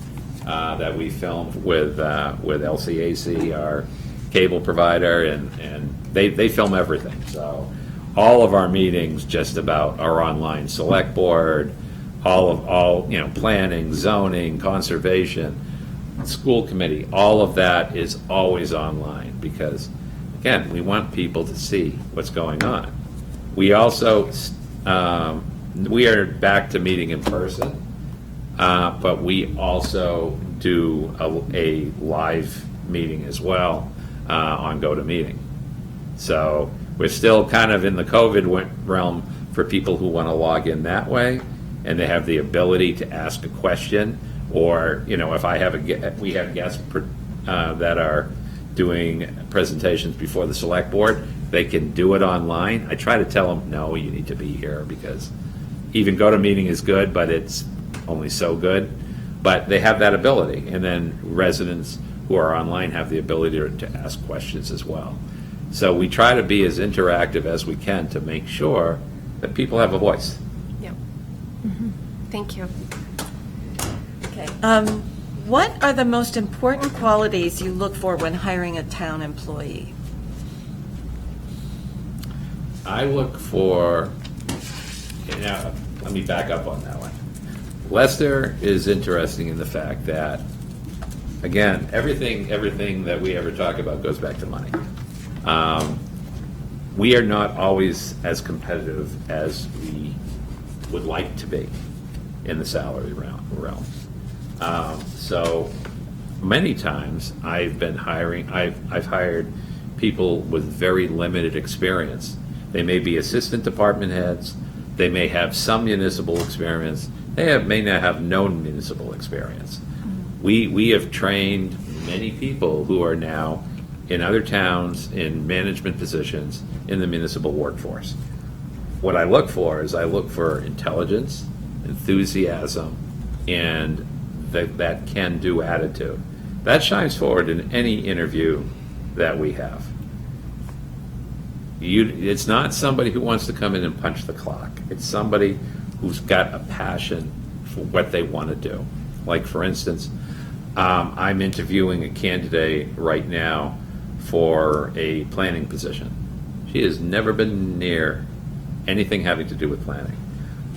that we filmed with LCAC, our cable provider, and they film everything. So all of our meetings just about our online select board, all planning, zoning, conservation, school committee, all of that is always online, because again, we want people to see what's going on. We also we are back to meeting in person, but we also do a live meeting as well on GoToMeeting. So we're still kind of in the COVID realm for people who want to log in that way, and they have the ability to ask a question, or if we have guests that are doing presentations before the select board, they can do it online. I try to tell them, no, you need to be here, because even GoToMeeting is good, but it's only so good. But they have that ability, and then residents who are online have the ability to ask questions as well. So we try to be as interactive as we can to make sure that people have a voice. Yep. Thank you. Okay. What are the most important qualities you look for when hiring a town employee? I look for, let me back up on that one. Leicester is interesting in the fact that, again, everything that we ever talk about goes back to money. We are not always as competitive as we would like to be in the salary realm. So many times I've hired people with very limited experience. They may be assistant department heads. They may have some municipal experience. They may not have no municipal experience. We have trained many people who are now in other towns in management positions in the municipal workforce. What I look for is intelligence, enthusiasm, and that can-do attitude. That shines forward in any interview that we have. It's not somebody who wants to come in and punch the clock. It's somebody who's got a passion for what they want to do. Like, for instance, I'm interviewing a candidate right now for a planning position. She has never been near anything having to do with planning.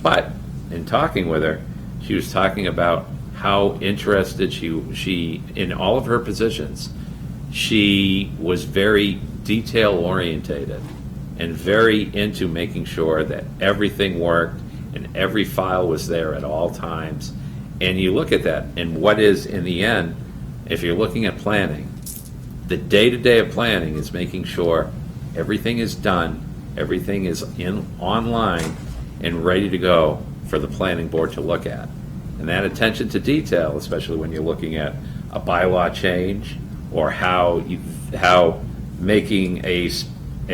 But in talking with her, she was talking about how interested she in all of her positions. She was very detail orientated and very into making sure that everything worked and every file was there at all times. And you look at that, and what is, in the end, if you're looking at planning, the day-to-day of planning is making sure everything is done Everything is online and ready to go for the planning board to look at. And that attention to detail, especially when you're looking at a bylaw change or how making a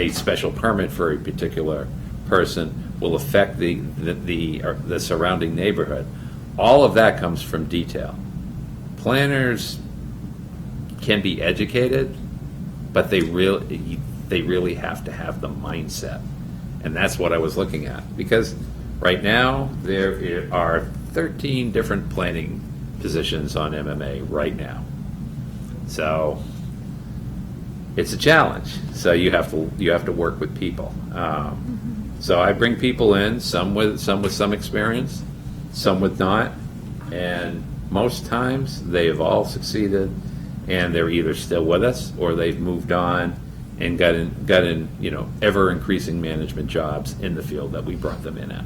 special permit for a particular person will affect the surrounding neighborhood. All of that comes from detail. Planners can be educated, but they really have to have the mindset. And that's what I was looking at. Because right now, there are 13 different planning positions on MMA right now. So it's a challenge. So you have to work with people. So I bring people in, some with some experience, some with not, and most times they have all succeeded, and they're either still with us or they've moved on and got in ever increasing management jobs in the field that we brought them in at.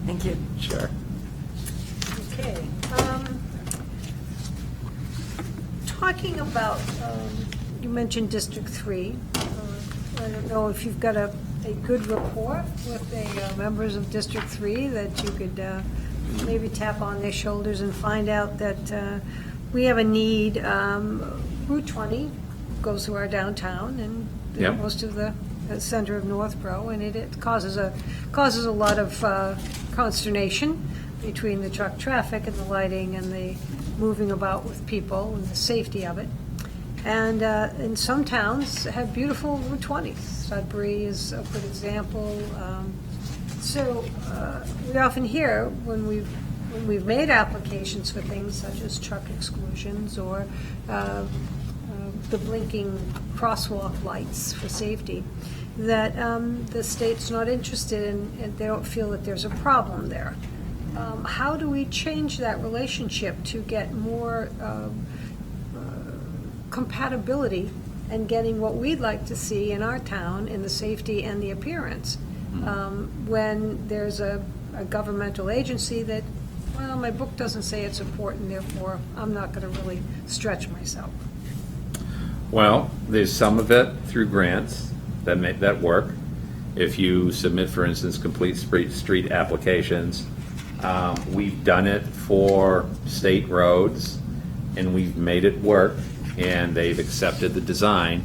Thank you. Sure. Okay. Talking about, you mentioned District 3. I don't know if you've got a good rapport with the members of District 3 that you could maybe tap on their shoulders and find out that we have a need. Route 20 goes through our downtown and Yep. most of the center of Northborough, and it causes a lot of consternation between the truck traffic and the lighting and the moving about with people and the safety of it. And some towns have beautiful Route 20s. Sudbury is a good example. So we often hear when we've made applications for things such as truck exclusions or the blinking crosswalk lights for safety, that the state's not interested in, and they don't feel that there's a problem there. How do we change that relationship to get more compatibility and getting what we'd like to see in our town in the safety and the appearance when there's a governmental agency that, well, my book doesn't say it's important, therefore I'm not going to really stretch myself? Well, there's some of it through grants that work. If you submit, for instance, complete street applications, we've done it for state roads, and we've made it work, and they've accepted the design.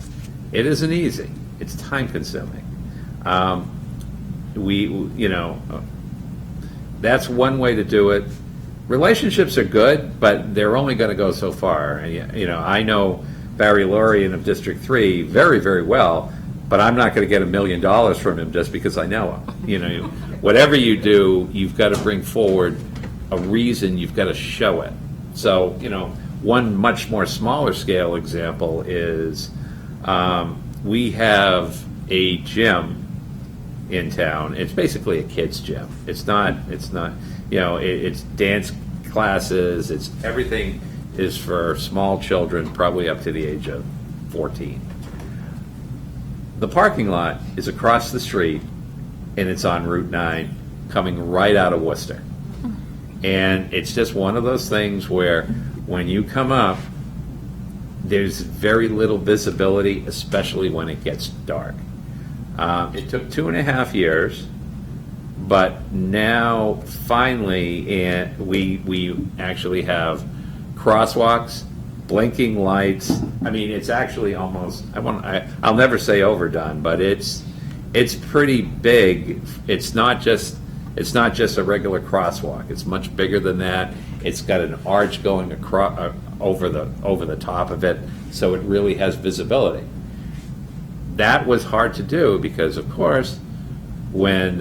It isn't easy. It's time-consuming. That's one way to do it. Relationships are good, but they're only going to go so far. And, I know Barry Lorian of District 3 very, very well, but I'm not going to get $1 million from him just because I know him. Whatever you do, you've got to bring forward a reason. You've got to show it. So, one much more smaller scale example is we have a gym in town. It's basically a kids' gym. It's not. It's dance classes. It's everything is for small children, probably up to the age of 14. The parking lot is across the street, and it's on Route 9, coming right out of Worcester. And it's just one of those things where when you come up, there's very little visibility, especially when it gets dark. It took 2.5 years, but now finally we actually have crosswalks, blinking lights. I mean, it's actually almost, I'll never say overdone, but it's pretty big. It's not just a regular crosswalk. It's much bigger than that. It's got an arch going across over the top of it, so it really has visibility. That was hard to do because, of course, when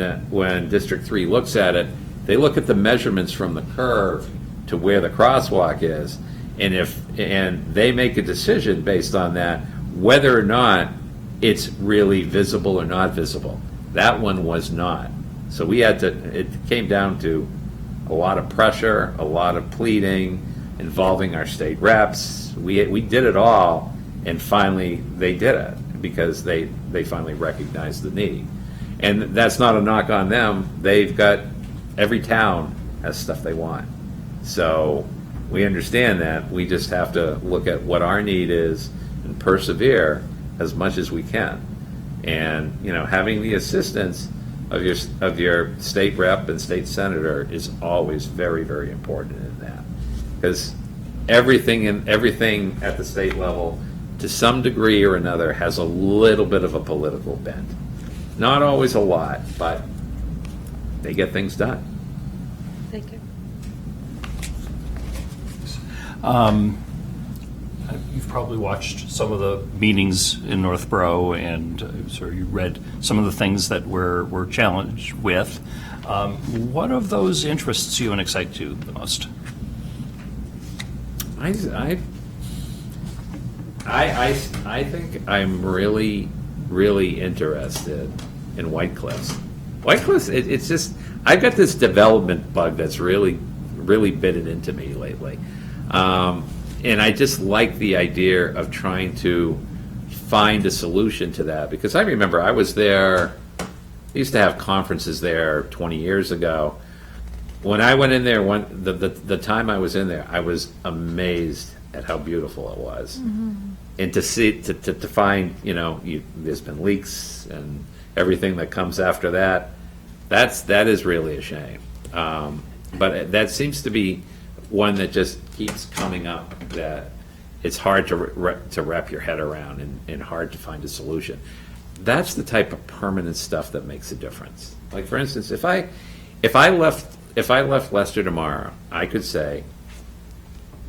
District 3 looks at it, they look at the measurements from the curve to where the crosswalk is, and they make a decision based on that, whether or not it's really visible or not visible. That one was not. So it came down to a lot of pressure, a lot of pleading, involving our state reps. We did it all, and finally they did it because they finally recognized the need. And that's not a knock on them. They've got, every town has stuff they want. So we understand that. We just have to look at what our need is and persevere as much as we can. And, having the assistance of your state rep and state senator is always very, very important in that. Because everything at the state level, to some degree or another, has a little bit of a political bent. Not always a lot, but they get things done. Thank you. You've probably watched some of the meetings in Northborough, and so you read some of the things that we're challenged with. What of those interests you and excite you the most? I think I'm really, really interested in White Cliffs. White Cliffs, it's just, I've got this development bug that's really, really bitten into me lately. And I just like the idea of trying to find a solution to that, because I remember I was there, I used to have conferences there 20 years ago. When I went in there, the time I was in there, I was amazed at how beautiful it was. Mm-hmm. And to see, to find, there's been leaks and everything that comes after that, that is really a shame. But that seems to be one that just keeps coming up, that it's hard to wrap your head around and hard to find a solution. That's the type of permanent stuff that makes a difference. Like, for instance, if I left Leicester tomorrow, I could say,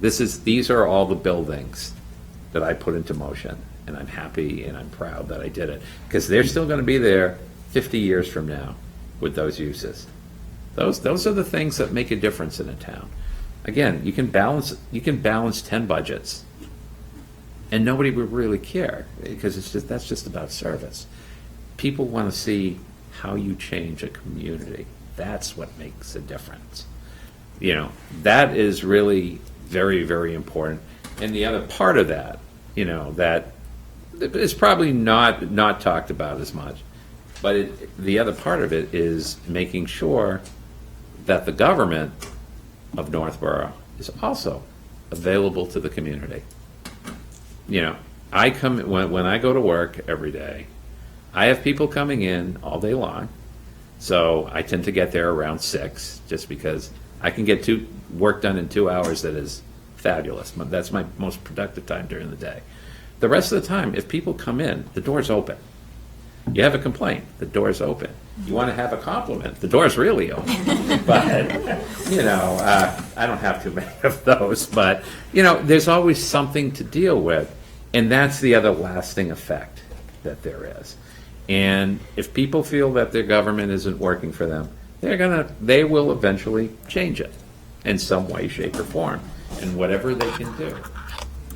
these are all the buildings that I put into motion, and I'm happy and I'm proud that I did it, because they're still going to be there 50 years from now with those uses. Those are the things that make a difference in a town. Again, you can balance 10 budgets, and nobody would really care, because that's just about service. People want to see how you change a community. That's what makes a difference. That is really very, very important. And the other part of that, that is probably not talked about as much, but the other part of it is making sure that the government of Northborough is also available to the community. I come when I go to work every day, I have people coming in all day long, so I tend to get there around 6, just because I can get work done in 2 hours. That is fabulous. That's my most productive time during the day. The rest of the time, if people come in, the door's open. You have a complaint, the door's open. You want to have a compliment, the door's really open. But, I don't have too many of those. But, there's always something to deal with. And that's the other lasting effect that there is. And if people feel that their government isn't working for them, they will eventually change it in some way, shape, or form, and whatever they can do.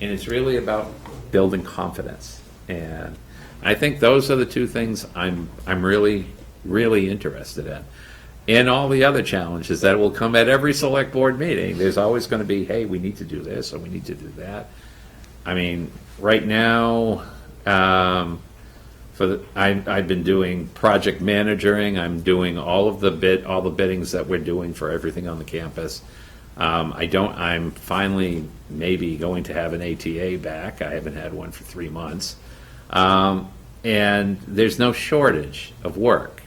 And it's really about building confidence. And I think those are the two things I'm really, really interested in. And all the other challenges that will come at every select board meeting, there's always going to be, hey, we need to do this or we need to do that. I mean, right now, I've been doing project managing. I'm doing all the biddings that we're doing for everything on the campus. I'm finally maybe going to have an ATA back. I haven't had one for 3 months. And there's no shortage of work.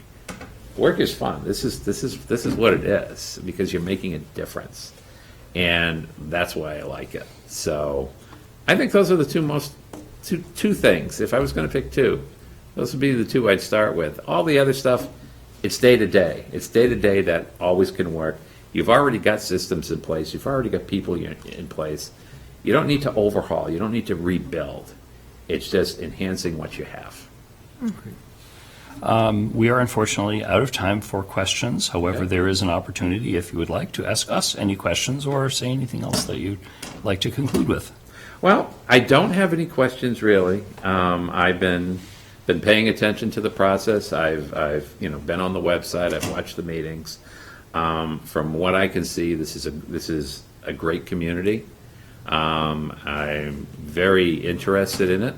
Work is fun. This is what it is, because you're making a difference. And that's why I like it. So I think those are the two things. If I was going to pick two, those would be the two I'd start with. All the other stuff, it's day to day. It's day to day that always can work. You've already got systems in place. You've already got people in place. You don't need to overhaul. You don't need to rebuild. It's just enhancing what you have. We are unfortunately out of time for questions. However, there is an opportunity, if you would like, to ask us any questions or say anything else that you'd like to conclude with. Well, I don't have any questions really. I've been paying attention to the process. I've been on the website. I've watched the meetings. From what I can see, this is a great community. I'm very interested in it.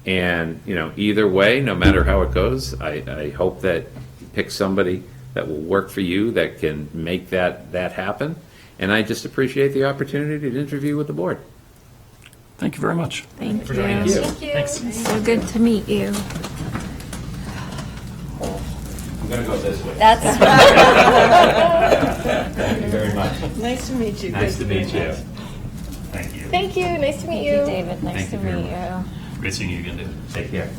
And, either way, no matter how it goes, I hope that you pick somebody that will work for you, that can make that happen. And I just appreciate the opportunity to interview with the board. Thank you very much. Thank you. Thank you. So good to meet you. I'm going to go this way. That's. Thank you very much. Nice to meet you. Nice to meet you. Thank you. Thank you, nice to meet Thank you. you, David. Nice Thank to you very meet you. Great seeing you again, David. Take care.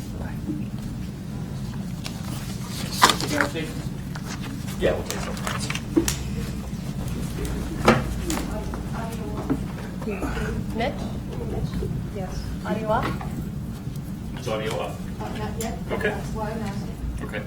Yeah, we'll take some. Mitch, Yes. audio off? Is audio up? Not yet. Okay. That's why I'm asking. Okay.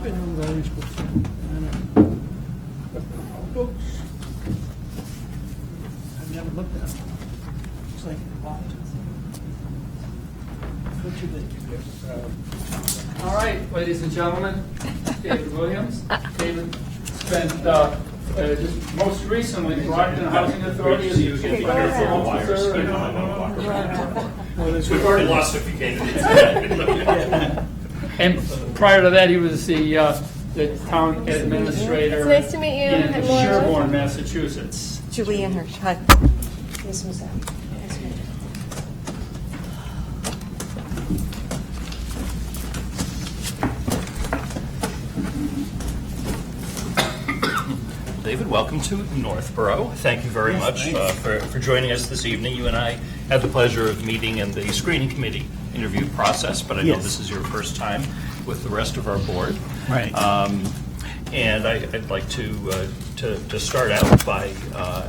I've been on those before. I know. Oops. I've never looked at them. Looks like a lot. What you think? All right, ladies and gentlemen, David Williams. David spent just most recently Brockton Housing Authority as the Chief Financial Officer. We've already lost a few candidates. And prior to that, he was the town administrator. It's nice to meet you. In I'm Laura. Sherborne, Massachusetts. Julianne Hirsch, hi. This was that. David, welcome to Northborough. Thank you very much for joining us this evening. You and I had the pleasure of meeting in the screening committee interview process, but I know this is your first time with the rest of our board. Right. And I'd like to start out by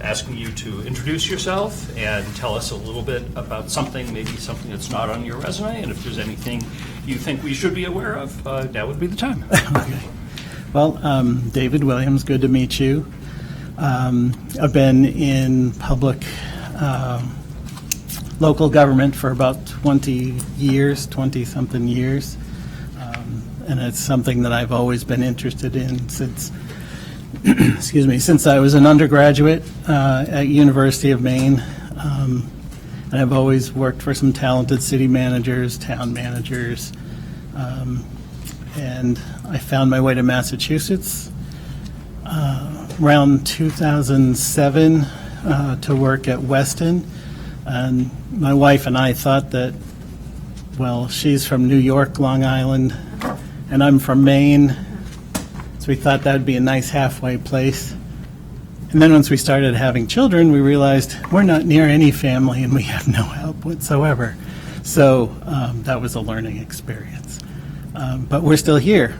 asking you to introduce yourself and tell us a little bit about something, maybe something that's not on your resume, and if there's anything you think we should be aware of, now would be the time. Okay. Well, David Williams, good to meet you. I've been in public local government for about 20 years, 20-something years. And it's something that I've always been interested in since, excuse me, since I was an undergraduate at University of Maine. And I've always worked for some talented city managers, town managers. And I found my way to Massachusetts around 2007 to work at Weston. And my wife and I thought that, well, she's from New York, Long Island, and I'm from Maine, so we thought that would be a nice halfway place. And then once we started having children, we realized we're not near any family and we have no help whatsoever. So that was a learning experience. But we're still here.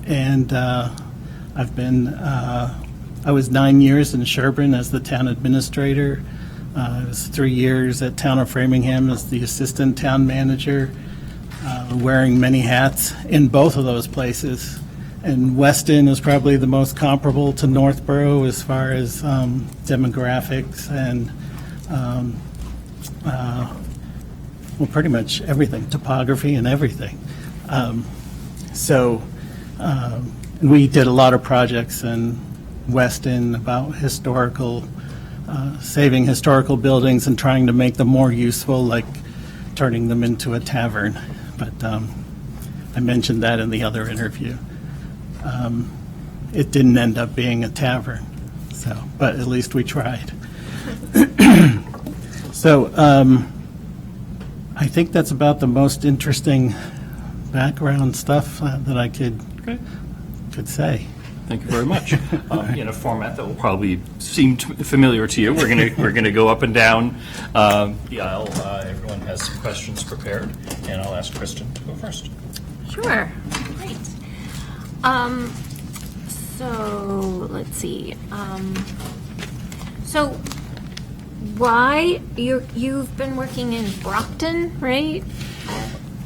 And I was 9 years in Sherborne as the town administrator. I was 3 years at Town of Framingham as the assistant town manager, wearing many hats in both of those places. And Weston is probably the most comparable to Northborough as far as demographics and, well, pretty much everything, topography and everything. So we did a lot of projects in Weston about historical, saving historical buildings and trying to make them more useful, like turning them into a tavern. But I mentioned that in the other interview. It didn't end up being a tavern, so, but at least we tried. So I think that's about the most interesting background stuff that I could say. Thank you very much. In a format that will probably seem familiar to you, we're gonna go up and down the aisle. Everyone has some questions prepared, and I'll ask Kristen to go first. Sure, great. So, let's see. So, why, you've been working in Brockton, right?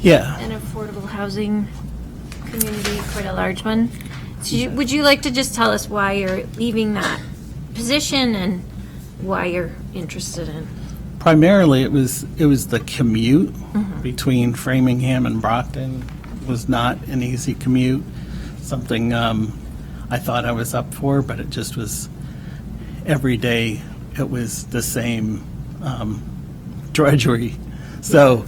Yeah. An affordable housing community, quite a large one. So would you like to just tell us why you're leaving that position and why you're interested in? Primarily, it was the commute between Framingham and Brockton was not an easy commute. Something I thought I was up for, but it just was every day. It was the same drudgery. So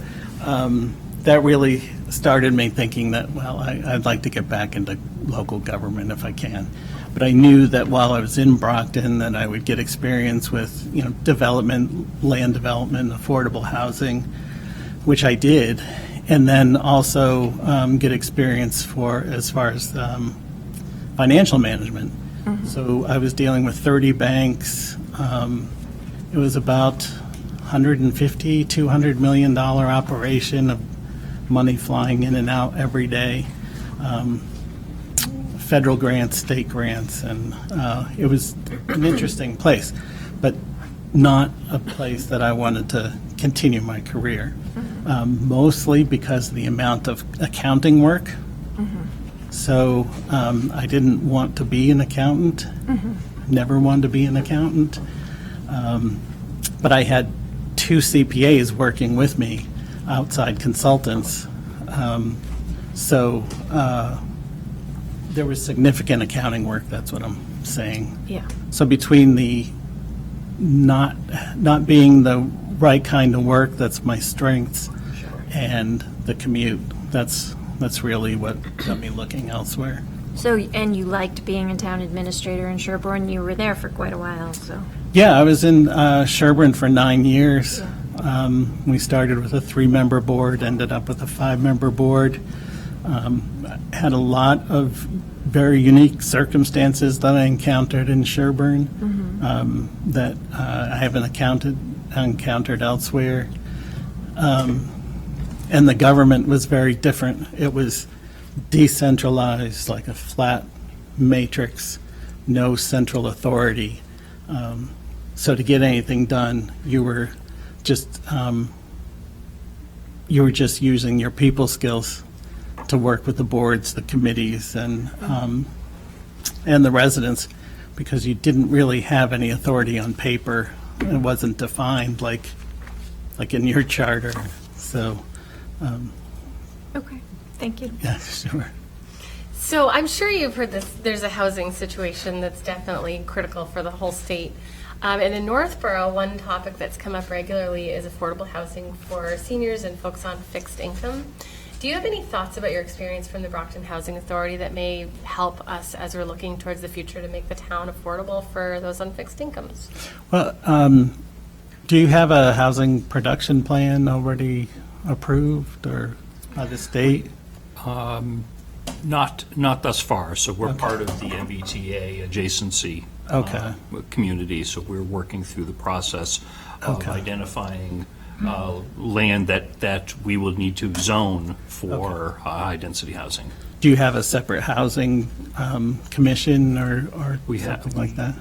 that really started me thinking that, well, I'd like to get back into local government if I can. But I knew that while I was in Brockton that I would get experience with, development, land development, affordable housing, which I did, and then also get experience as far as financial management. So I was dealing with 30 banks. It was about $150, $200 million operation of money flying in and out every day. Federal grants, state grants, and it was an interesting place, but not a place that I wanted to continue my career, mostly because of the amount of accounting work. So I didn't want to be an accountant, never wanted to be an accountant. But I had 2 CPAs working with me, outside consultants. So there was significant accounting work, that's what I'm saying. Yeah. So between the not being the right kind of work, that's my strengths, and the commute, that's really what got me looking elsewhere. So, and you liked being a town administrator in Sherborne, you were there for quite a while, so. Yeah, I was in Sherborne for 9 years. We started with a 3-member board, ended up with a 5-member board. Had a lot of very unique circumstances that I encountered in Sherborne that I haven't encountered elsewhere. And the government was very different. It was decentralized, like a flat matrix, no central authority. So to get anything done, you were just using your people skills to work with the boards, the committees, and the residents, because you didn't really have any authority on paper. It wasn't defined like in your charter. So, Okay, thank you. yeah, sure. So I'm sure you've heard this, there's a housing situation that's definitely critical for the whole state. And in Northborough, one topic that's come up regularly is affordable housing for seniors and folks on fixed income. Do you have any thoughts about your experience from the Brockton Housing Authority that may help us as we're looking towards the future to make the town affordable for those on fixed incomes? Well, do you have a housing production plan already approved or by the state? Not thus far, so we're part of the MBTA adjacency community, so we're working through the process of identifying land that we will need to zone for high-density housing. Do you have a separate housing commission or We something have, like that?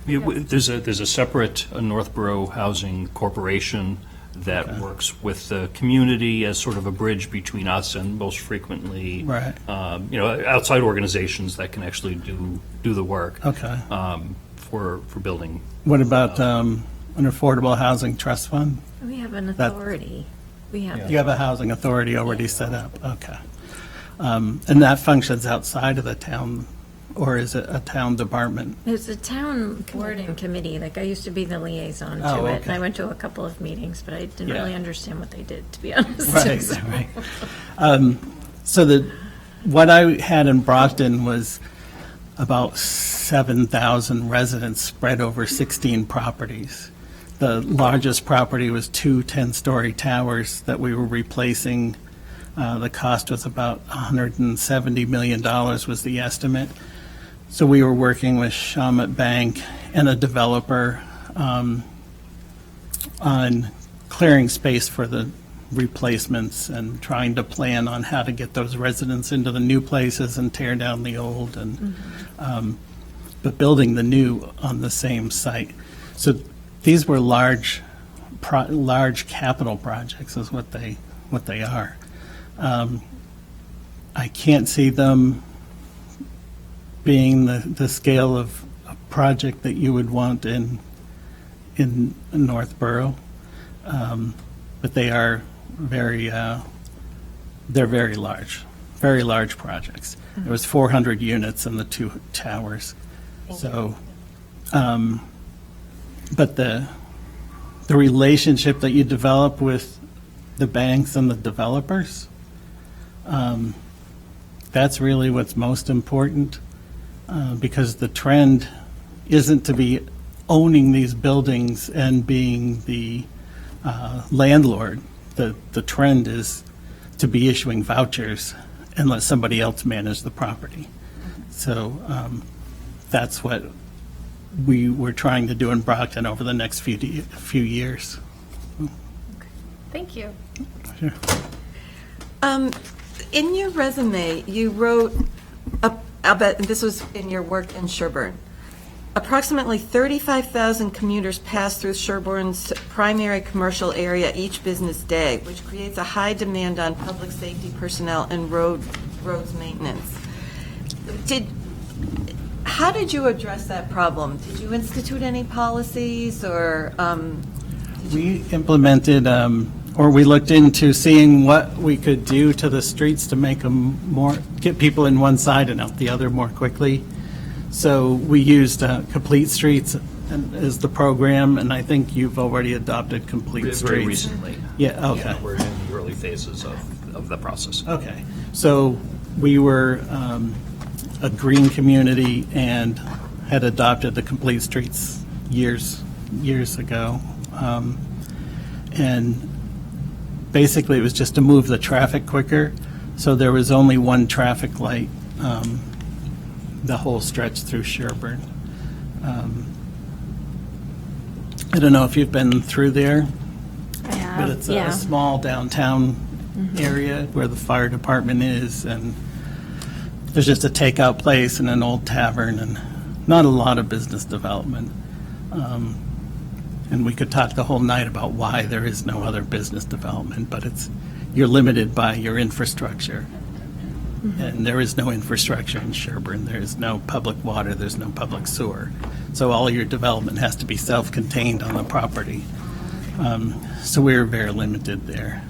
there's a separate Northborough Housing Corporation that works with the community as sort of a bridge between us and most frequently, outside organizations that can actually do the work. Okay. For building. What about an affordable housing trust fund? We have an authority. We have. You have a housing authority already set up? Okay. And that functions outside of the town, or is it a town department? There's a town board and committee, like I used to be the liaison to it, and I went to a couple of meetings, but I didn't really understand what they did, to be honest. Right, So- right. So what I had in Brockton was about 7,000 residents spread over 16 properties. The largest property was 2 10-story towers that we were replacing. The cost was about $170 million was the estimate. So we were working with Shawmut Bank and a developer on clearing space for the replacements and trying to plan on how to get those residents into the new places and tear down the old, and but building the new on the same site. So these were large capital projects is what they are. I can't see them being the scale of a project that you would want in Northborough, but they are they're very large projects. There was 400 units in the 2 towers. So, but the relationship that you develop with the banks and the developers, that's really what's most important, because the trend isn't to be owning these buildings and being the landlord. The trend is to be issuing vouchers and let somebody else manage the property. So that's what we were trying to do in Brockton over the next few years. Thank you. Sure. In your resume, you wrote, about, this was in your work in Sherborne, approximately 35,000 commuters pass through Sherborne's primary commercial area each business day, which creates a high demand on public safety personnel and roads maintenance. How did you address that problem? Did you institute any policies or? We implemented, or we looked into seeing what we could do to the streets to make them more, get people in one side and out the other more quickly. So we used Complete Streets as the program, and I think you've already adopted Complete Streets. Very recently. Yeah, okay. Yeah, we're in the early phases of the process. Okay, so we were a green community and had adopted the Complete Streets years ago. And basically, it was just to move the traffic quicker, so there was only one traffic light the whole stretch through Sherburne. I don't know if you've been through there, but it's a small downtown area where the fire department is, and there's just a takeout place and an old tavern and not a lot of business development. And we could talk the whole night about why there is no other business development, but you're limited by your infrastructure. And there is no infrastructure in Sherburne. There is no public water. There's no public sewer. So all your development has to be self-contained on the property. So we're very limited there.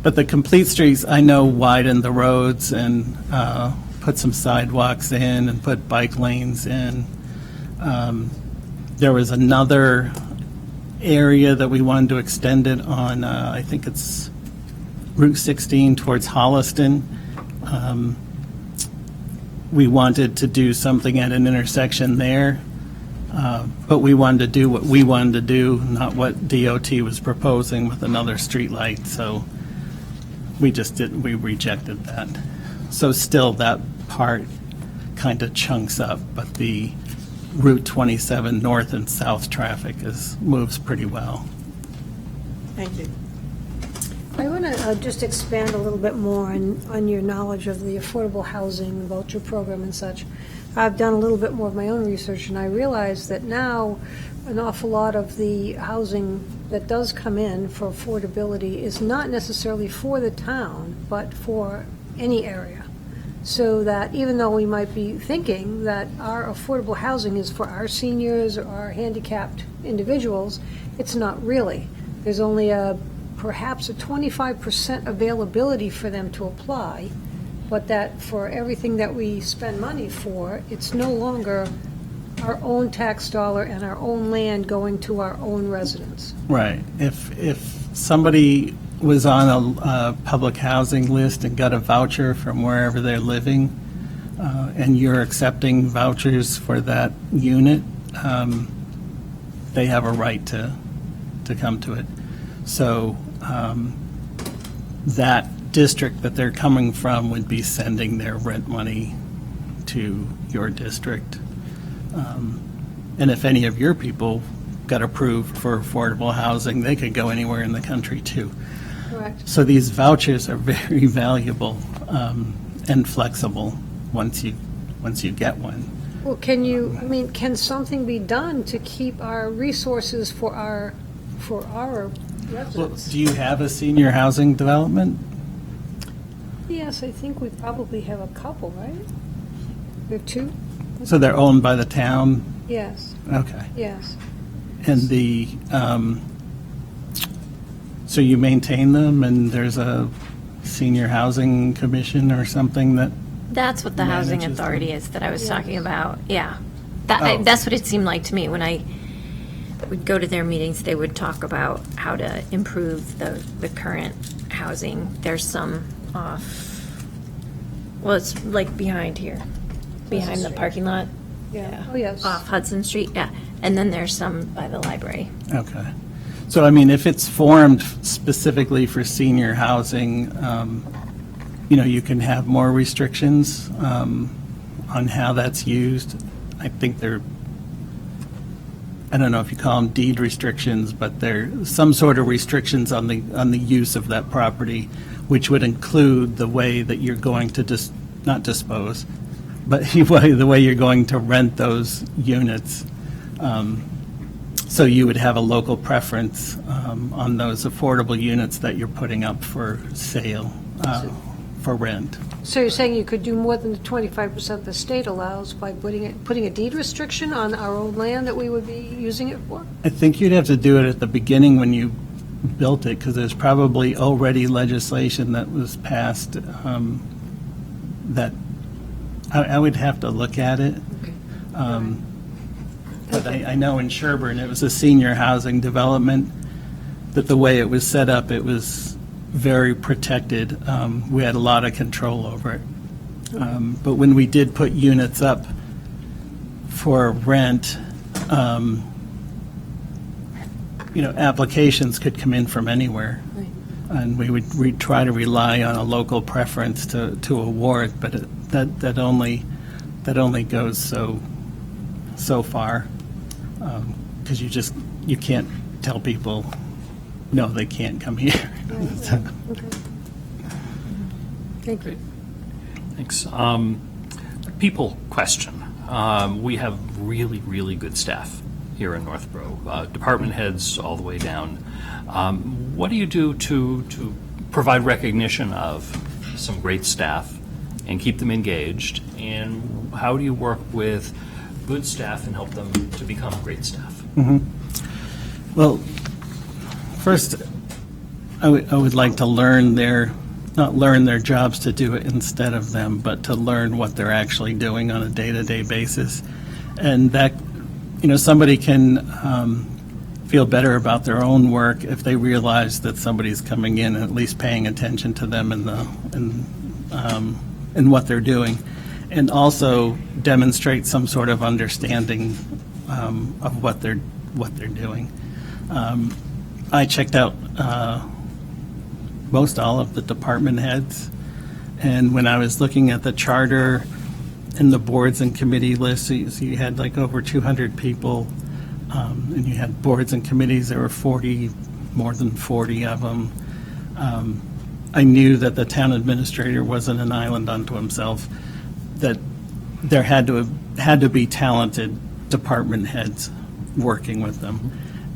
But the Complete Streets, I know, widened the roads and put some sidewalks in and put bike lanes in. There was another area that we wanted to extend it on, I think it's Route 16 towards Holliston. We wanted to do something at an intersection there, but we wanted to do what we wanted to do, not what DOT was proposing with another street light, so we rejected that. So still that part kind of chunks up, but the Route 27 north and south traffic moves pretty well. Thank you. I want to just expand a little bit more on your knowledge of the affordable housing voucher program and such. I've done a little bit more of my own research, and I realize that now an awful lot of the housing that does come in for affordability is not necessarily for the town, but for any area. So that even though we might be thinking that our affordable housing is for our seniors or our handicapped individuals, it's not really. There's only perhaps a 25% availability for them to apply, but that for everything that we spend money for, it's no longer our own tax dollar and our own land going to our own residents. Right. If somebody was on a public housing list and got a voucher from wherever they're living, and you're accepting vouchers for that unit, they have a right to come to it. So that district that they're coming from would be sending their rent money to your district. And if any of your people got approved for affordable housing, they could go anywhere in the country too. Correct. So these vouchers are very valuable and flexible once you get one. Well, can something be done to keep our resources for our residents? Well, do you have a senior housing development? Yes, I think we probably have a couple, right? We have two? So they're owned by the town? Yes, Okay. yes. And so you maintain them, and there's a senior housing commission or something that? That's what the housing Manages them. authority is that I was Yes. talking about, yeah. Oh. That's what it seemed like to me. When I would go to their meetings, they would talk about how to improve the current housing. There's some off, well, it's like behind here, behind the Street. parking lot. Yeah. Oh, yes. Off Hudson Street, yeah. And then there's some by the library. Okay. So, I mean, if it's formed specifically for senior housing, you can have more restrictions on how that's used. I think I don't know if you call them deed restrictions, but they're some sort of restrictions on the use of that property, which would include the way that you're going to not dispose, but the way you're going to rent those units. So you would have a local preference on those affordable units that you're putting up for sale for rent. So you're saying you could do more than the 25% the state allows by putting a deed restriction on our own land that we would be using it for? I think you'd have to do it at the beginning when you built it, because there's probably already legislation that was passed that I would have to look at it. But I know in Sherburne, it was a senior housing development, that the way it was set up, it was very protected. We had a lot of control over it. But when we did put units up for rent, applications could come in from anywhere. And we'd try to rely on a local preference to award, but that only goes so far, because you can't tell people, no, they can't come here. So, Okay. Thank you. Thanks. People question. We have really, really good staff here in Northborough, department heads all the way down. What do you do to provide recognition of some great staff and keep them engaged? And how do you work with good staff and help them to become great staff? Well, first, I would like to not learn their jobs to do it instead of them, but to learn what they're actually doing on a day-to-day basis. And that, somebody can feel better about their own work if they realize that somebody's coming in and at least paying attention to them and what they're doing, and also demonstrate some sort of understanding of what they're doing. I checked out most all of the department heads, and when I was looking at the charter and the boards and committee lists, so you had like over 200 people, and you had boards and committees. There were more than 40 of them. I knew that the town administrator wasn't an island unto himself, that there had to be talented department heads working with them.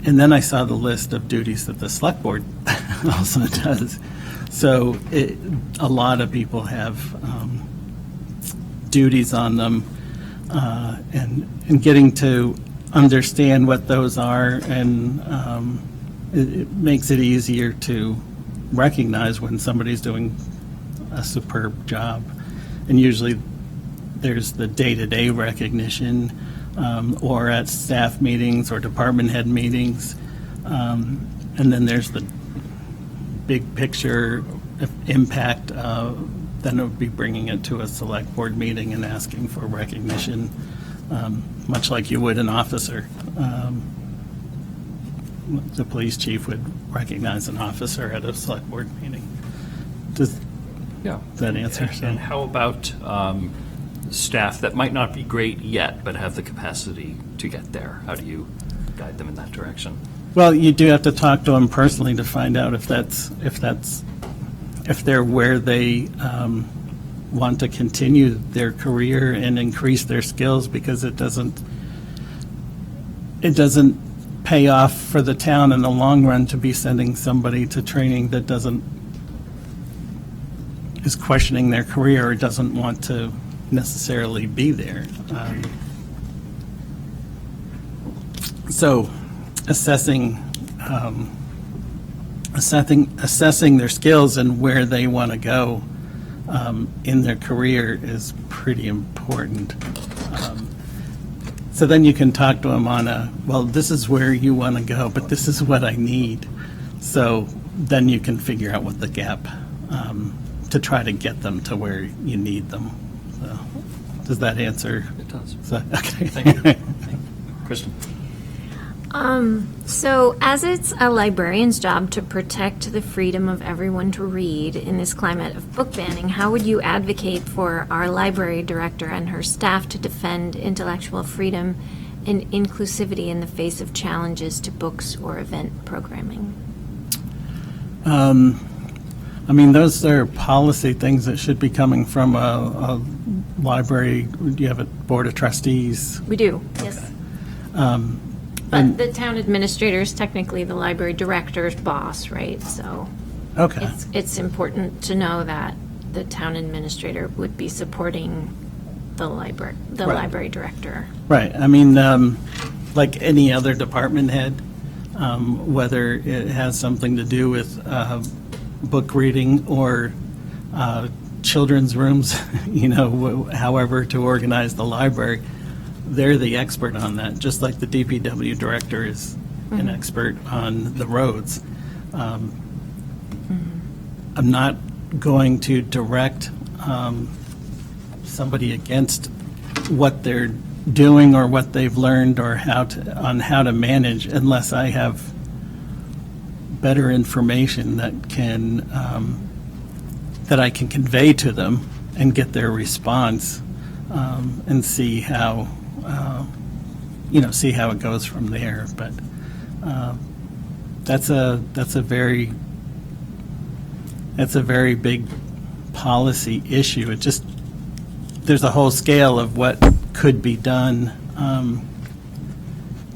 And then I saw the list of duties that the select board also does. So a lot of people have duties on them, and getting to understand what those are, and it makes it easier to recognize when somebody's doing a superb job. And usually there's the day-to-day recognition, or at staff meetings or department head meetings. And then there's the big picture impact, then it would be bringing it to a select board meeting and asking for recognition, much like you would an officer. The police chief would recognize an officer at a select board meeting. Does that answer? And how about staff that might not be great yet, but have the capacity to get there? How do you guide them in that direction? Well, you do have to talk to them personally to find out if they're where they want to continue their career and increase their skills, because it doesn't pay off for the town in the long run to be sending somebody to training that is questioning their career or doesn't want to necessarily be there. So assessing their skills and where they want to go in their career is pretty important. So then you can talk to them on well, this is where you want to go, but this is what I need. So then you can figure out what the gap, to try to get them to where you need them. So, does that answer? It does. Okay. Thank you. Kristen? So as it's a librarian's job to protect the freedom of everyone to read in this climate of book banning, how would you advocate for our library director and her staff to defend intellectual freedom and inclusivity in the face of challenges to books or event programming? Those are policy things that should be coming from a library. Do you have a board of trustees? We do, yes. But the town administrator is technically the library director's boss, right? So Okay. it's important to know that the town administrator would be supporting the library, Right. library director. Right, I mean, like any other department head, whether it has something to do with book reading or children's rooms, you know, however to organize the library, they're the expert on that, just like the DPW director is an expert on the roads. I'm not going to direct somebody against what they're doing or what they've learned or how to manage unless I have better information that I can convey to them and get their response and see how see how it goes from there. But that's a very big policy issue. It just, there's a whole scale of what could be done.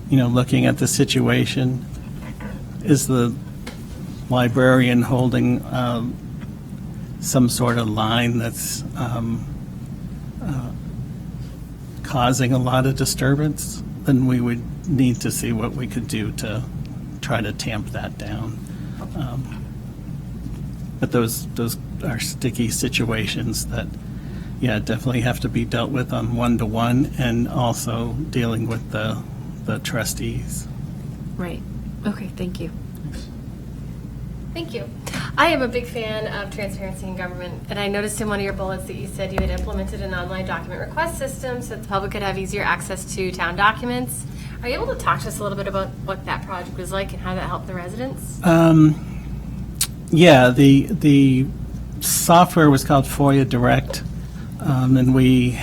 Looking at the situation, is the librarian holding some sort of line that's causing a lot of disturbance? Then we would need to see what we could do to try to tamp that down. But those are sticky situations that, definitely have to be dealt with on one-to-one, and also dealing with the trustees. Right. Okay, thank you. Thank you. I am a big fan of transparency in government, and I noticed in one of your bullets that you said you had implemented an online document request system so that the public could have easier access to town documents. Are you able to talk to us a little bit about what that project was like and how that helped the residents? Yeah, the software was called FOIA Direct, and we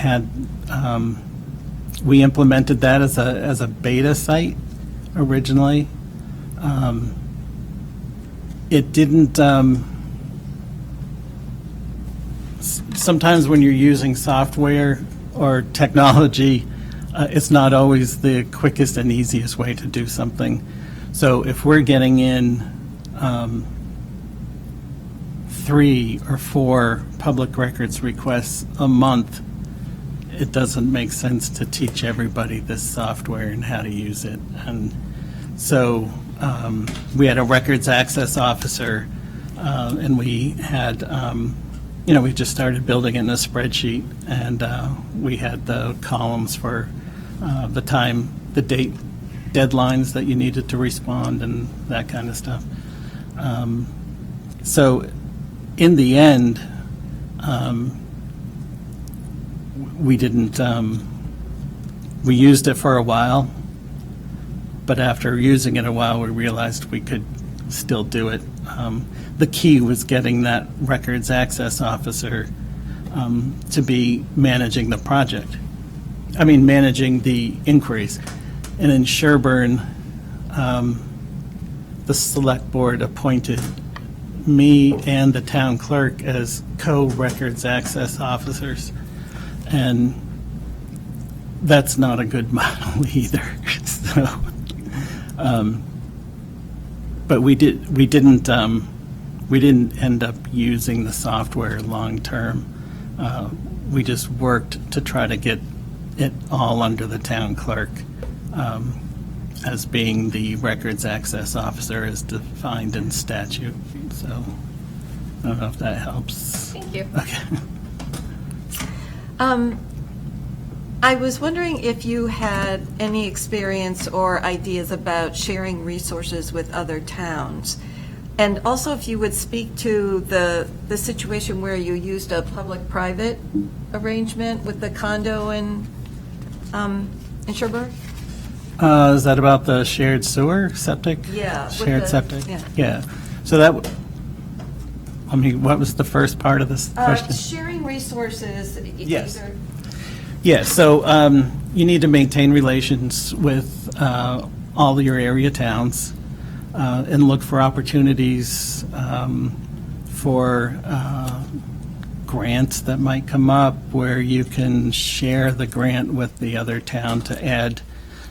implemented that as a beta site originally. It didn't. Sometimes when you're using software or technology, it's not always the quickest and easiest way to do something. So if we're getting in 3 or 4 public records requests a month, it doesn't make sense to teach everybody this software and how to use it. And so we had a records access officer, and we had, we just started building it in a spreadsheet, and we had the columns for the time, the date, deadlines that you needed to respond, and that kind of stuff. So in the end, we didn't, we used it for a while, but after using it a while, we realized we could still do it. The key was getting that records access officer to be managing the project. I mean, managing the inquiries. And in Sherburne, the select board appointed me and the town clerk as co-records access officers. And that's not a good model either. So, but we didn't end up using the software long term. We just worked to try to get it all under the town clerk as being the records access officer as defined in statute. So I don't know if that helps. Thank you. Okay. I was wondering if you had any experience or ideas about sharing resources with other towns. And also if you would speak to the situation where you used a public-private arrangement with the condo in Sherburne? Is that about the shared sewer septic? Yeah. Shared septic? Yeah. So what was the first part of this question? Sharing resources. Yes. Either. Yeah, so you need to maintain relations with all your area towns and look for opportunities for grants that might come up where you can share the grant with the other town to add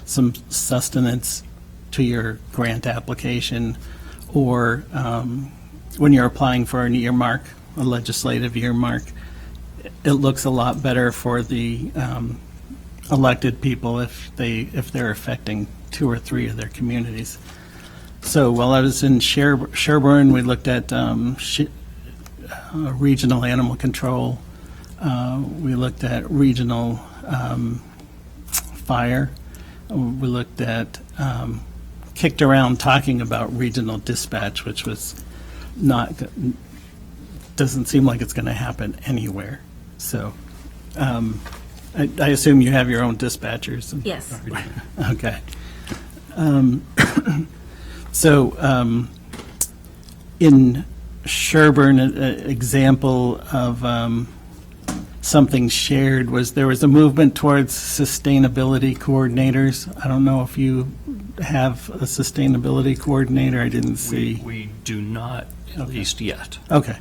some sustenance to your grant application, or when you're applying for an earmark, a legislative earmark, it looks a lot better for the elected people if they're affecting 2 or 3 of their communities. So while I was in Sherburne, we looked at regional animal control. We looked at regional fire. We looked at, kicked around talking about regional dispatch, which was doesn't seem like it's going to happen anywhere. So I assume you have your own dispatchers. Yes. Okay. So in Sherburne, an example of something shared was there was a movement towards sustainability coordinators. I don't know if you have a sustainability coordinator. I didn't see. We do not, at least yet. Okay.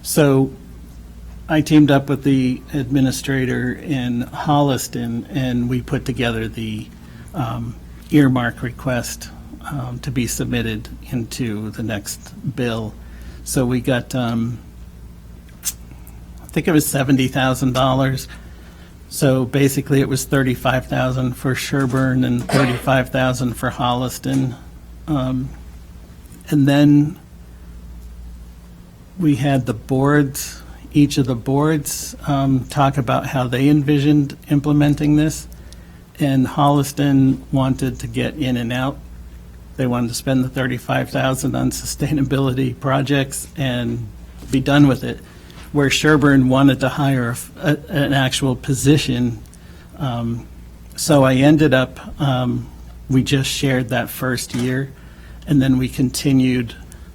So I teamed up with the administrator in Holliston, and we put together the earmark request to be submitted into the next bill. So we got, I think it was $70,000. So basically it was $35,000 for Sherburne and $35,000 for Holliston. And then we had the boards, each of the boards talk about how they envisioned implementing this. And Holliston wanted to get in and out. They wanted to spend the $35,000 on sustainability projects and be done with it. Where Sherburne wanted to hire an actual position. So I ended up, we just shared that first year, and then we continued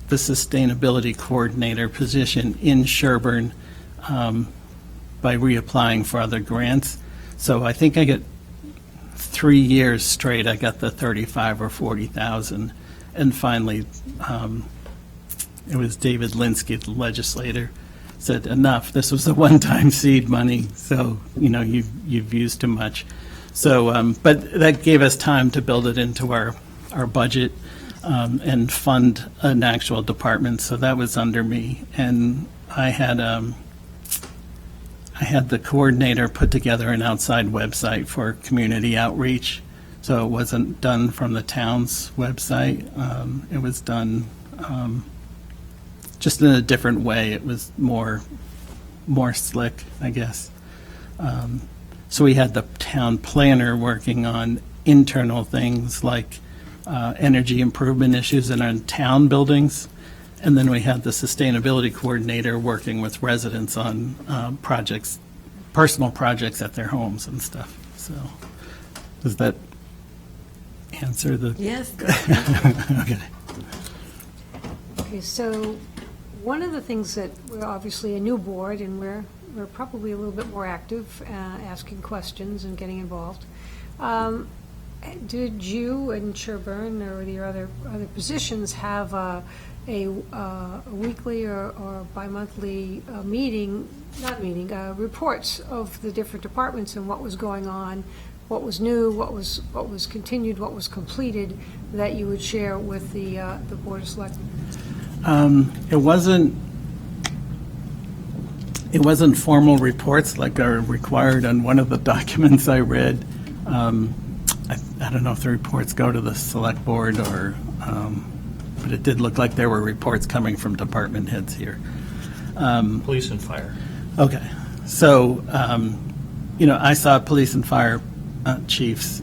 the sustainability coordinator position in Sherburne by reapplying for other grants. So I think I get 3 years straight, I got the 35 or 40,000, and finally, it was David Linsky, the legislator, said enough. This was a one-time seed money, so you've used too much. So, but that gave us time to build it into our budget and fund an actual department. So that was under me, and I had the coordinator put together an outside website for community outreach. So it wasn't done from the town's website. It was done just in a different way. It was more slick, I guess. So we had the town planner working on internal things like energy improvement issues in our town buildings. And then we had the sustainability coordinator working with residents on projects, personal projects at their homes and stuff. So does that answer the? Yes. Okay. Okay, so one of the things that we're obviously a new board, and we're probably a little bit more active, asking questions and getting involved. Did you and Sherburne or your other positions have a weekly or bi-monthly reports of the different departments and what was going on, what was new, what was continued, what was completed, that you would share with the Board of Selectmen? It wasn't formal reports like are required on one of the documents I read. I don't know if the reports go to the select board or, but it did look like there were reports coming from department heads here. Police and fire. Okay, so, I saw police and fire chiefs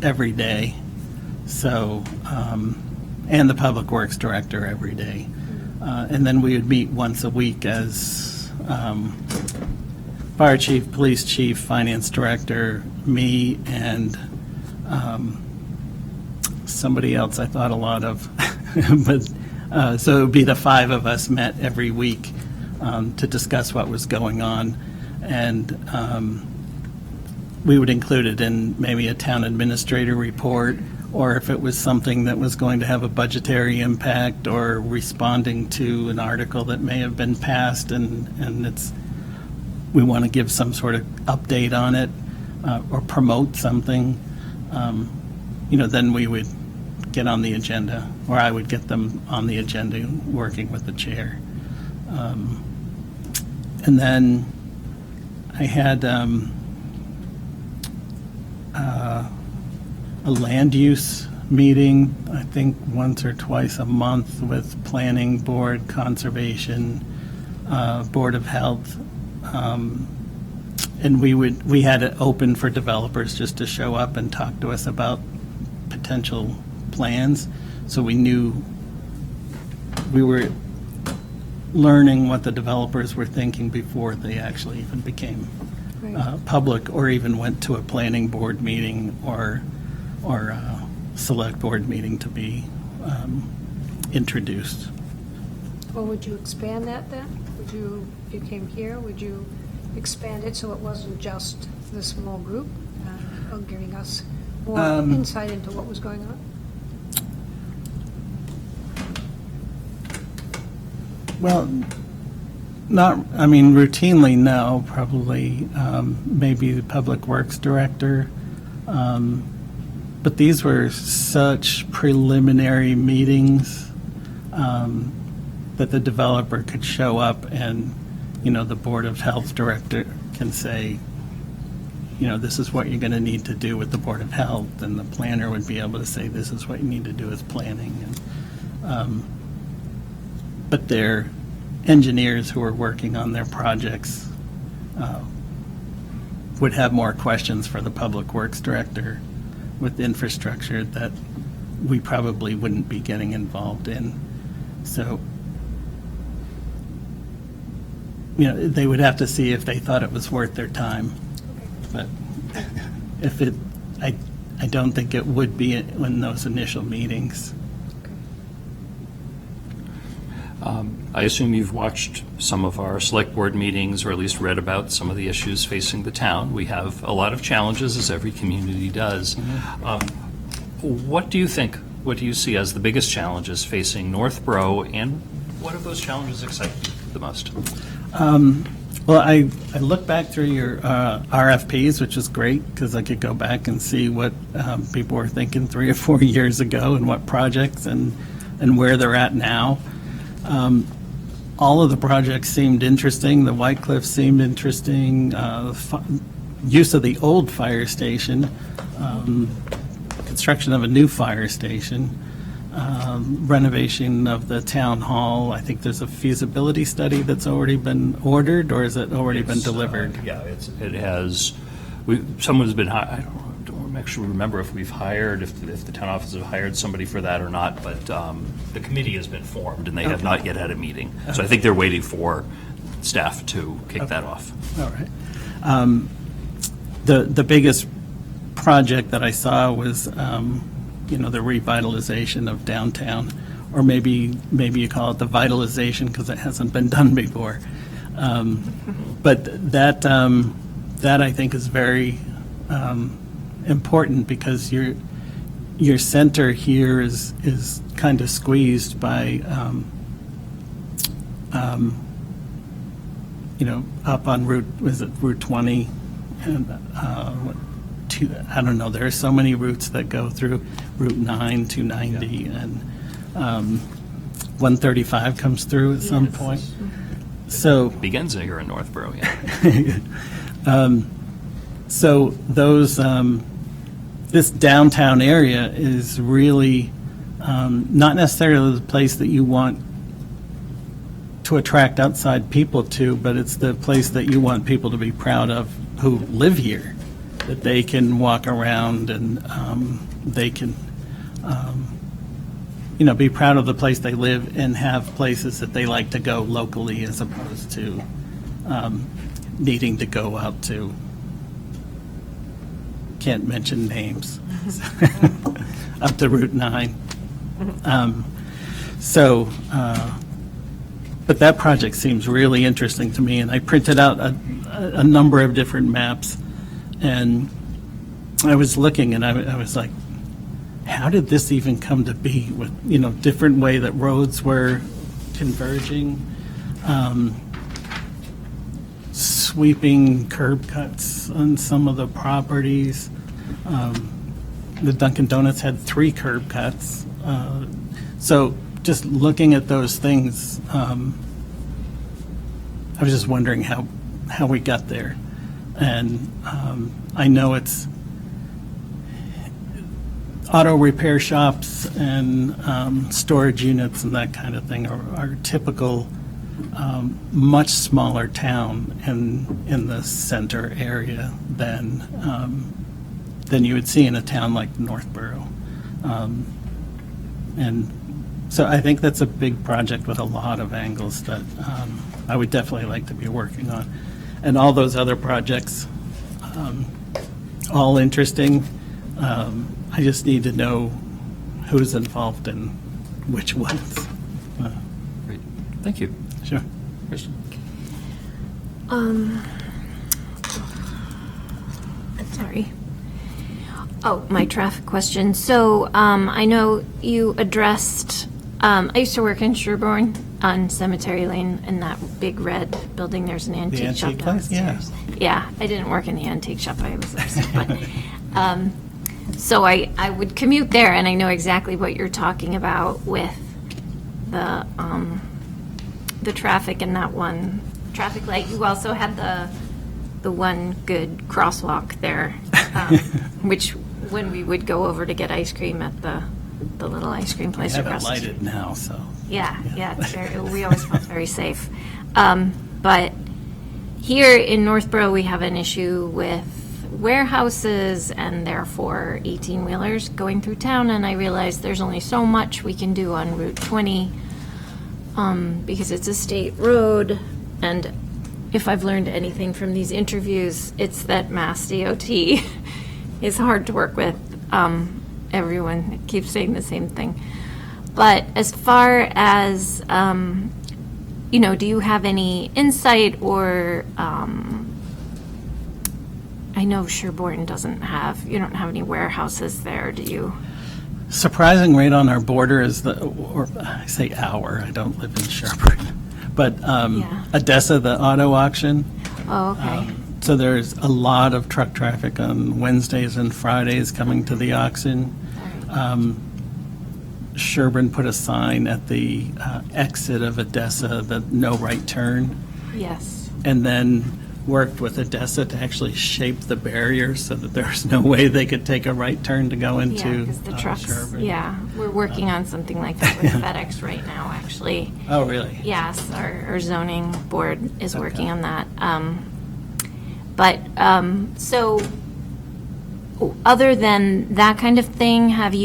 every day, so, and the public works director every day. And then we would meet once a week as fire chief, police chief, finance director, me, and somebody else I thought a lot of. But so it would be the 5 of us met every week to discuss what was going on, and we would include it in maybe a town administrator report, or if it was something that was going to have a budgetary impact or responding to an article that may have been passed, and we want to give some sort of update on it or promote something, then we would get on the agenda, or I would get them on the agenda working with the chair. And then I had a land use meeting, I think once or twice a month, with planning board, conservation, Board of Health. And we had it open for developers just to show up and talk to us about potential plans. So we knew, we were learning what the developers were thinking before they actually even became public, or even went to a planning board meeting or a select board meeting to be introduced. Well, would you expand that then? Would you, if you came here, would you expand it so it wasn't just the small group, giving us more insight into what was going on? Well, routinely, no, probably, maybe the Public Works Director. But these were such preliminary meetings that the developer could show up and, the Board of Health Director can say, this is what you're going to need to do with the Board of Health, and the planner would be able to say, this is what you need to do with planning. And, but their engineers who are working on their projects would have more questions for the Public Works Director with infrastructure that we probably wouldn't be getting involved in. So, they would have to see if they thought it was worth their time. But if I don't think it would be in those initial meetings. I assume you've watched some of our select board meetings, or at least read about some of the issues facing the town. We have a lot of challenges, as every community does. What do you think, what do you see as the biggest challenges facing Northborough, and what of those challenges excite you the most? Well, I looked back through your RFPs, which is great, because I could go back and see what people were thinking 3 or 4 years ago, and what projects and where they're at now. All of the projects seemed interesting. The White Cliff seemed interesting. Use of the old fire station, construction of a new fire station, renovation of the town hall. I think there's a feasibility study that's already been ordered, or has it already been delivered? It has. Someone's been hired. I don't actually remember if we've hired, if the town office have hired somebody for that or not, but the committee has been formed, and they have not yet had a meeting. So I think they're waiting for staff to kick that off. All right. The biggest project that I saw was, the revitalization of downtown, or maybe you call it the vitalization, because it hasn't been done before. But that I think is very important, because your center here is kind of squeezed by up on Route 20, and I don't know, there are so many routes that go through Route 9, 290, and 135 comes through at some point. So begins here in Northborough, yeah. So those, this downtown area is really not necessarily the place that you want to attract outside people to, but it's the place that you want people to be proud of who live here, that they can walk around and they can, be proud of the place they live, and have places that they like to go locally, as opposed to needing to go out to, can't mention names, up to Route 9. But that project seems really interesting to me, and I printed out a number of different maps, and I was looking, and I was like, how did this even come to be, with, different way that roads were converging, sweeping curb cuts on some of the properties. The Dunkin' Donuts had 3 curb cuts. So just looking at those things, I was just wondering how we got there. And I know it's auto repair shops and storage units and that kind of thing are typical, much smaller town in the center area than you would see in a town like Northborough. And so I think that's a big project with a lot of angles that I would definitely like to be working on. And all those other projects, all interesting. I just need to know who's involved in which ones. Great. Thank you. Sure. Kristen? Sorry. Oh, my traffic question. So I know you addressed, I used to work in Sherborne on Cemetery Lane, in that big red building. There's an antique shop antique place? Yeah. downstairs. Yeah, I didn't work in the antique shop. I was upset. But, so I would commute there, and I know exactly what you're talking about with the traffic and that one traffic light. You also had the one good crosswalk there, which when we would go over to get ice cream at the little ice cream place I have it across the street. lighted now, so. Yeah, it's we always felt very safe. But here in Northborough, we have an issue with warehouses and therefore 18-wheelers going through town, and I realize there's only so much we can do on Route 20 because it's a state road, and if I've learned anything from these interviews, it's that Mass DOT is hard to work with. Everyone keeps saying the same thing. But as far as, do you have any insight or, I know Sherborne you don't have any warehouses there, do you? Surprising, right on our border is I say I don't live in Sherborne, but Odessa, the auto auction. Oh, okay. So there's a lot of truck traffic on Wednesdays and Fridays coming to the auction. Sherborne put a sign at the exit of Odessa, the no right turn. Yes. And then worked with Odessa to actually shape the barrier so that there's no way they could take a right turn to go into Yeah, because the trucks, Sherborne. we're working on something like that with FedEx right now, actually. Oh, really? Yes, our zoning board is working on that. So other than that kind of thing, do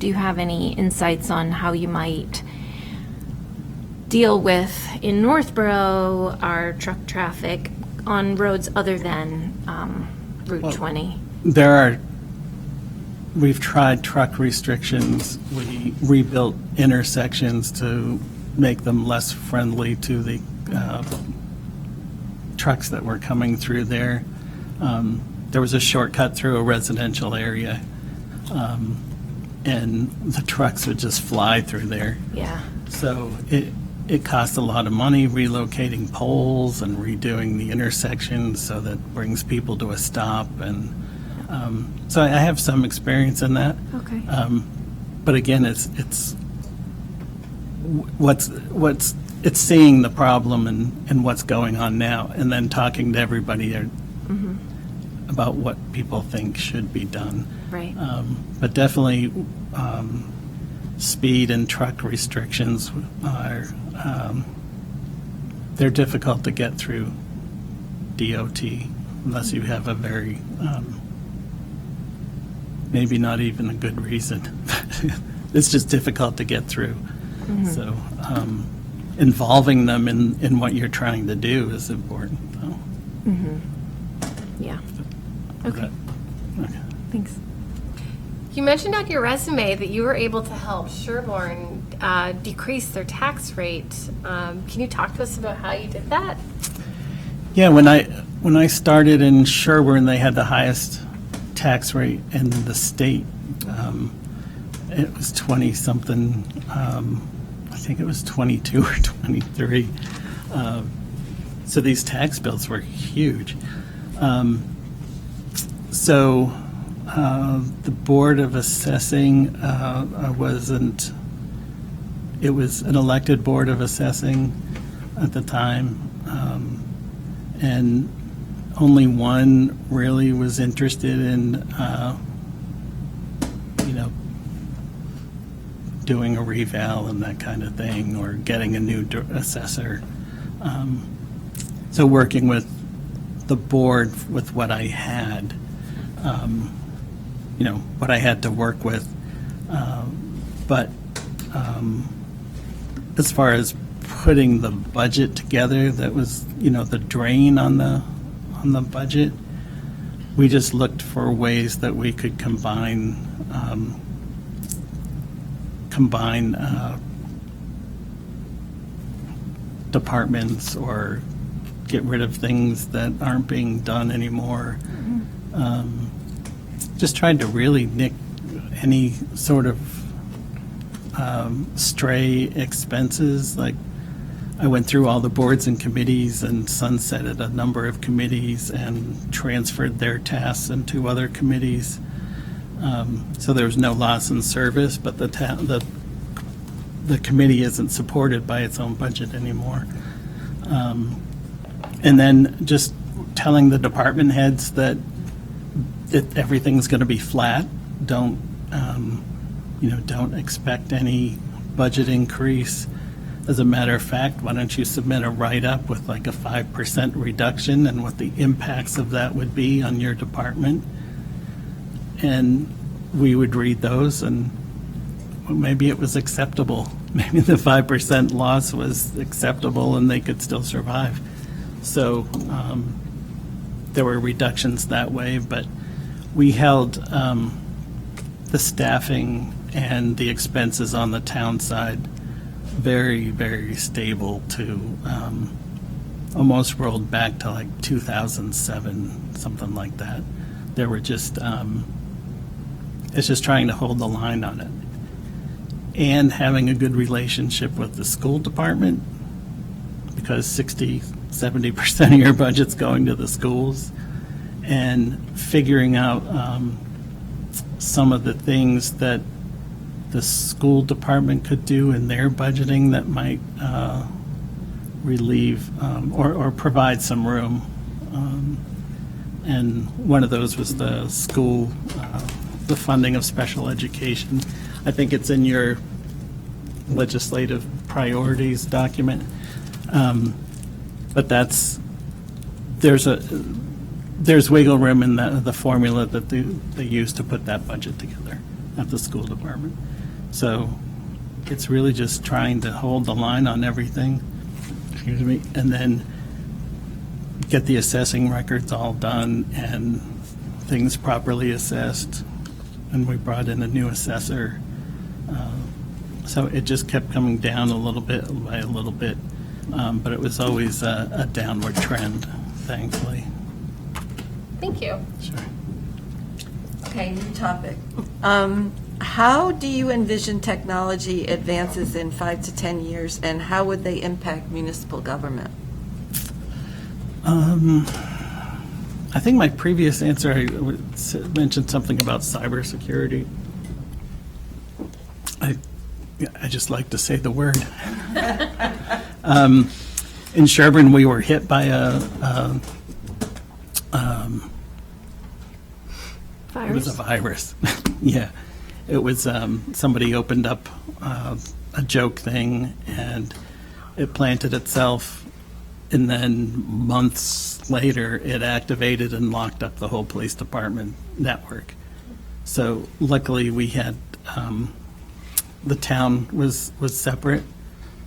you have any insights on how you might deal with, in Northborough, our truck traffic on roads other than Route 20? We've tried truck restrictions. We rebuilt intersections to make them less friendly to the trucks that were coming through there. There was a shortcut through a residential area, and the trucks would just fly through there. Yeah. So it costs a lot of money relocating poles and redoing the intersections so that brings people to a stop. And so I have some experience in that. Okay. But again, it's seeing the problem and what's going on now, and then talking to everybody about what people think should be done. Right. But definitely, speed and truck restrictions are, they're difficult to get through DOT unless you have a very, maybe not even a good reason. It's just difficult to get through. So involving them in what you're trying to do is important. So. Yeah. Okay. Thanks. You mentioned on your resume that you were able to help Sherborne decrease their tax rate. Can you talk to us about how you did that? Yeah, when I started in Sherborne, they had the highest tax rate in the state. It was 20-something. I think it was 22 or 23. So these tax bills were huge. So the Board of Assessing it was an elected Board of Assessing at the time. And only one really was interested in, doing a reval and that kind of thing, or getting a new assessor. So working with the board with what I had, what I had to work with. But as far as putting the budget together, that was, the drain on the budget. We just looked for ways that we could combine departments, or get rid of things that aren't being done anymore. Just tried to really nick any sort of stray expenses. Like, I went through all the boards and committees and sunsetted a number of committees and transferred their tasks into other committees. So there was no loss in service, but the committee isn't supported by its own budget anymore. And then just telling the department heads that everything's going to be flat. Don't expect any budget increase. As a matter of fact, why don't you submit a write-up with like a 5% reduction and what the impacts of that would be on your department? And we would read those, and maybe it was acceptable. Maybe the 5% loss was acceptable and they could still survive. So there were reductions that way, but we held the staffing and the expenses on the town side very, very stable to almost rolled back to like 2007, something like that. There were just, it's just trying to hold the line on it. And having a good relationship with the school department, because 60-70% of your budget's going to the schools, and figuring out some of the things that the school department could do in their budgeting that might relieve or provide some room. And one of those was the school, the funding of special education. I think it's in your legislative priorities document. But there's wiggle room in the formula that they use to put that budget together at the school department. So it's really just trying to hold the line on everything, and then get the assessing records all done and things properly assessed. And we brought in a new assessor. So it just kept coming down a little bit by a little bit, but it was always a downward trend, thankfully. Thank you. Sure. Okay, new topic. How do you envision technology advances in 5 to 10 years, and how would they impact municipal government? I think my previous answer, I mentioned something about cybersecurity. I just like to say the word. In Sherburne, we were hit by it was a virus. Yeah. It was somebody opened up a joke thing, and it planted itself, and then months later it activated and locked up the whole police department network. So luckily we had the town was separate,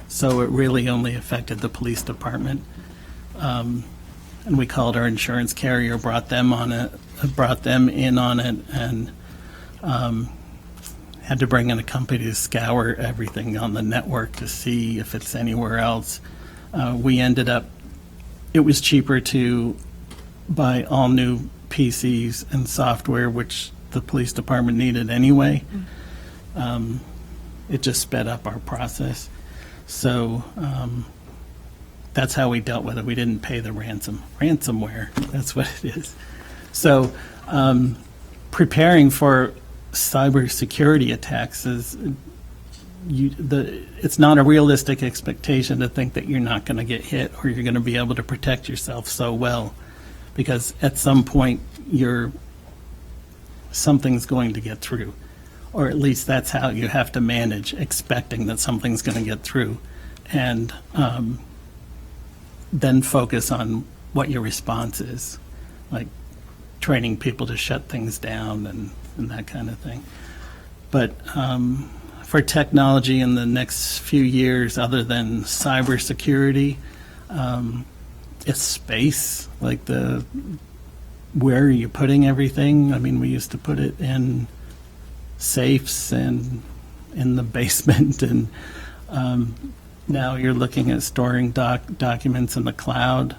so it really only affected the police department. And we called our insurance carrier, brought them in on it, and had to bring in a company to scour everything on the network to see if it's anywhere else. We ended up, it was cheaper to buy all new PCs and software, which the police department needed anyway. It just sped up our process. So that's how we dealt with it. We didn't pay the ransomware. That's what it is. So preparing for cybersecurity attacks is it's not a realistic expectation to think that you're not going to get hit or you're going to be able to protect yourself so well, because at some point something's going to get through, or at least that's how you have to manage, expecting that something's going to get through, and then focus on what your response is, like training people to shut things down and that kind of thing. But for technology in the next few years, other than cybersecurity, it's space, like where are you putting everything? I mean, we used to put it in safes and in the basement, and now you're looking at storing documents in the cloud.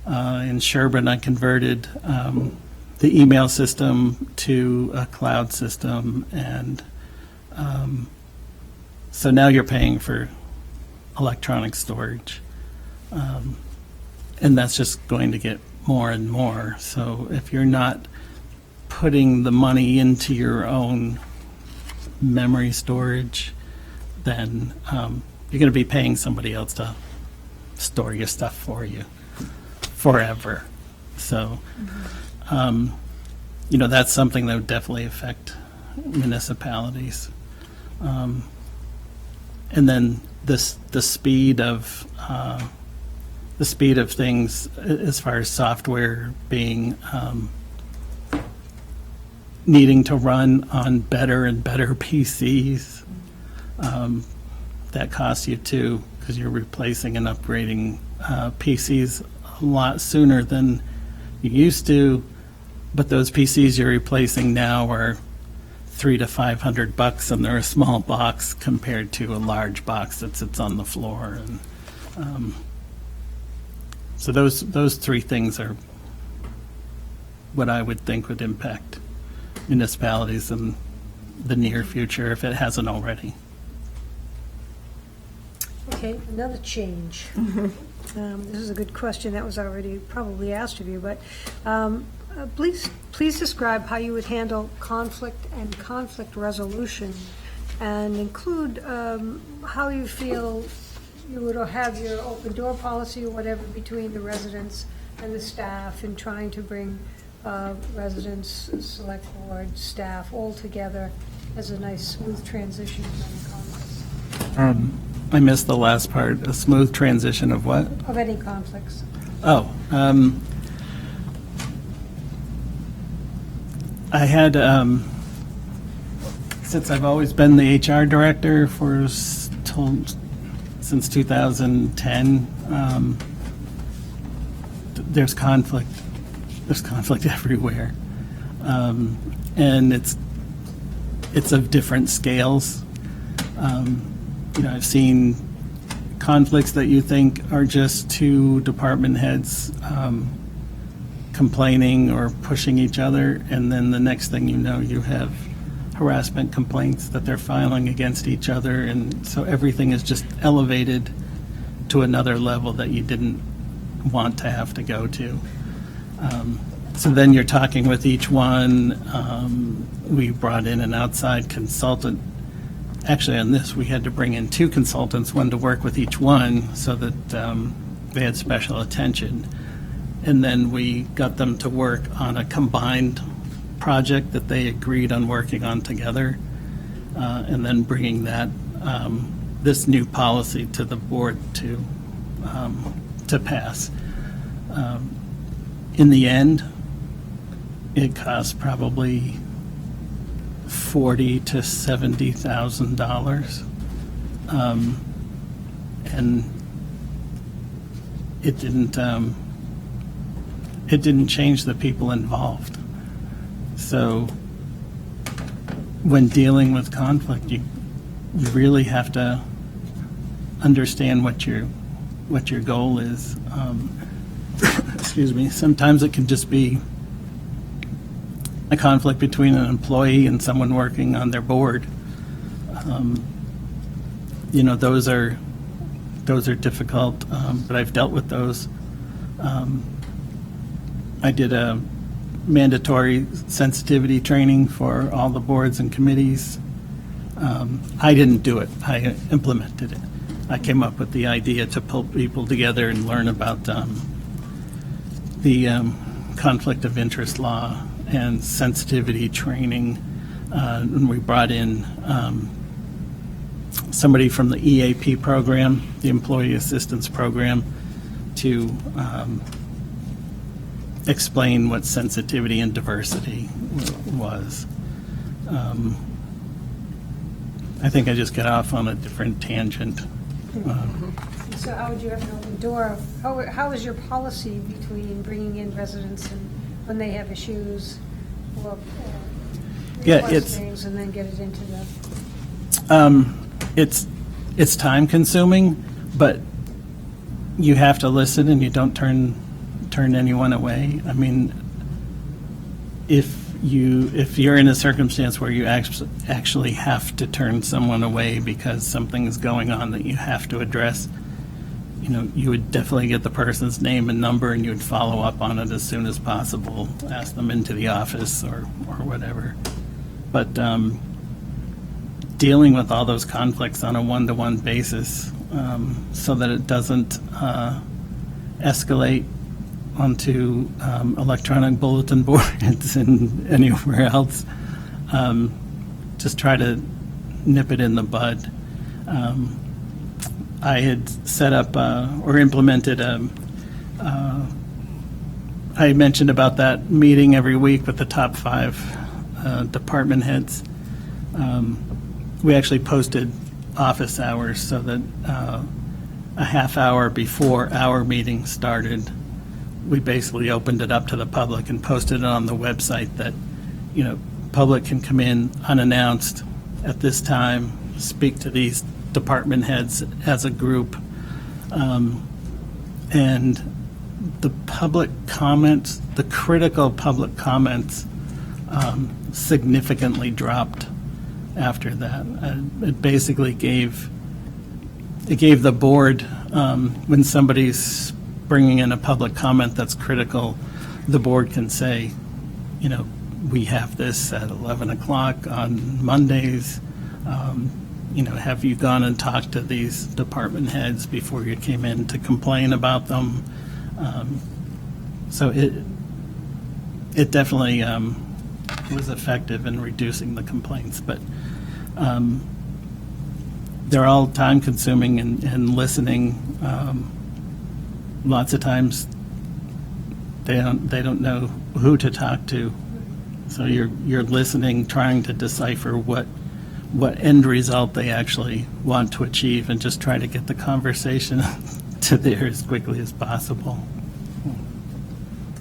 In Sherburne, I converted the email system to a cloud system, and so now you're paying for electronic storage. And that's just going to get more and more. So if you're not putting the money into your own memory storage, then you're going to be paying somebody else to store your stuff for you forever. So, that's something that would definitely affect municipalities. And then the speed of things as far as software being needing to run on better and better PCs, that costs you too, because you're replacing and upgrading PCs a lot sooner than you used to. But those PCs you're replacing now are $300 to $500, and they're a small box compared to a large box that sits on the floor. And so those three things are what I would think would impact municipalities in the near future, if it hasn't already. Okay, another change. This is a good question that was already probably asked of you, but please describe how you would handle conflict and conflict resolution, and include how you feel you would have your open door policy or whatever between the residents and the staff in trying to bring residents, select board, staff all together as a nice smooth transition from conflicts. I missed the last part. A smooth transition of what? Of any conflicts. Oh, I had, since I've always been the HR director since 2010, there's conflict. There's conflict everywhere, and it's of different scales. I've seen conflicts that you think are just two department heads complaining or pushing each other, and then the next thing you know, you have harassment complaints that they're filing against each other, and so everything is just elevated to another level that you didn't want to have to go to. So then you're talking with each one. We brought in an outside consultant. Actually, on this, we had to bring in two consultants, one to work with each one so that they had special attention. And then we got them to work on a combined project that they agreed on working on together, and then bringing this new policy to the board to pass. In the end, it cost probably $40,000 to $70,000, and it didn't change the people involved. So when dealing with conflict, you really have to understand what your goal is. Excuse me. Sometimes it can just be a conflict between an employee and someone working on their board. Those are difficult, but I've dealt with those. I did a mandatory sensitivity training for all the boards and committees I didn't do it. I implemented it. I came up with the idea to pull people together and learn about the conflict of interest law and sensitivity training. And we brought in somebody from the EAP program, the Employee Assistance Program, to explain what sensitivity and diversity was. I think I just got off on a different tangent. So how would you have an open door? How is your policy between bringing in residents and when they have issues or Yeah, request it's- things and then get it into the... It's time consuming, but you have to listen and you don't turn anyone away. I mean, if you're in a circumstance where you actually have to turn someone away because something is going on that you have to address, you would definitely get the person's name and number and you would follow up on it as soon as possible, ask them into the office or whatever. But dealing with all those conflicts on a one-to-one basis so that it doesn't escalate onto electronic bulletin boards and anywhere else. Just try to nip it in the bud. I had set up or implemented I mentioned about that meeting every week with the top 5 department heads. We actually posted office hours so that a half hour before our meeting started, we basically opened it up to the public and posted it on the website that, public can come in unannounced at this time, speak to these department heads as a group. And the public comments, the critical public comments, significantly dropped after that. It basically gave the board, when somebody's bringing in a public comment that's critical, the board can say, we have this at 11 o'clock on Mondays. Have you gone and talked to these department heads before you came in to complain about them? So it definitely was effective in reducing the complaints, but they're all time consuming and listening. Lots of times they don't know who to talk to, so you're listening, trying to decipher what end result they actually want to achieve, and just try to get the conversation to there as quickly as possible.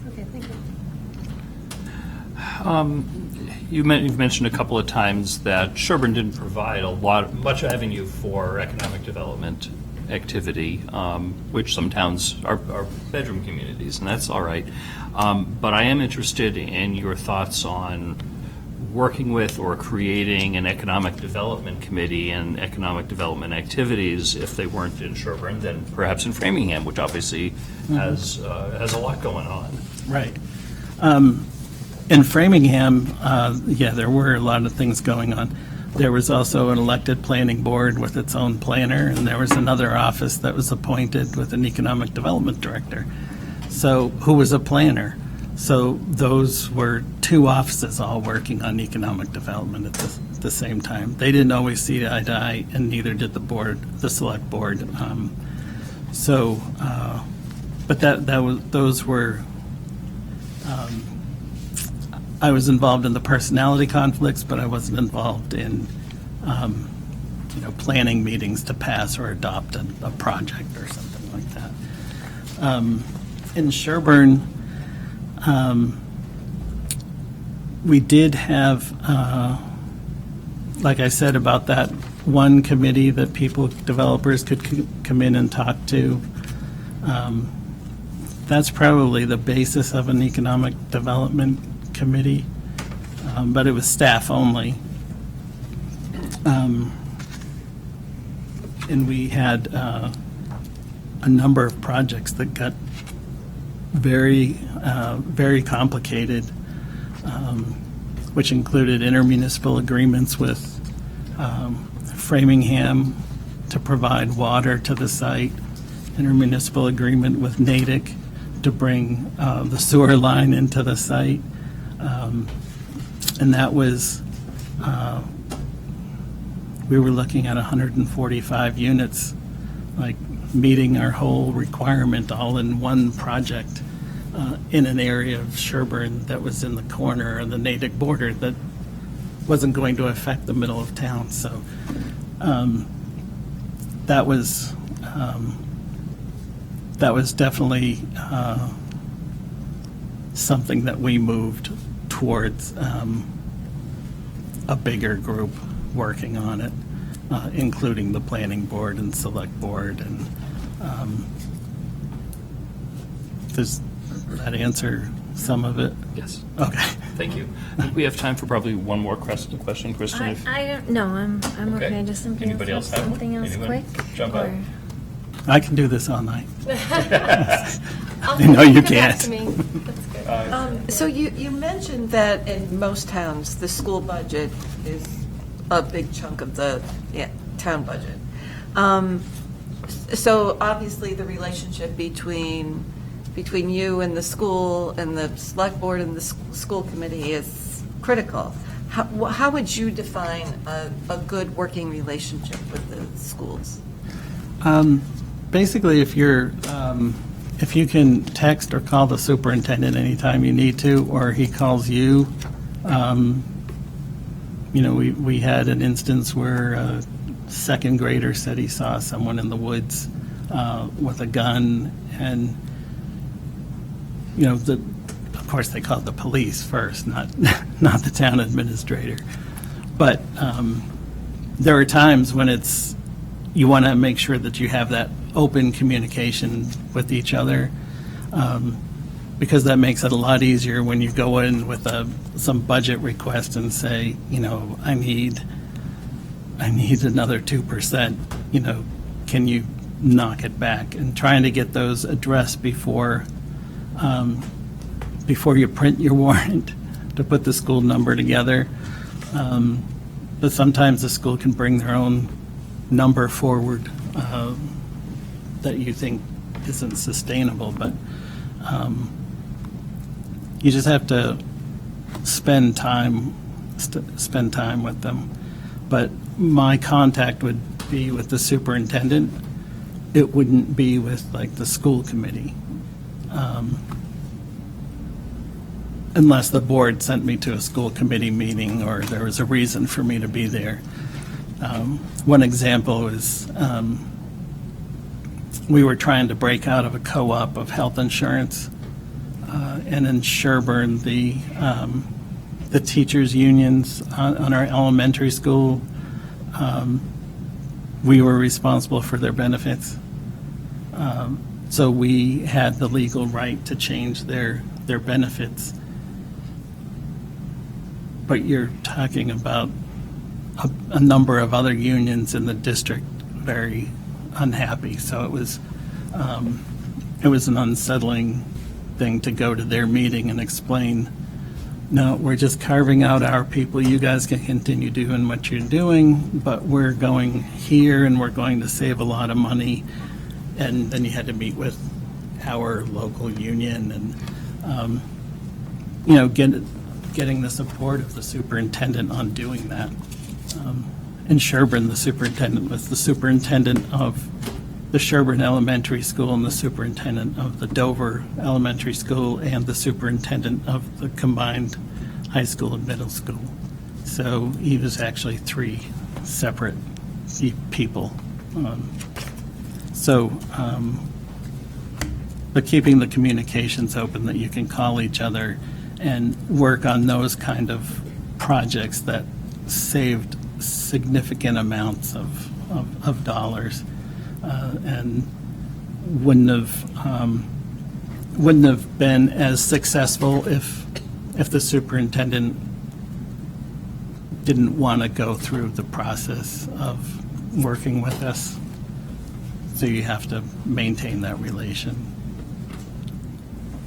Okay, thank you. You've mentioned a couple of times that Sherburne didn't provide much avenue for economic development activity, which some towns are bedroom communities, and that's all right. But I am interested in your thoughts on working with or creating an economic development committee and economic development activities. If they weren't in Sherburne, then perhaps in Framingham, which obviously has a lot going on. Right. In Framingham, there were a lot of things going on. There was also an elected planning board with its own planner, and there was another office that was appointed with an economic development director, who was a planner. So those were 2 offices all working on economic development at the same time. They didn't always see eye to eye, and neither did the select board. But those were. I was involved in the personality conflicts, but I wasn't involved in, planning meetings to pass or adopt a project or something like that. In Sherburne, we did have, like I said, about that one committee that developers could come in and talk to. That's probably the basis of an economic development committee, but it was staff only. And we had a number of projects that got very complicated, which included intermunicipal agreements with Framingham to provide water to the site, intermunicipal agreement with Natick to bring the sewer line into the site. And that was, we were looking at 145 units, like meeting our whole requirement all in one project in an area of Sherburne that was in the corner of the Natick border that wasn't going to affect the middle of town. So that was definitely something that we moved towards a bigger group working on it, including the planning board and select board. And does that answer some of it? Yes. Okay. Thank you. I think we have time for probably one more question, Kristen. if- I don't, no, I'm okay, just something else. Anybody else have one? Something else Anyone? quick? Jump out. or- I can do this all night. I'll No, you come back can't. to me. That's good. So you mentioned that in most towns, the school budget is a big chunk of the town budget. So obviously, the relationship between you and the school and the select board and the school committee is critical. How would you define a good working relationship with the schools? Basically, if you can text or call the superintendent anytime you need to, or he calls you, we had an instance where a second grader said he saw someone in the woods with a gun, and of course they called the police first, not the town administrator. But there are times when you want to make sure that you have that open communication with each other, because that makes it a lot easier when you go in with some budget request and say, I need another 2%, can you knock it back? And trying to get those addressed before you print your warrant to put the school number together. But sometimes the school can bring their own number forward that you think isn't sustainable, but you just have to spend time with them. But my contact would be with the superintendent. It wouldn't be with the school committee, unless the board sent me to a school committee meeting or there was a reason for me to be there. One example is we were trying to break out of a co-op of health insurance, and in Sherburne, the teachers' unions on our elementary school, we were responsible for their benefits. So we had the legal right to change their benefits. But you're talking about a number of other unions in the district very unhappy. So it was an unsettling thing to go to their meeting and explain, no, we're just carving out our people. You guys can continue doing what you're doing, but we're going here and we're going to save a lot of money. And then you had to meet with our local union and, getting the support of the superintendent on doing that. In Sherburne, the superintendent was the superintendent of the Sherburne Elementary School and the superintendent of the Dover Elementary School and the superintendent of the combined high school and middle school. So he was actually three separate people. But keeping the communications open that you can call each other and work on those kind of projects that saved significant amounts of dollars and wouldn't have been as successful if the superintendent didn't want to go through the process of working with us. So you have to maintain that relation.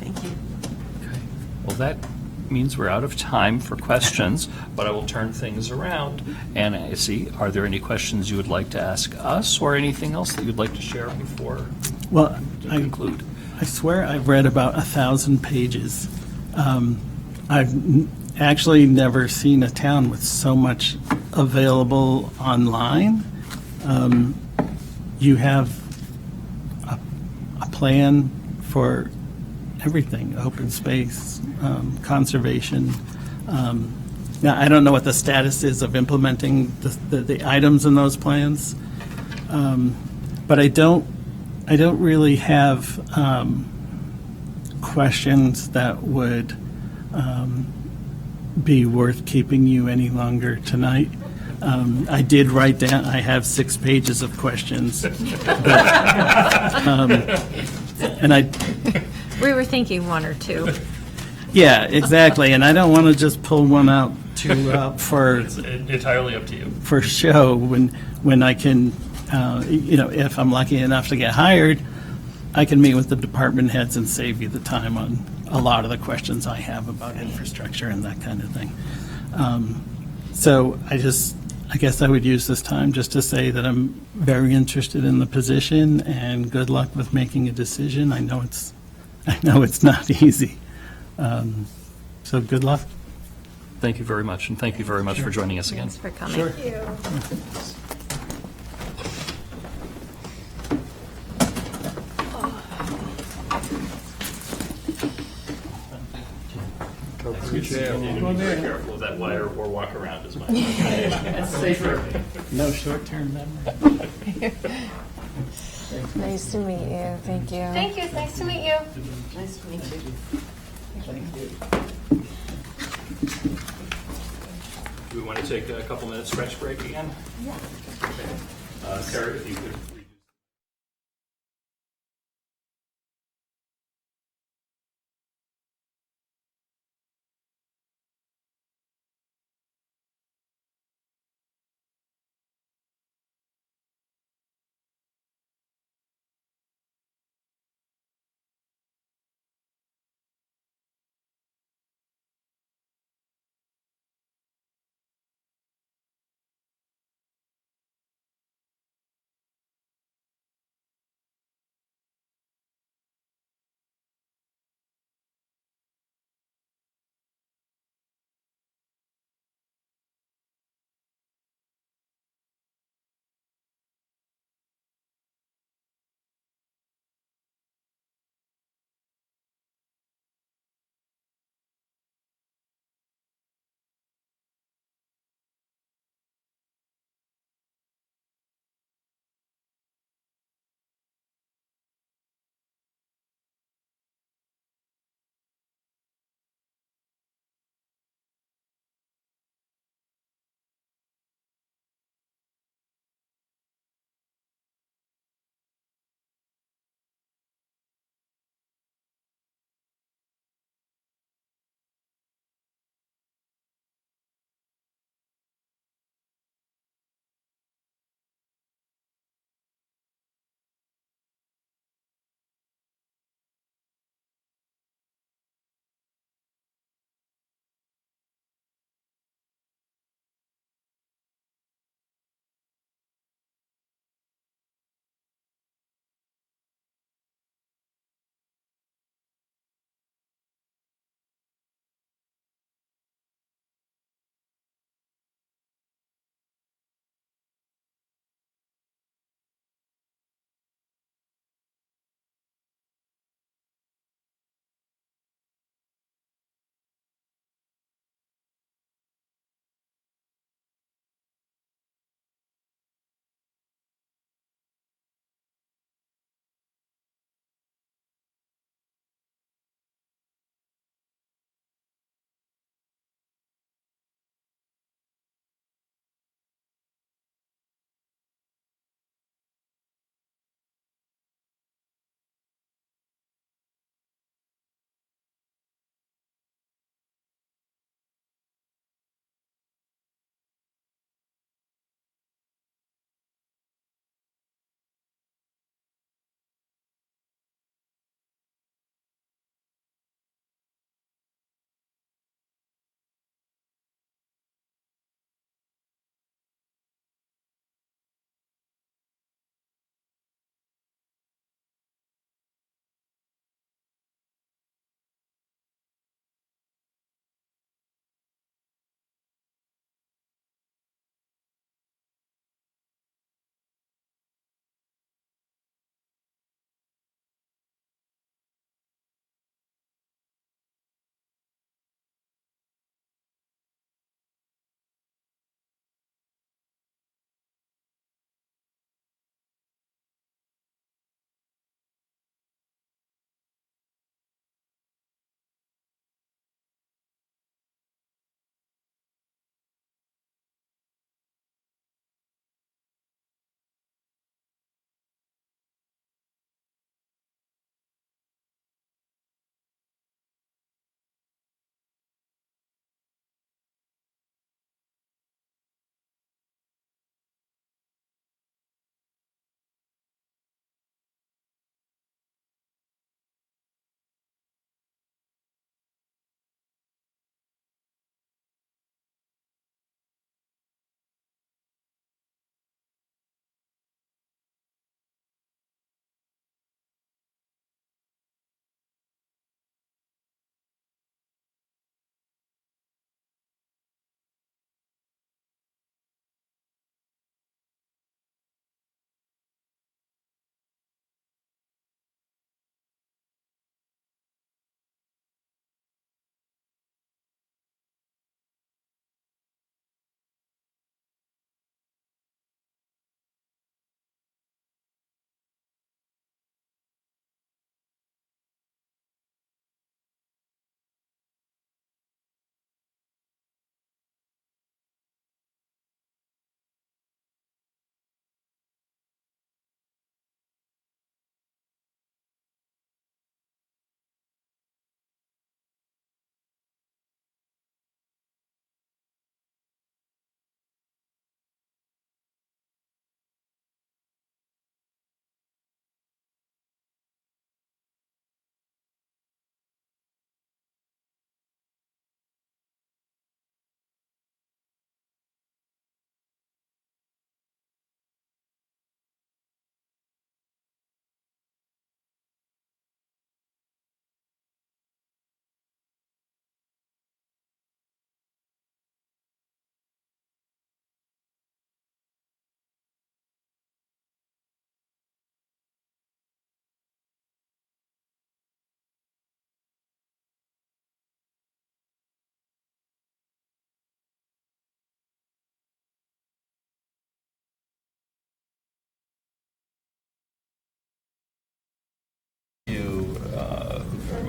Thank you. Well, that means we're out of time for questions, but I will turn things around. And I see, are there any questions you would like to ask us or anything else that you'd like to share before Well, we conclude? I swear I've read about 1,000 pages. I've actually never seen a town with so much available online. You have a plan for everything, open space, conservation. Now, I don't know what the status is of implementing the items in those plans, but I don't really have questions that would be worth keeping you any longer tonight. I did write down, I have 6 pages of questions. But, and I, We were thinking 1 or 2. yeah, exactly, and I don't want to just pull one out for It's entirely up to you. for show when I can, if I'm lucky enough to get hired, I can meet with the department heads and save you the time on a lot of the questions I have about infrastructure and that kind of thing. So I guess I would use this time just to say that I'm very interested in the position and good luck with making a decision. I know it's not easy. So good luck. Thank you very much, and thank you very much for joining us again. Thanks for coming. Be very careful of that wire or walk around as much. It's safer. No short-term memory. Nice to meet you. Thank you. Thank you, it's nice to meet you. Nice to meet you. Do we want to take a couple minutes stretch break again? Yeah. Sarah, if you could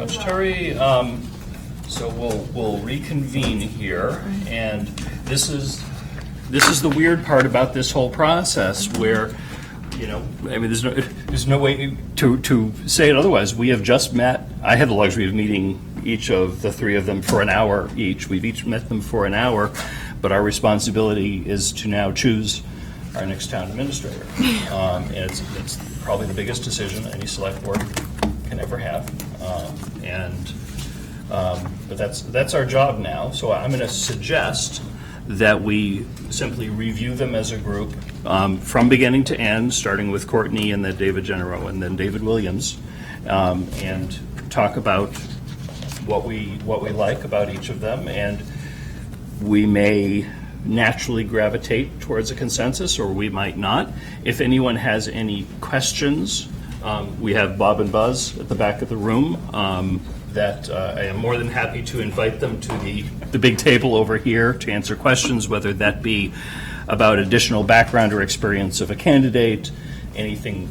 much, Terry. So we'll reconvene here, and this is the weird part about this whole process, where, you know, I mean, there's no way to say it otherwise. We have just met. I had the luxury of meeting each of the three of them for an hour each. We've each met them for an hour, but our responsibility is to now choose our next town administrator. And it's probably the biggest decision any select board can ever have. But that's our job now. So I'm going to suggest that we simply review them as a group from beginning to end, starting with Courtney and then David Genero and then David Williams, and talk about what we like about each of them. And we may naturally gravitate towards a consensus, or we might not. If anyone has any questions, we have Bob and Buzz at the back of the room that I am more than happy to invite them to the big table over here to answer questions, whether that be about additional background or experience of a candidate, anything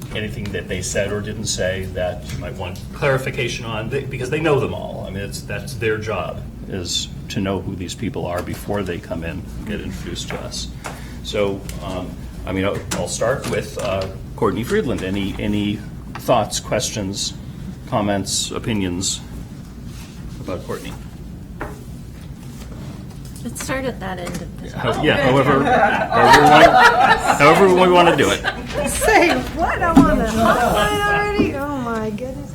that they said or didn't say that you might want clarification on, because they know them all. I mean, that's their job, is to know who these people are before they come in and get introduced to us. So, I mean, I'll start with Courtney Friedland. Any thoughts, questions, comments, opinions about Courtney? Let's start at that end of the However we want to do it. Say what? I'm on the hotline already? Oh, my goodness.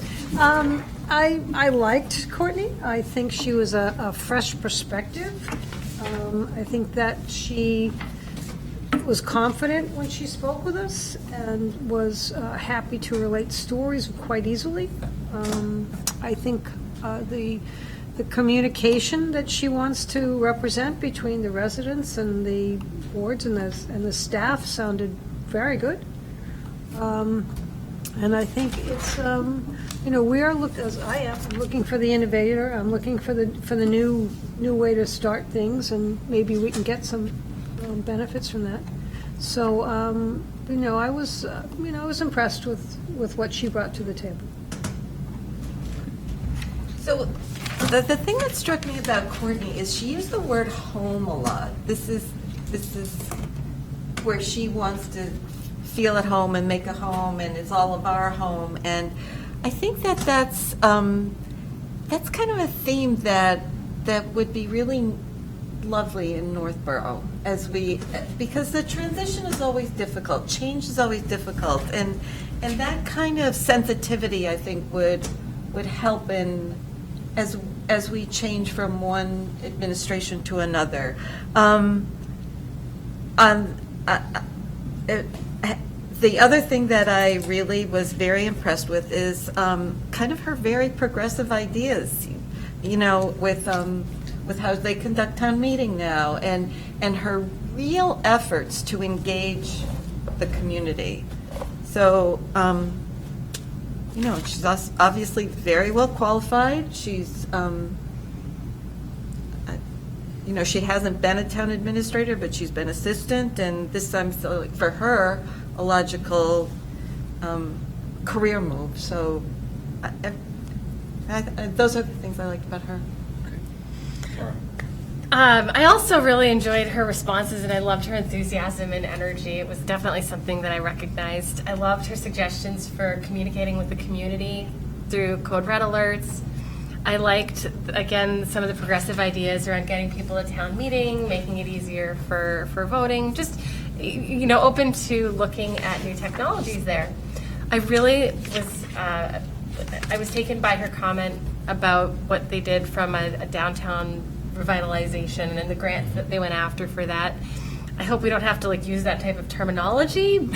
I liked Courtney. I think she was a fresh perspective. I think that she was confident when she spoke with us and was happy to relate stories quite easily. I think the communication that she wants to represent between the residents and the boards and the staff sounded very good. And I think it's, we are looking for the innovator. I'm looking for the new way to start things, and maybe we can get some benefits from that. So, I was impressed with what she brought to the table. So the thing that struck me about Courtney is she used the word home a lot. This is where she wants to feel at home and make a home, and it's all of our home. And I think that's kind of a theme that would be really lovely in Northborough because the transition is always difficult, change is always difficult, and that kind of sensitivity, I think, would help as we change from one administration to another. The other thing that I really was very impressed with is kind of her very progressive ideas, with how they conduct town meeting now, and her real efforts to engage the community. So, she's obviously very well qualified. She's, she hasn't been a town administrator, but she's been assistant, and this time, so for her, a logical career move. So those are the things I liked about her. I also really enjoyed her responses, and I loved her enthusiasm and energy. It was definitely something that I recognized. I loved her suggestions for communicating with the community through code red alerts. I liked, again, some of the progressive ideas around getting people to town meeting, making it easier for voting, just, open to looking at new technologies there. I really was taken by her comment about what they did from a downtown revitalization and the grants that they went after for that. I hope we don't have to use that type of terminology,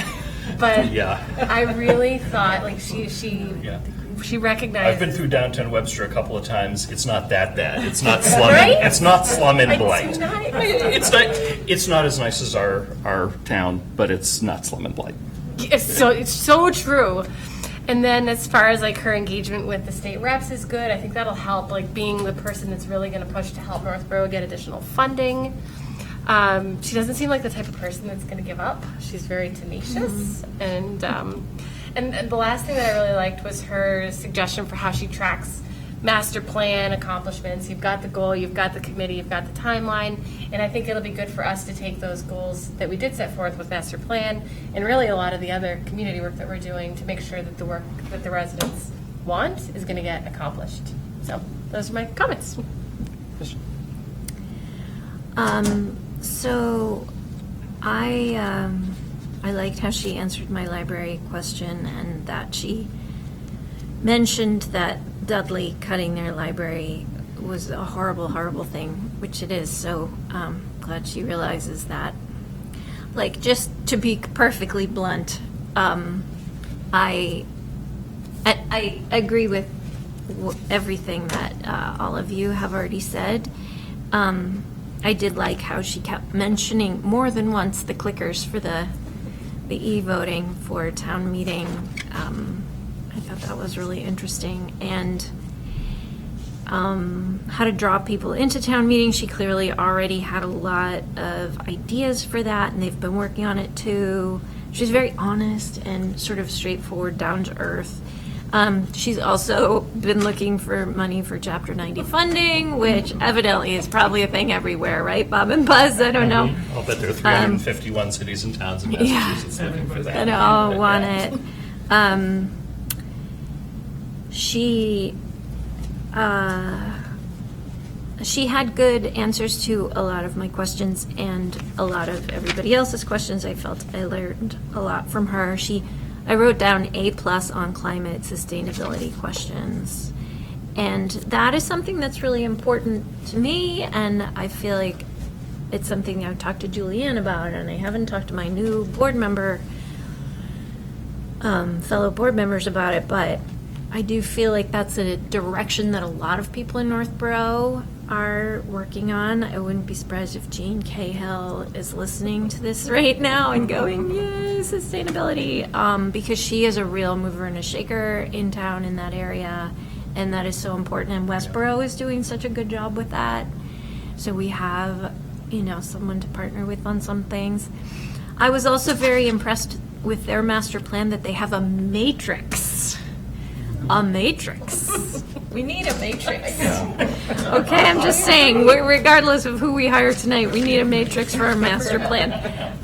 but yeah. I really thought she recognized. I've been through downtown Webster a couple of times. It's not that bad. It's not slum. Right? It's not slum and blight. It's not as nice as our town, but it's not slum and blight. It's so true. And then as far as her engagement with the state reps is good. I think that'll help, being the person that's really going to push to help Northborough get additional funding. She doesn't seem like the type of person that's going to give up. She's very tenacious. And the last thing that I really liked was her suggestion for how she tracks master plan accomplishments. You've got the goal, you've got the committee, you've got the timeline, and I think it'll be good for us to take those goals that we did set forth with master plan and really a lot of the other community work that we're doing to make sure that the work that the residents want is going to get accomplished. So those are my comments. So I liked how she answered my library question, and that she mentioned that Dudley cutting their library was a horrible, horrible thing, which it is. So glad she realizes that. Like, just to be perfectly blunt, I agree with everything that all of you have already said. I did like how she kept mentioning more than once the clickers for the e-voting for town meeting. I thought that was really interesting. And how to draw people into town meetings. She clearly already had a lot of ideas for that, and they've been working on it too. She's very honest and sort of straightforward, down to earth. She's also been looking for money for Chapter 90 funding, which evidently is probably a thing everywhere, right, Bob and Buzz? I don't know. I'll bet there are 351 cities and towns in Massachusetts looking for that. And all want it. She had good answers to a lot of my questions and a lot of everybody else's questions. I felt I learned a lot from her. I wrote down A+ on climate sustainability questions. And that is something that's really important to me, and I feel like it's something I've talked to Julianne about, and I haven't talked to my new board member, fellow board members about it, but I do feel like that's a direction that a lot of people in Northborough are working on. I wouldn't be surprised if Jane Cahill is listening to this right now and going, yay, sustainability, because she is a real mover and a shaker in town in that area, and that is so important, and Westboro is doing such a good job with that. So we have, someone to partner with on some things. I was also very impressed with their master plan that they have a matrix. A matrix. We need a matrix. Okay, I'm just saying, regardless of who we hire tonight, we need a matrix for our master plan.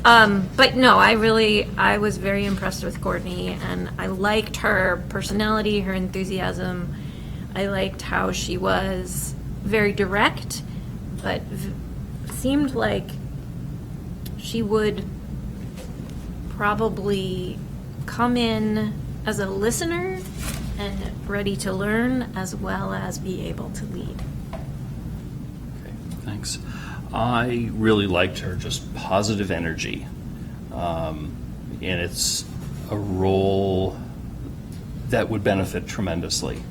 But no, I was very impressed with Courtney, and I liked her personality, her enthusiasm. I liked how she was very direct, but seemed like she would probably come in as a listener and ready to learn, as well as be able to lead. Okay, thanks. I really liked her just positive energy. And it's a role that would benefit tremendously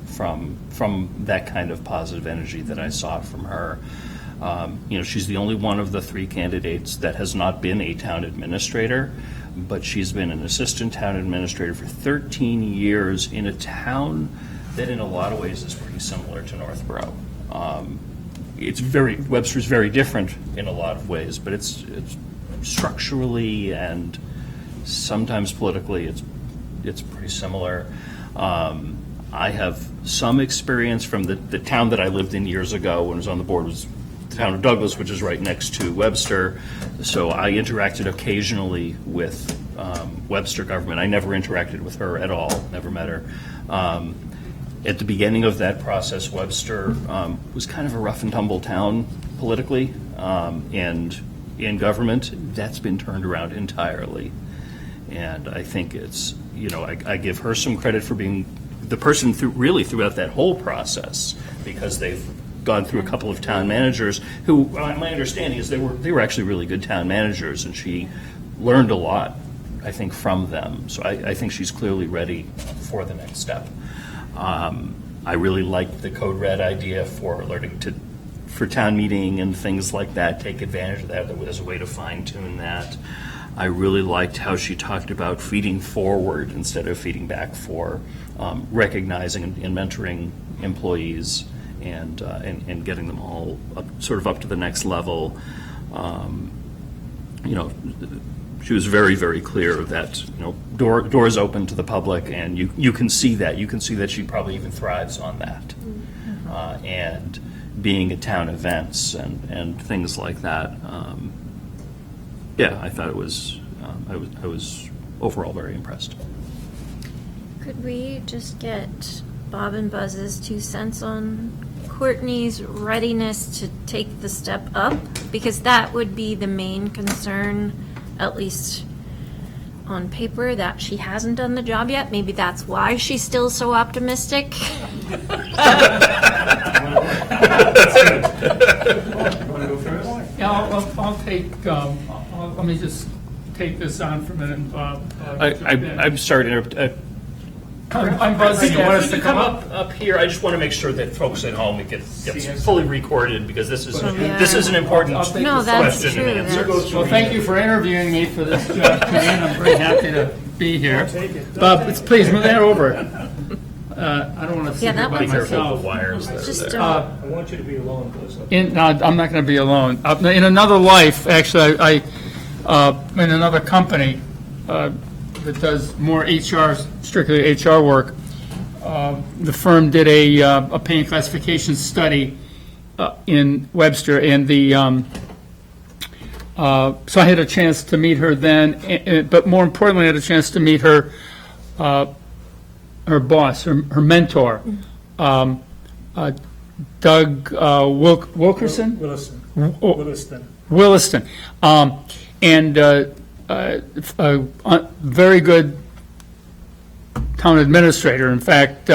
from that kind of positive energy that I saw from her. She's the only one of the three candidates that has not been a town administrator, but she's been an assistant town administrator for 13 years in a town that in a lot of ways is pretty similar to Northborough. Webster's very different in a lot of ways, but it's structurally and sometimes politically it's pretty similar. I have some experience from the town that I lived in years ago when I was on the board was the town of Douglas, which is right next to Webster. So I interacted occasionally with Webster government. I never interacted with her at all, never met her. At the beginning of that process, Webster was kind of a rough and tumble town politically, and in government, that's been turned around entirely. And I think it's, I give her some credit for being the person throughout that whole process, because they've gone through a couple of town managers who, my understanding is they were actually really good town managers, and she learned a lot, I think, from them. So I think she's clearly ready for the next step. I really liked the Code Red idea for learning for town meeting and things like that, take advantage of that as a way to fine tune that. I really liked how she talked about feeding forward instead of feeding back, for recognizing and mentoring employees and getting them all up to the next level. she was very, very clear that, doors open to the public, and you can see that. You can see that she probably even thrives on that. And being at town events and things like that. I thought it was, I was overall very impressed. Could we just get Bob and Buzz's 2 cents on Courtney's readiness to take the step up? Because that would be the main concern, at least on paper, that she hasn't done the job yet. Maybe that's why she's still so optimistic. Yeah, I'll take, let me just take this on for a minute, Bob. I'm sorry to interrupt. I'm Buzz. You want us to come up here? I just want to make sure that folks at home, it gets fully recorded, because this is an important No, that's question true. and answer. Well, thank you for interviewing me for this job today, and I'm very happy to be here. Bob, please move that over. I don't want to sit here by Be careful myself. of the wires there. Just I want you to be alone, please. I'm not going to be alone. In another life, actually, I in another company that does more HR, strictly HR work, the firm did a pay and classification study in Webster, and so I had a chance to meet her then, but more importantly, I had a chance to meet her boss, her mentor, Doug Wilkerson? Williston. And a very good town administrator. In fact,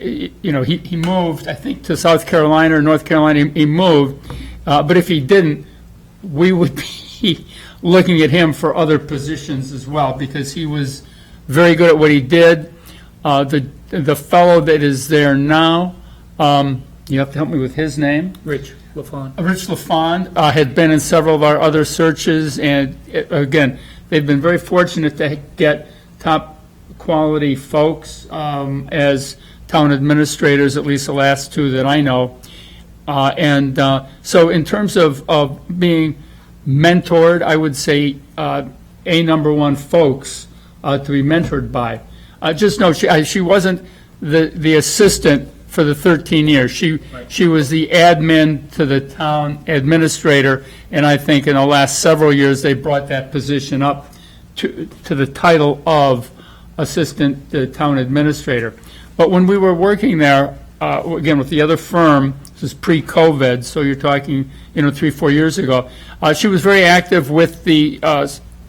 he moved, I think, to South Carolina or North Carolina. He moved, but if he didn't, we would be looking at him for other positions as well, because he was very good at what he did. The fellow that is there now, you have to help me with his name. Rich LaFond. Rich LaFond had been in several of our other searches, and again, they've been very fortunate to get top quality folks as town administrators, at least the last 2 that I know. So in terms of being mentored, I would say number 1 folks to be mentored by. Just know she wasn't the assistant for the 13 years. She was the admin to the town administrator, and I think in the last several years they brought that position up to the title of assistant town administrator. But when we were working there, again with the other firm, this is pre-COVID, so you're talking 3-4 years ago, she was very active with the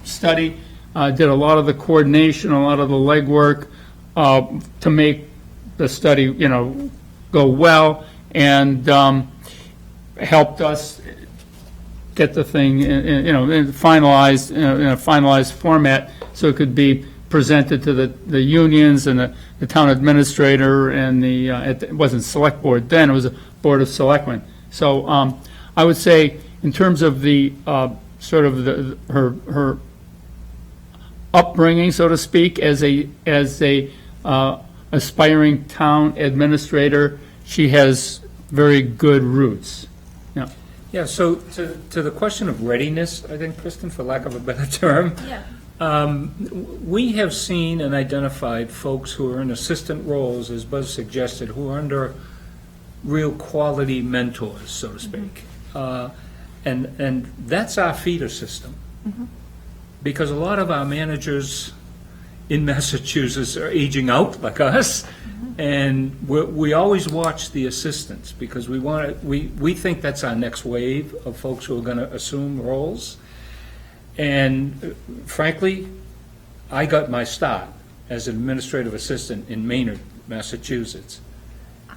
study, did a lot of the coordination, a lot of the legwork to make the study, go well, and helped us get the thing, finalized in a finalized format, so it could be presented to the unions and the town administrator and it wasn't select board then; it was a board of selectmen. So I would say, in terms of the sort of her upbringing, so to speak, as a aspiring town administrator, she has very good roots. Yeah. Yeah, so to the question of readiness, I think, Kristen, for lack of a better term, we have seen and identified folks who are in assistant roles, as Buzz suggested, who are under real quality mentors, so to speak. And that's our feeder system. Because a lot of our managers in Massachusetts are aging out like us, and we always watch the assistants, because we think that's our next wave of folks who are going to assume roles. And frankly, I got my start as an administrative assistant in Maynard, Massachusetts,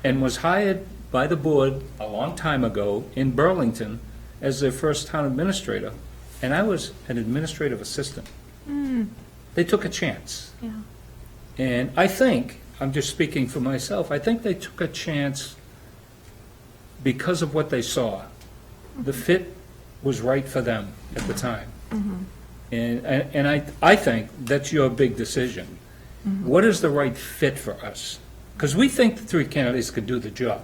and was hired by the board a long time ago in Burlington as their first town administrator, and I was an administrative assistant. They took a chance. Yeah. And I think, I'm just speaking for myself, I think they took a chance because of what they saw. The fit was right for them at the time. And I think that's your big decision. What is the right fit for us? Because we think the 3 candidates could do the job.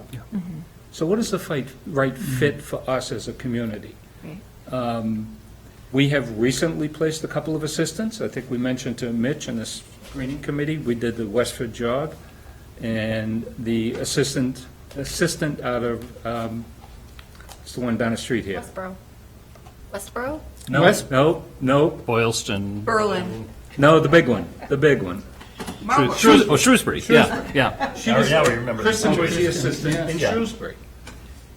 So what is the right fit for us as a community? We have recently placed a couple of assistants. I think we mentioned to Mitch and the screening committee, we did the Westford job, and the assistant out of, it's the one down the street here. Westboro? No, Boylston. Berlin. no, the big one. Shrewsbury, yeah. She was, Now we remember. Kristen was the assistant in Yeah. Shrewsbury.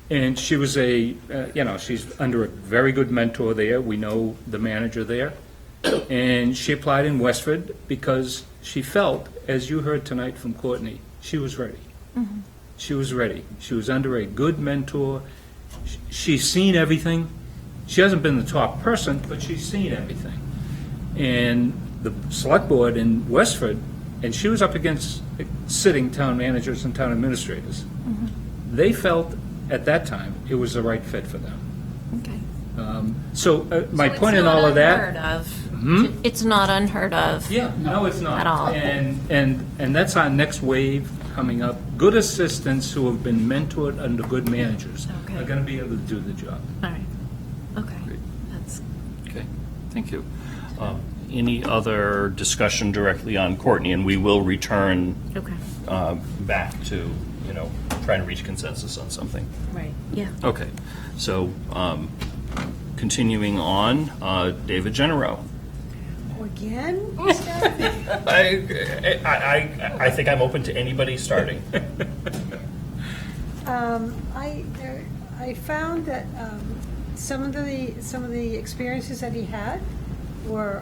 And she was she's under a very good mentor there. We know the manager there. And she applied in Westford because she felt, as you heard tonight from Courtney, she was ready. She was ready. She was under a good mentor. She's seen everything. She hasn't been the top person, but she's seen everything. And the select board in Westford, and she was up against sitting town managers and town administrators. They felt at that time it was the right fit for them. Okay. So my point in all of that. It's not unheard of. Yeah, no, it's not. At all. And that's our next wave coming up. Good assistants who have been mentored under good managers Okay. are going to be able to do the job. All right. Okay. That's Okay, thank you. Any other discussion directly on Courtney? And we will return okay. back to, trying to reach consensus on something. Right. Yeah. Okay, so continuing on, David Genero. Again? I think I'm open to anybody starting. I found that some of the experiences that he had were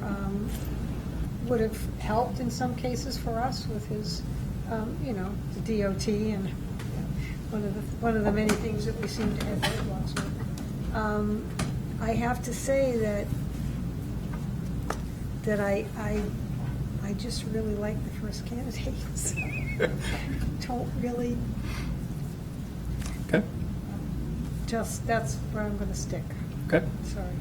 would have helped in some cases for us with his the DOT and one of the many things that we seem to have roadblocks with. I have to say that I just really like the first candidates. Don't really. Okay. Just, that's where I'm going to stick. Okay. Sorry.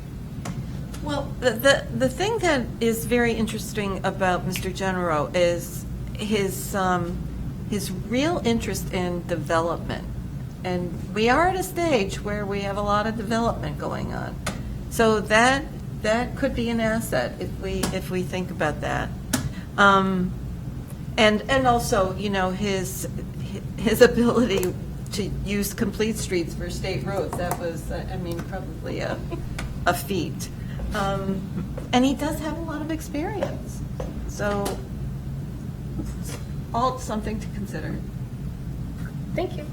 Well, the thing that is very interesting about Mr. Genero is his real interest in development. And we are at a stage where we have a lot of development going on. So that could be an asset if we think about that. And also, his ability to use complete streets for state roads, that was, probably a feat. And he does have a lot of experience. So, all something to consider. Thank you.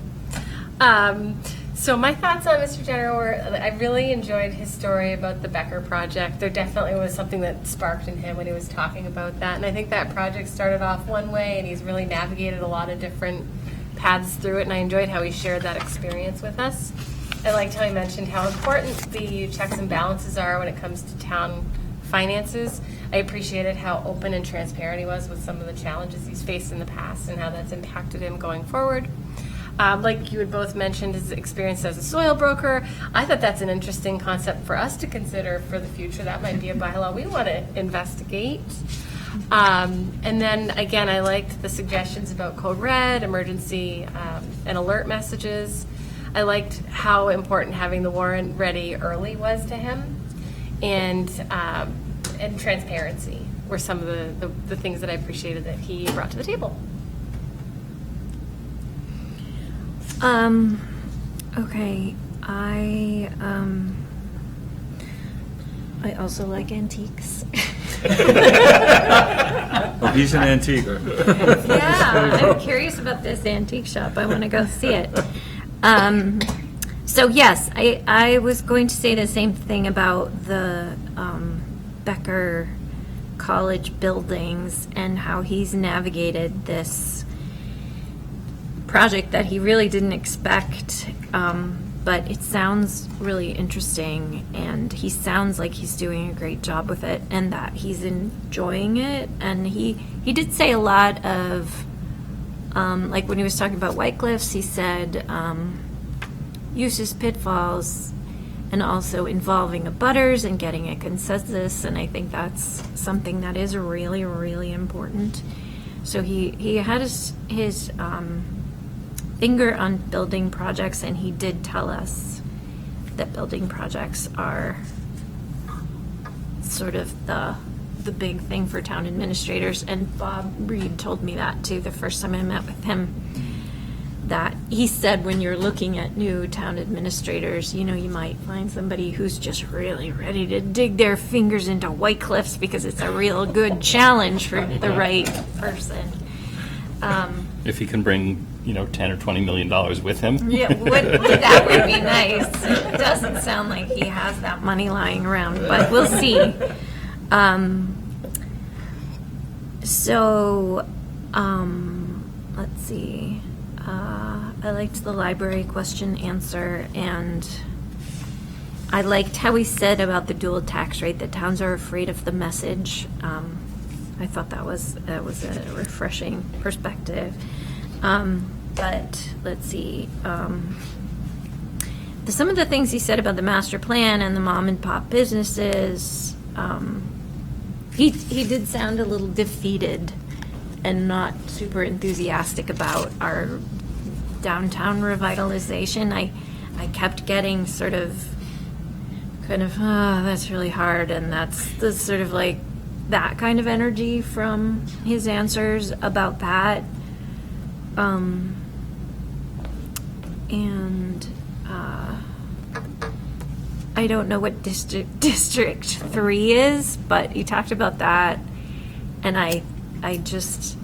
So my thoughts on Mr. Genero were, I really enjoyed his story about the Becker project. There definitely was something that sparked in him when he was talking about that. And I think that project started off one way, and he's really navigated a lot of different paths through it. And I enjoyed how he shared that experience with us. I liked how he mentioned how important the checks and balances are when it comes to town finances. I appreciated how open and transparent he was with some of the challenges he's faced in the past and how that's impacted him going forward. Like you had both mentioned, his experience as a soil broker. I thought that's an interesting concept for us to consider for the future. That might be a bylaw we want to investigate. And then, again, I liked the suggestions about Code Red, emergency and alert messages. I liked how important having the warrant ready early was to him. And transparency were some of the things that I appreciated that he brought to the table. Okay, I also like antiques. Oh, he's an antiquer. Yeah, I'm curious about this antique shop. I want to go see it. So yes, I was going to say the same thing about the Becker College buildings and how he's navigated this project that he really didn't expect, but it sounds really interesting, and he sounds like he's doing a great job with it and that he's enjoying it. And he did say a lot of, like when he was talking about White Cliffs, he said uses pitfalls and also involving abutters and getting a consensus, and I think that's something that is really, really important. So he had his finger on building projects, and he did tell us that building projects are that's sort of the big thing for town administrators. And Bob Reed told me that too the first time I met with him, that he said when you're looking at new town administrators, you might find somebody who's just really ready to dig their fingers into White Cliffs because it's a real good challenge for the right person. If he can bring, $10 or $20 million with him. Yeah, that would be nice. It doesn't sound like he has that money lying around, but we'll see. Let's see. I liked the library question answer, and I liked how he said about the dual tax rate, that towns are afraid of the message. I thought that was a refreshing perspective. But let's see. Some of the things he said about the master plan and the mom and pop businesses, he did sound a little defeated and not super enthusiastic about our downtown revitalization. I kept getting that's really hard, and that's the sort of like that kind of energy from his answers about that. I don't know what District 3 is, but he talked about that, and it just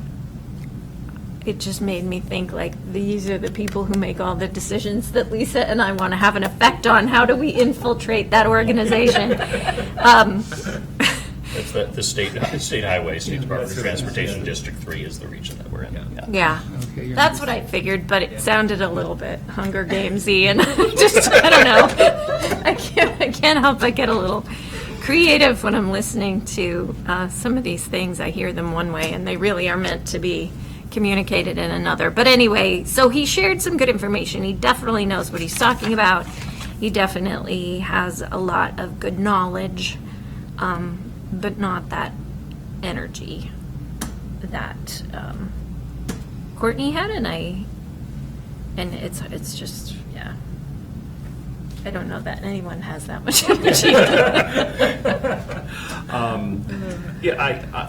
made me think, like, these are the people who make all the decisions that Lisa and I want to have an effect on. How do we infiltrate that organization? That's the state highway, State Department of Transportation, District 3 is the region that we're in. Yeah, that's what I figured, but it sounded a little bit Hunger Games-y, and I don't know. I can't help but get a little creative when I'm listening to some of these things. I hear them one way, and they really are meant to be communicated in another. But anyway, so he shared some good information. He definitely knows what he's talking about. He definitely has a lot of good knowledge, but not that energy that Courtney had, and it's just, yeah. I don't know that anyone has that much energy. I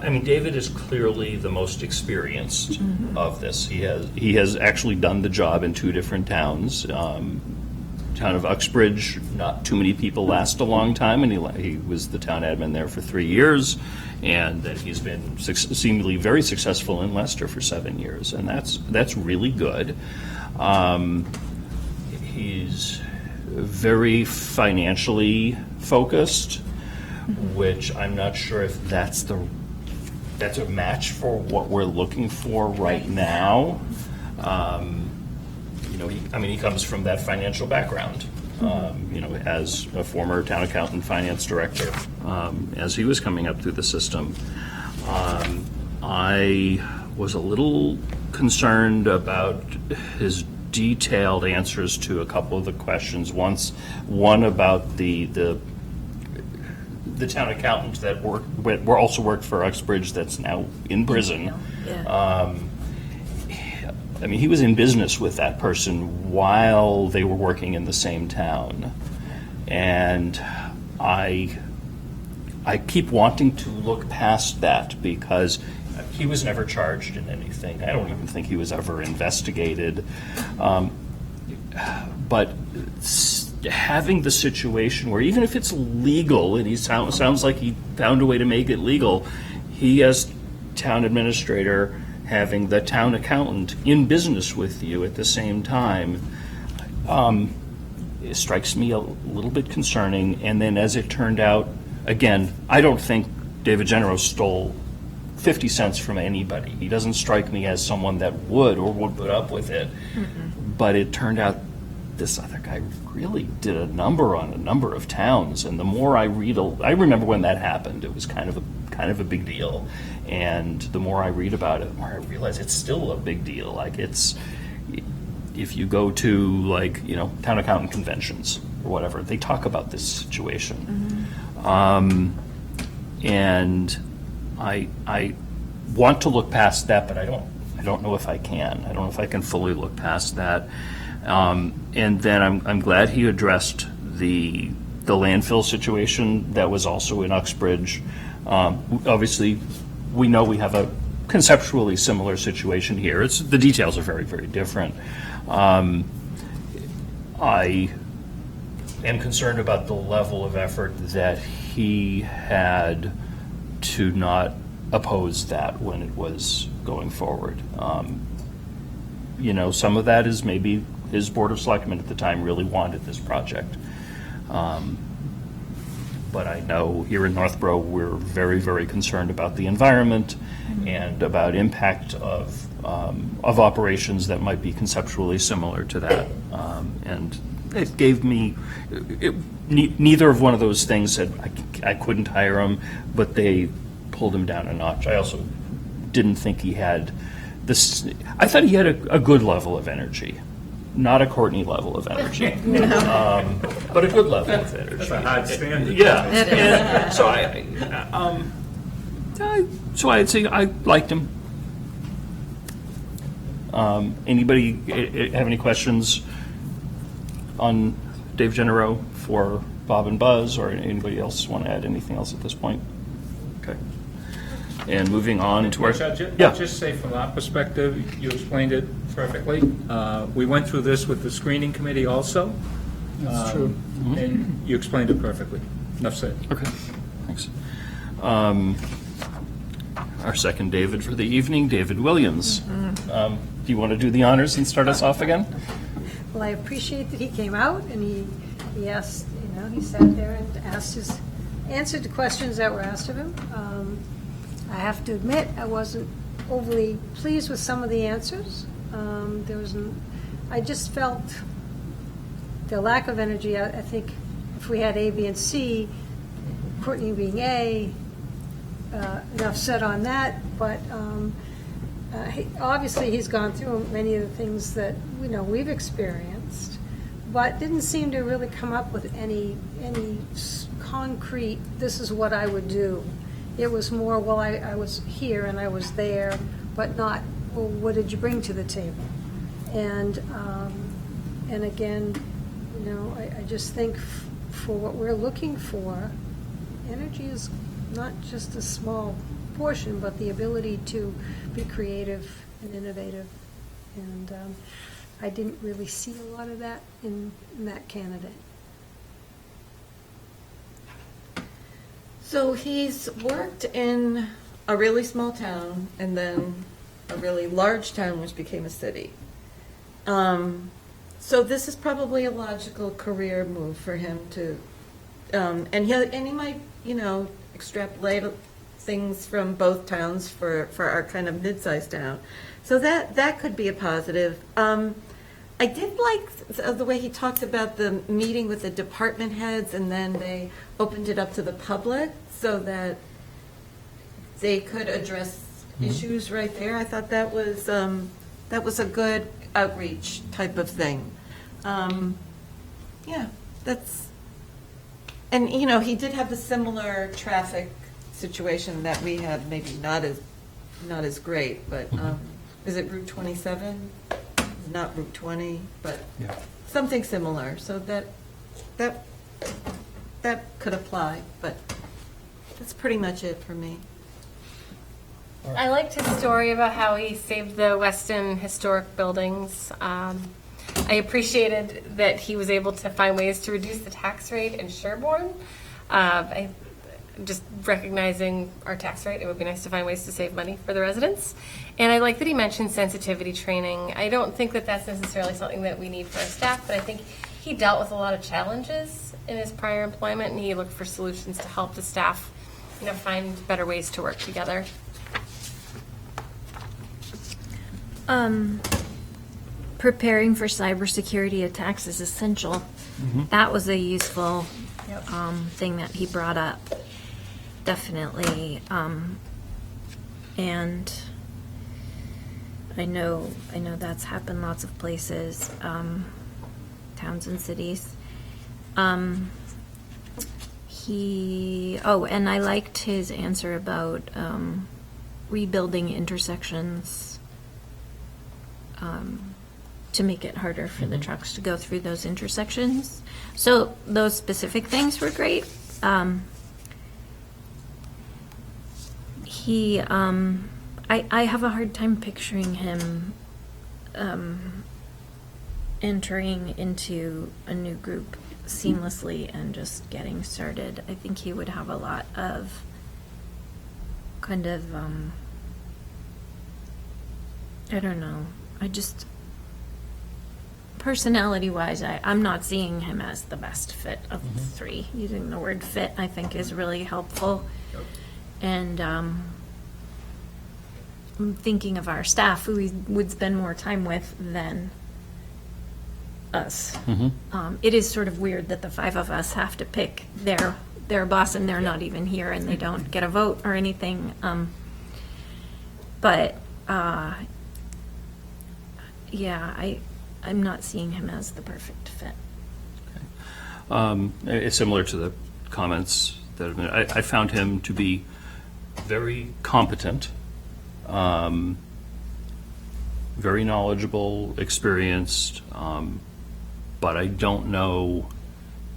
mean, David is clearly the most experienced of this. He has actually done the job in two different towns. Town of Uxbridge, not too many people last a long time, and he was the town admin there for 3 years, and then he's been seemingly very successful in Leicester for 7 years, and that's really good. He's very financially focused, which I'm not sure if that's a match for what we're looking for right now. He comes from that financial background, as a former town accountant, finance director, as he was coming up through the system. I was a little concerned about his detailed answers to a couple of the questions. One about the town accountant that also worked for Uxbridge that's now in prison. Yeah. He was in business with that person while they were working in the same town. And I keep wanting to look past that because he was never charged in anything. I don't even think he was ever investigated. But having the situation where even if it's legal, and he sounds like he found a way to make it legal, he as town administrator having the town accountant in business with you at the same time, it strikes me a little bit concerning. And then as it turned out, again, I don't think David Genero stole 50 cents from anybody. He doesn't strike me as someone that would put up with it. But it turned out this other guy really did a number on a number of towns. And the more I read, I remember when that happened, it was kind of a big deal. And the more I read about it, the more I realize it's still a big deal. Like if you go to town accountant conventions or whatever, they talk about this situation. And I want to look past that, but I don't know if I can. I don't know if I can fully look past that. And then I'm glad he addressed the the landfill situation that was also in Uxbridge. Obviously, we know we have a conceptually similar situation here. The details are very, very different. I am concerned about the level of effort that he had to not oppose that when it was going forward. Some of that is maybe his Board of Selectmen at the time really wanted this project. But I know here in Northborough, we're very, very concerned about the environment and about impact of operations that might be conceptually similar to that. And it gave me, neither of one of those things said I couldn't hire him, but they pulled him down a notch. I also didn't think he had this, I thought he had a good level of energy. Not a Courtney level of energy, but a good level of energy. That's a hard standard. Yeah. And so I'd say I liked him. Anybody have any questions on Dave Genero for Bob and Buzz, or anybody else want to add anything else at this point? Okay. And moving on to our... I'll just say from our perspective, you explained it perfectly. We went through this with the screening committee also. That's true. And you explained it perfectly. Enough said. Okay, thanks. Our second David for the evening, David Williams. Do you want to do the honors and start us off again? Well, I appreciate that he came out and he asked, he sat there and answered the questions that were asked of him. I have to admit, I wasn't overly pleased with some of the answers. I just felt the lack of energy. I think if we had A, B, and C, Courtney being A, enough said on that, but obviously he's gone through many of the things that we've experienced, but didn't seem to really come up with any concrete, this is what I would do. It was more, well, I was here and I was there, but not, well, what did you bring to the table? And again, I just think for what we're looking for, energy is not just a small portion, but the ability to be creative and innovative. And I didn't really see a lot of that in that candidate. So he's worked in a really small town and then a really large town, which became a city. So this is probably a logical career move for him to, and he might, extrapolate things from both towns for our kind of mid-sized town. So that could be a positive. I did like the way he talked about the meeting with the department heads, and then they opened it up to the public so that they could address issues right there. I thought that was a good outreach type of thing. And he did have the similar traffic situation that we have, maybe not as great, but is it Route 27? Not Route 20, but something similar. So that could apply, but that's pretty much it for me. I liked his story about how he saved the Weston historic buildings. I appreciated that he was able to find ways to reduce the tax rate in Sherborne. Just recognizing our tax rate, it would be nice to find ways to save money for the residents. And I like that he mentioned sensitivity training. I don't think that that's necessarily something that we need for our staff, but I think he dealt with a lot of challenges in his prior employment, and he looked for solutions to help the staff, find better ways to work together. Preparing for cybersecurity attacks is essential. That was a useful thing that he brought up. Definitely. And I know that's happened lots of places, towns and cities. And I liked his answer about rebuilding intersections to make it harder for the trucks to go through those intersections. So those specific things were great. I have a hard time picturing him entering into a new group seamlessly and just getting started. I think he would have a lot of kind of, I don't know, personality-wise, I'm not seeing him as the best fit of the three. Using the word fit, I think, is really helpful. And I'm thinking of our staff, who we would spend more time with than us. It is sort of weird that the five of us have to pick their boss, and they're not even here, and they don't get a vote or anything. I'm not seeing him as the perfect fit. It's similar to the comments that have been, I found him to be very competent, very knowledgeable, experienced, but I don't know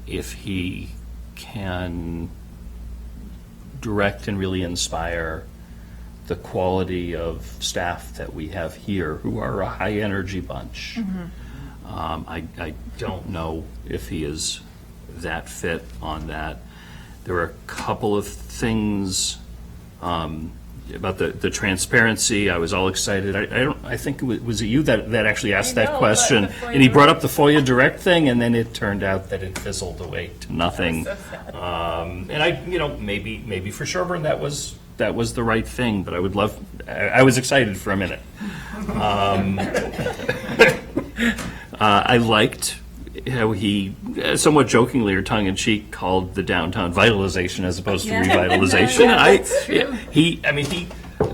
if he can direct and really inspire the quality of staff that we have here, who are a high-energy bunch. I don't know if he is that fit on that. There were a couple of things about the transparency. I was all excited. I think was it you that actually asked that question? And he brought up the FOIA Direct thing, and then it turned out that it fizzled away to nothing. And maybe for Sherburne that was the right thing, but I was excited for a minute. I liked how he, somewhat jokingly or tongue-in-cheek, called the downtown vitalization as opposed to revitalization.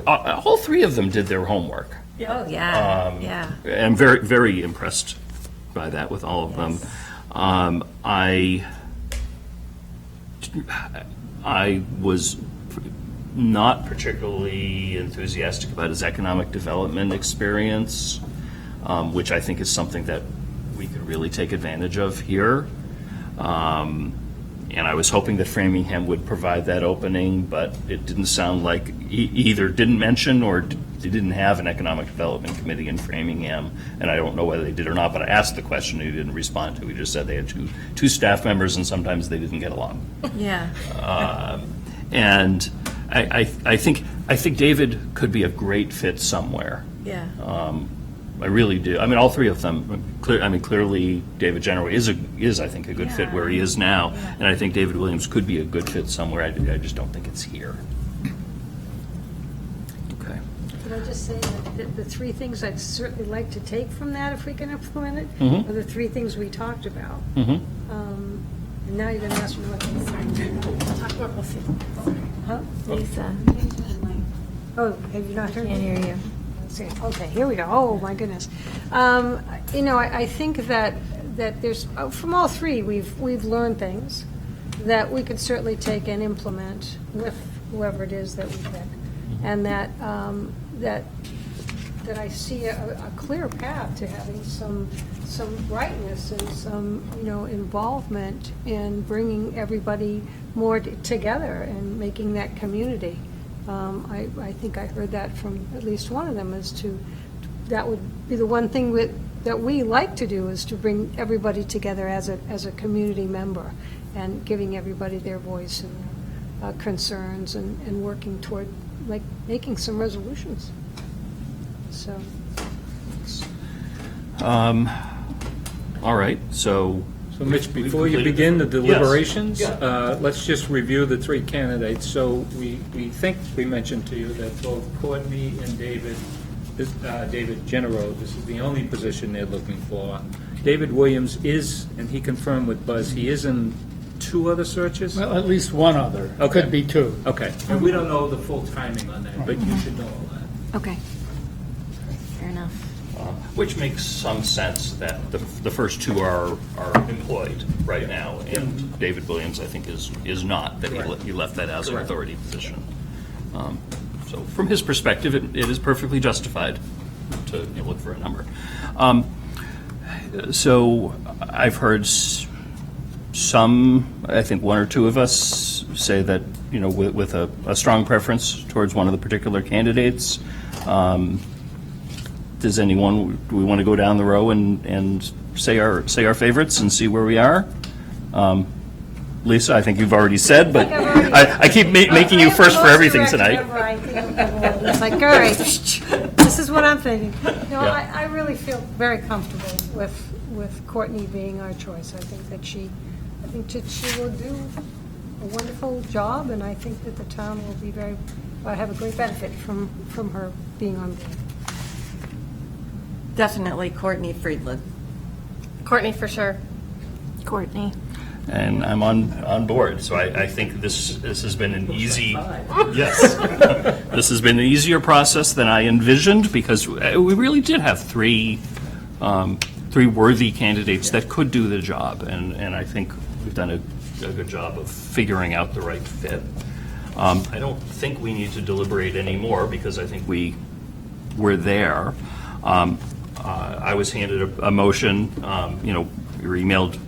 All three of them did their homework. Oh, yeah. I'm very, very impressed by that with all of them. I was not particularly enthusiastic about his economic development experience, which I think is something that we could really take advantage of here. And I was hoping that Framingham would provide that opening, but it didn't sound like he either didn't mention or they didn't have an economic development committee in Framingham, and I don't know whether they did or not, but I asked the question and he didn't respond to. He just said they had two staff members and sometimes they didn't get along. Yeah. And I think David could be a great fit somewhere. Yeah. I really do. I mean, all three of them. Clearly, David General is I think a good fit where he is now, and I think David Williams could be a good fit somewhere. I just don't think it's here. Okay. Can I just say that the three things I'd certainly like to take from that, if we can implement it, are the three things we talked about. And now you're going to ask me what things are. Talk about Lucy. Huh? Lisa, Oh, have you not heard? can't hear you. Okay, here we go. Oh, my goodness. I think that there's, from all three, we've learned things that we could certainly take and implement with whoever it is that we pick. And that I see a clear path to having some brightness and some, involvement in bringing everybody more together and making that community. I think I heard that from at least one of them that would be the one thing that we like to do, is to bring everybody together as a community member and giving everybody their voice and concerns and working toward making some resolutions. So. All right. So Mitch, before you begin the deliberations, let's just review the three candidates. So we think we mentioned to you that both Courtney and David Genero, this is the only position they're looking for. David Williams is, and he confirmed with Buzz, he is in two other searches? Well, at least one other. Okay. Could be two. Okay. And we don't know the full timing on that, but you should know all that. Okay. Fair enough. which makes some sense that the first two are employed right now, and David Williams, I think, is not, that he left that as an authority position. So from his perspective, it is perfectly justified to look for a number. So I've heard some, I think one or two of us say that, with a strong preference towards one of the particular candidates. Does anyone, do we want to go down the row and say our favorites and see where we are? Lisa, I think you've already said, but I keep making you first for everything tonight. It's like, all right, this is what I'm thinking. No, I really feel very comfortable with Courtney being our choice. I think that she will do a wonderful job, and I think that the town will be have a great benefit from her being on board. Definitely Courtney Friedland. Courtney, for sure. Courtney. And I'm on board, so I think this has been an easy, yes, this has been an easier process than I envisioned, because we really did have three worthy candidates that could do the job, and I think we've done a good job of figuring out the right fit. I don't think we need to deliberate anymore, because I think we're there. I was handed a motion, we were emailed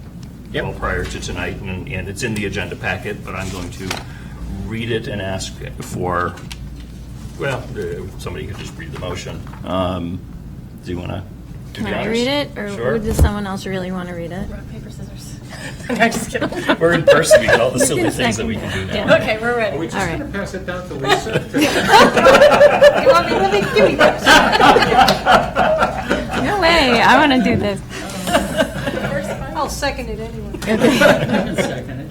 well prior to tonight, and it's in the agenda packet, but I'm going to read it and ask for, somebody could just read the motion. Do you want to do the honors? Can I read it, or Sure. does someone else really want to read it? Rock, paper, scissors. No, just kidding. We're in person, we got all the silly things that we can do now. Yeah. Okay, we're ready. Are we just All going right. to pass it down to Lisa? You want me? Give me this. No way, I want to do this. I'll second it anyway. Second it.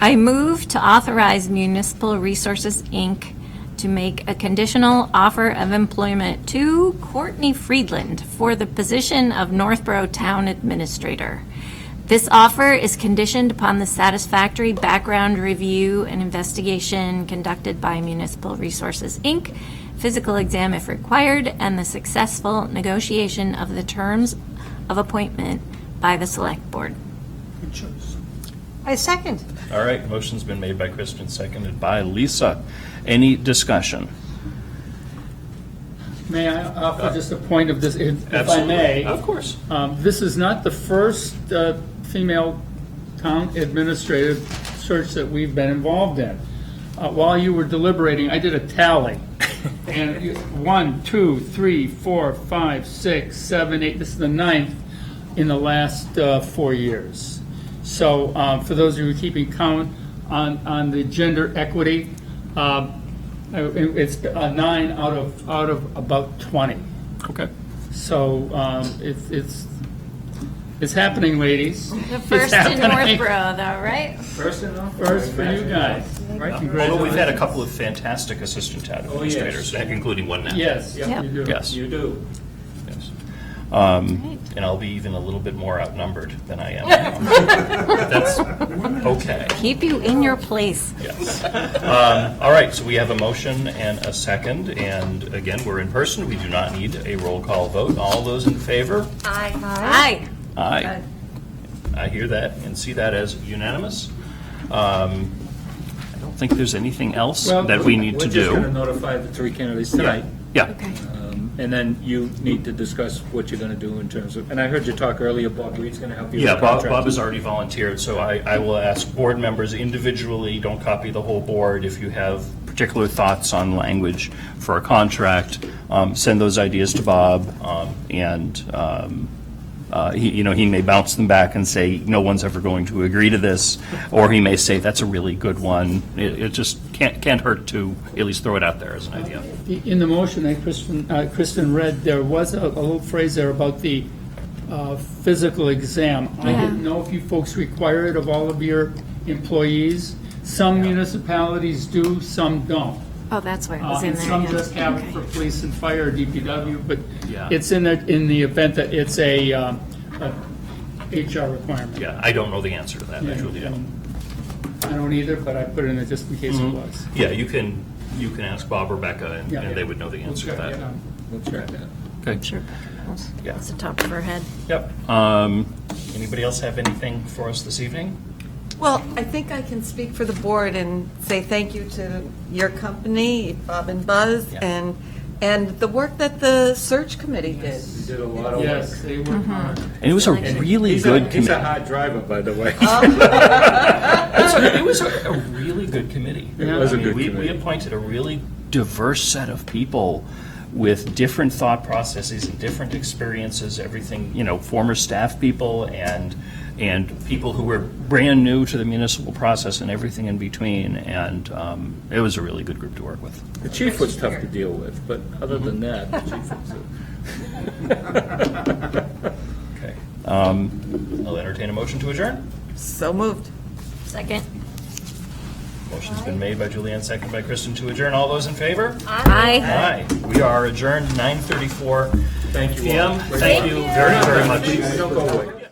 I move to authorize Municipal Resources, Inc. to make a conditional offer of employment to Courtney Friedland for the position of Northborough Town Administrator. This offer is conditioned upon the satisfactory background review and investigation conducted by Municipal Resources, Inc., physical exam if required, and the successful negotiation of the terms of appointment by the Select Board. Good choice. I second. All right, motion's been made by Kristen, seconded by Lisa. Any discussion? May I offer just a point of this, if I Absolutely. may? Of course. This is not the first female town administrative search that we've been involved in. While you were deliberating, I did a tally. And 1, 2, 3, 4, 5, 6, 7, 8, this is the 9th in the last 4 years. So for those of you keeping count on the gender equity, it's 9 out of about 20. Okay. So it's happening, ladies. The first in Northborough, though, right? First enough? First for you guys. Right? Although we've had a couple of fantastic assistant town administrators, including one now. Yes, Yep. you do. Yes. You do. Yes. And I'll be even a little bit more outnumbered than I am now. That's okay. Keep you in your place. Yes. All right, so we have a motion and a second, and again, we're in person. We do not need a roll call vote. All those in favor? Aye. Aye. Aye. I hear that and see that as unanimous. I don't think there's anything else that we need to We're just going to do. notify the three candidates tonight. Yeah. Okay. And then you need to discuss what you're going to do in terms of, and I heard you talk earlier, Bob Reed's going to help you with Yeah, the Bob contract. has already volunteered, so I will ask board members individually, don't copy the whole board, if you have particular thoughts on language for a contract, send those ideas to Bob, and he may bounce them back and say, no one's ever going to agree to this, or he may say, that's a really good one. It just can't hurt to at least throw it out there as an idea. In the motion that Kristen read, there was a little phrase there about the physical exam. I didn't know if you folks require it of all of your employees. Some municipalities do, some don't. Oh, that's where it was in And there. some yeah. just have it for police and fire, DPW, but Yeah. it's in the event that it's a HR requirement. Yeah, I don't know the answer to that, I truly don't. I don't either, but I put it in it just in case it was. Yeah, you can ask Bob or Rebecca, Yeah. and they would know the answer to that. We'll check that. Okay. Sure. Yeah. That's the top of her head. Yep. Anybody else have anything for us this evening? Well, I think I can speak for the board and say thank you to your company, Bob and Buzz, Yeah. and And the work that the search committee did. We did a lot of work. Yes, they work hard. And it was a really He's good He's committee. a hard driver, by the way. It was a really good committee. It was a I mean, good we committee. appointed a really diverse set of people with different thought processes and different experiences, everything, former staff people and people who were brand new to the municipal process and everything in between. And it was a really good group to work with. The chief was tough to deal with, but other than that, the chief was Okay. I'll entertain a motion to adjourn. So moved. Second. Motion's been made by Julianne, seconded by Kristen to adjourn. All those in favor? Aye. Aye. We are adjourned 9:34 Thank you PM. all. Thank you very, very much. Please don't go away.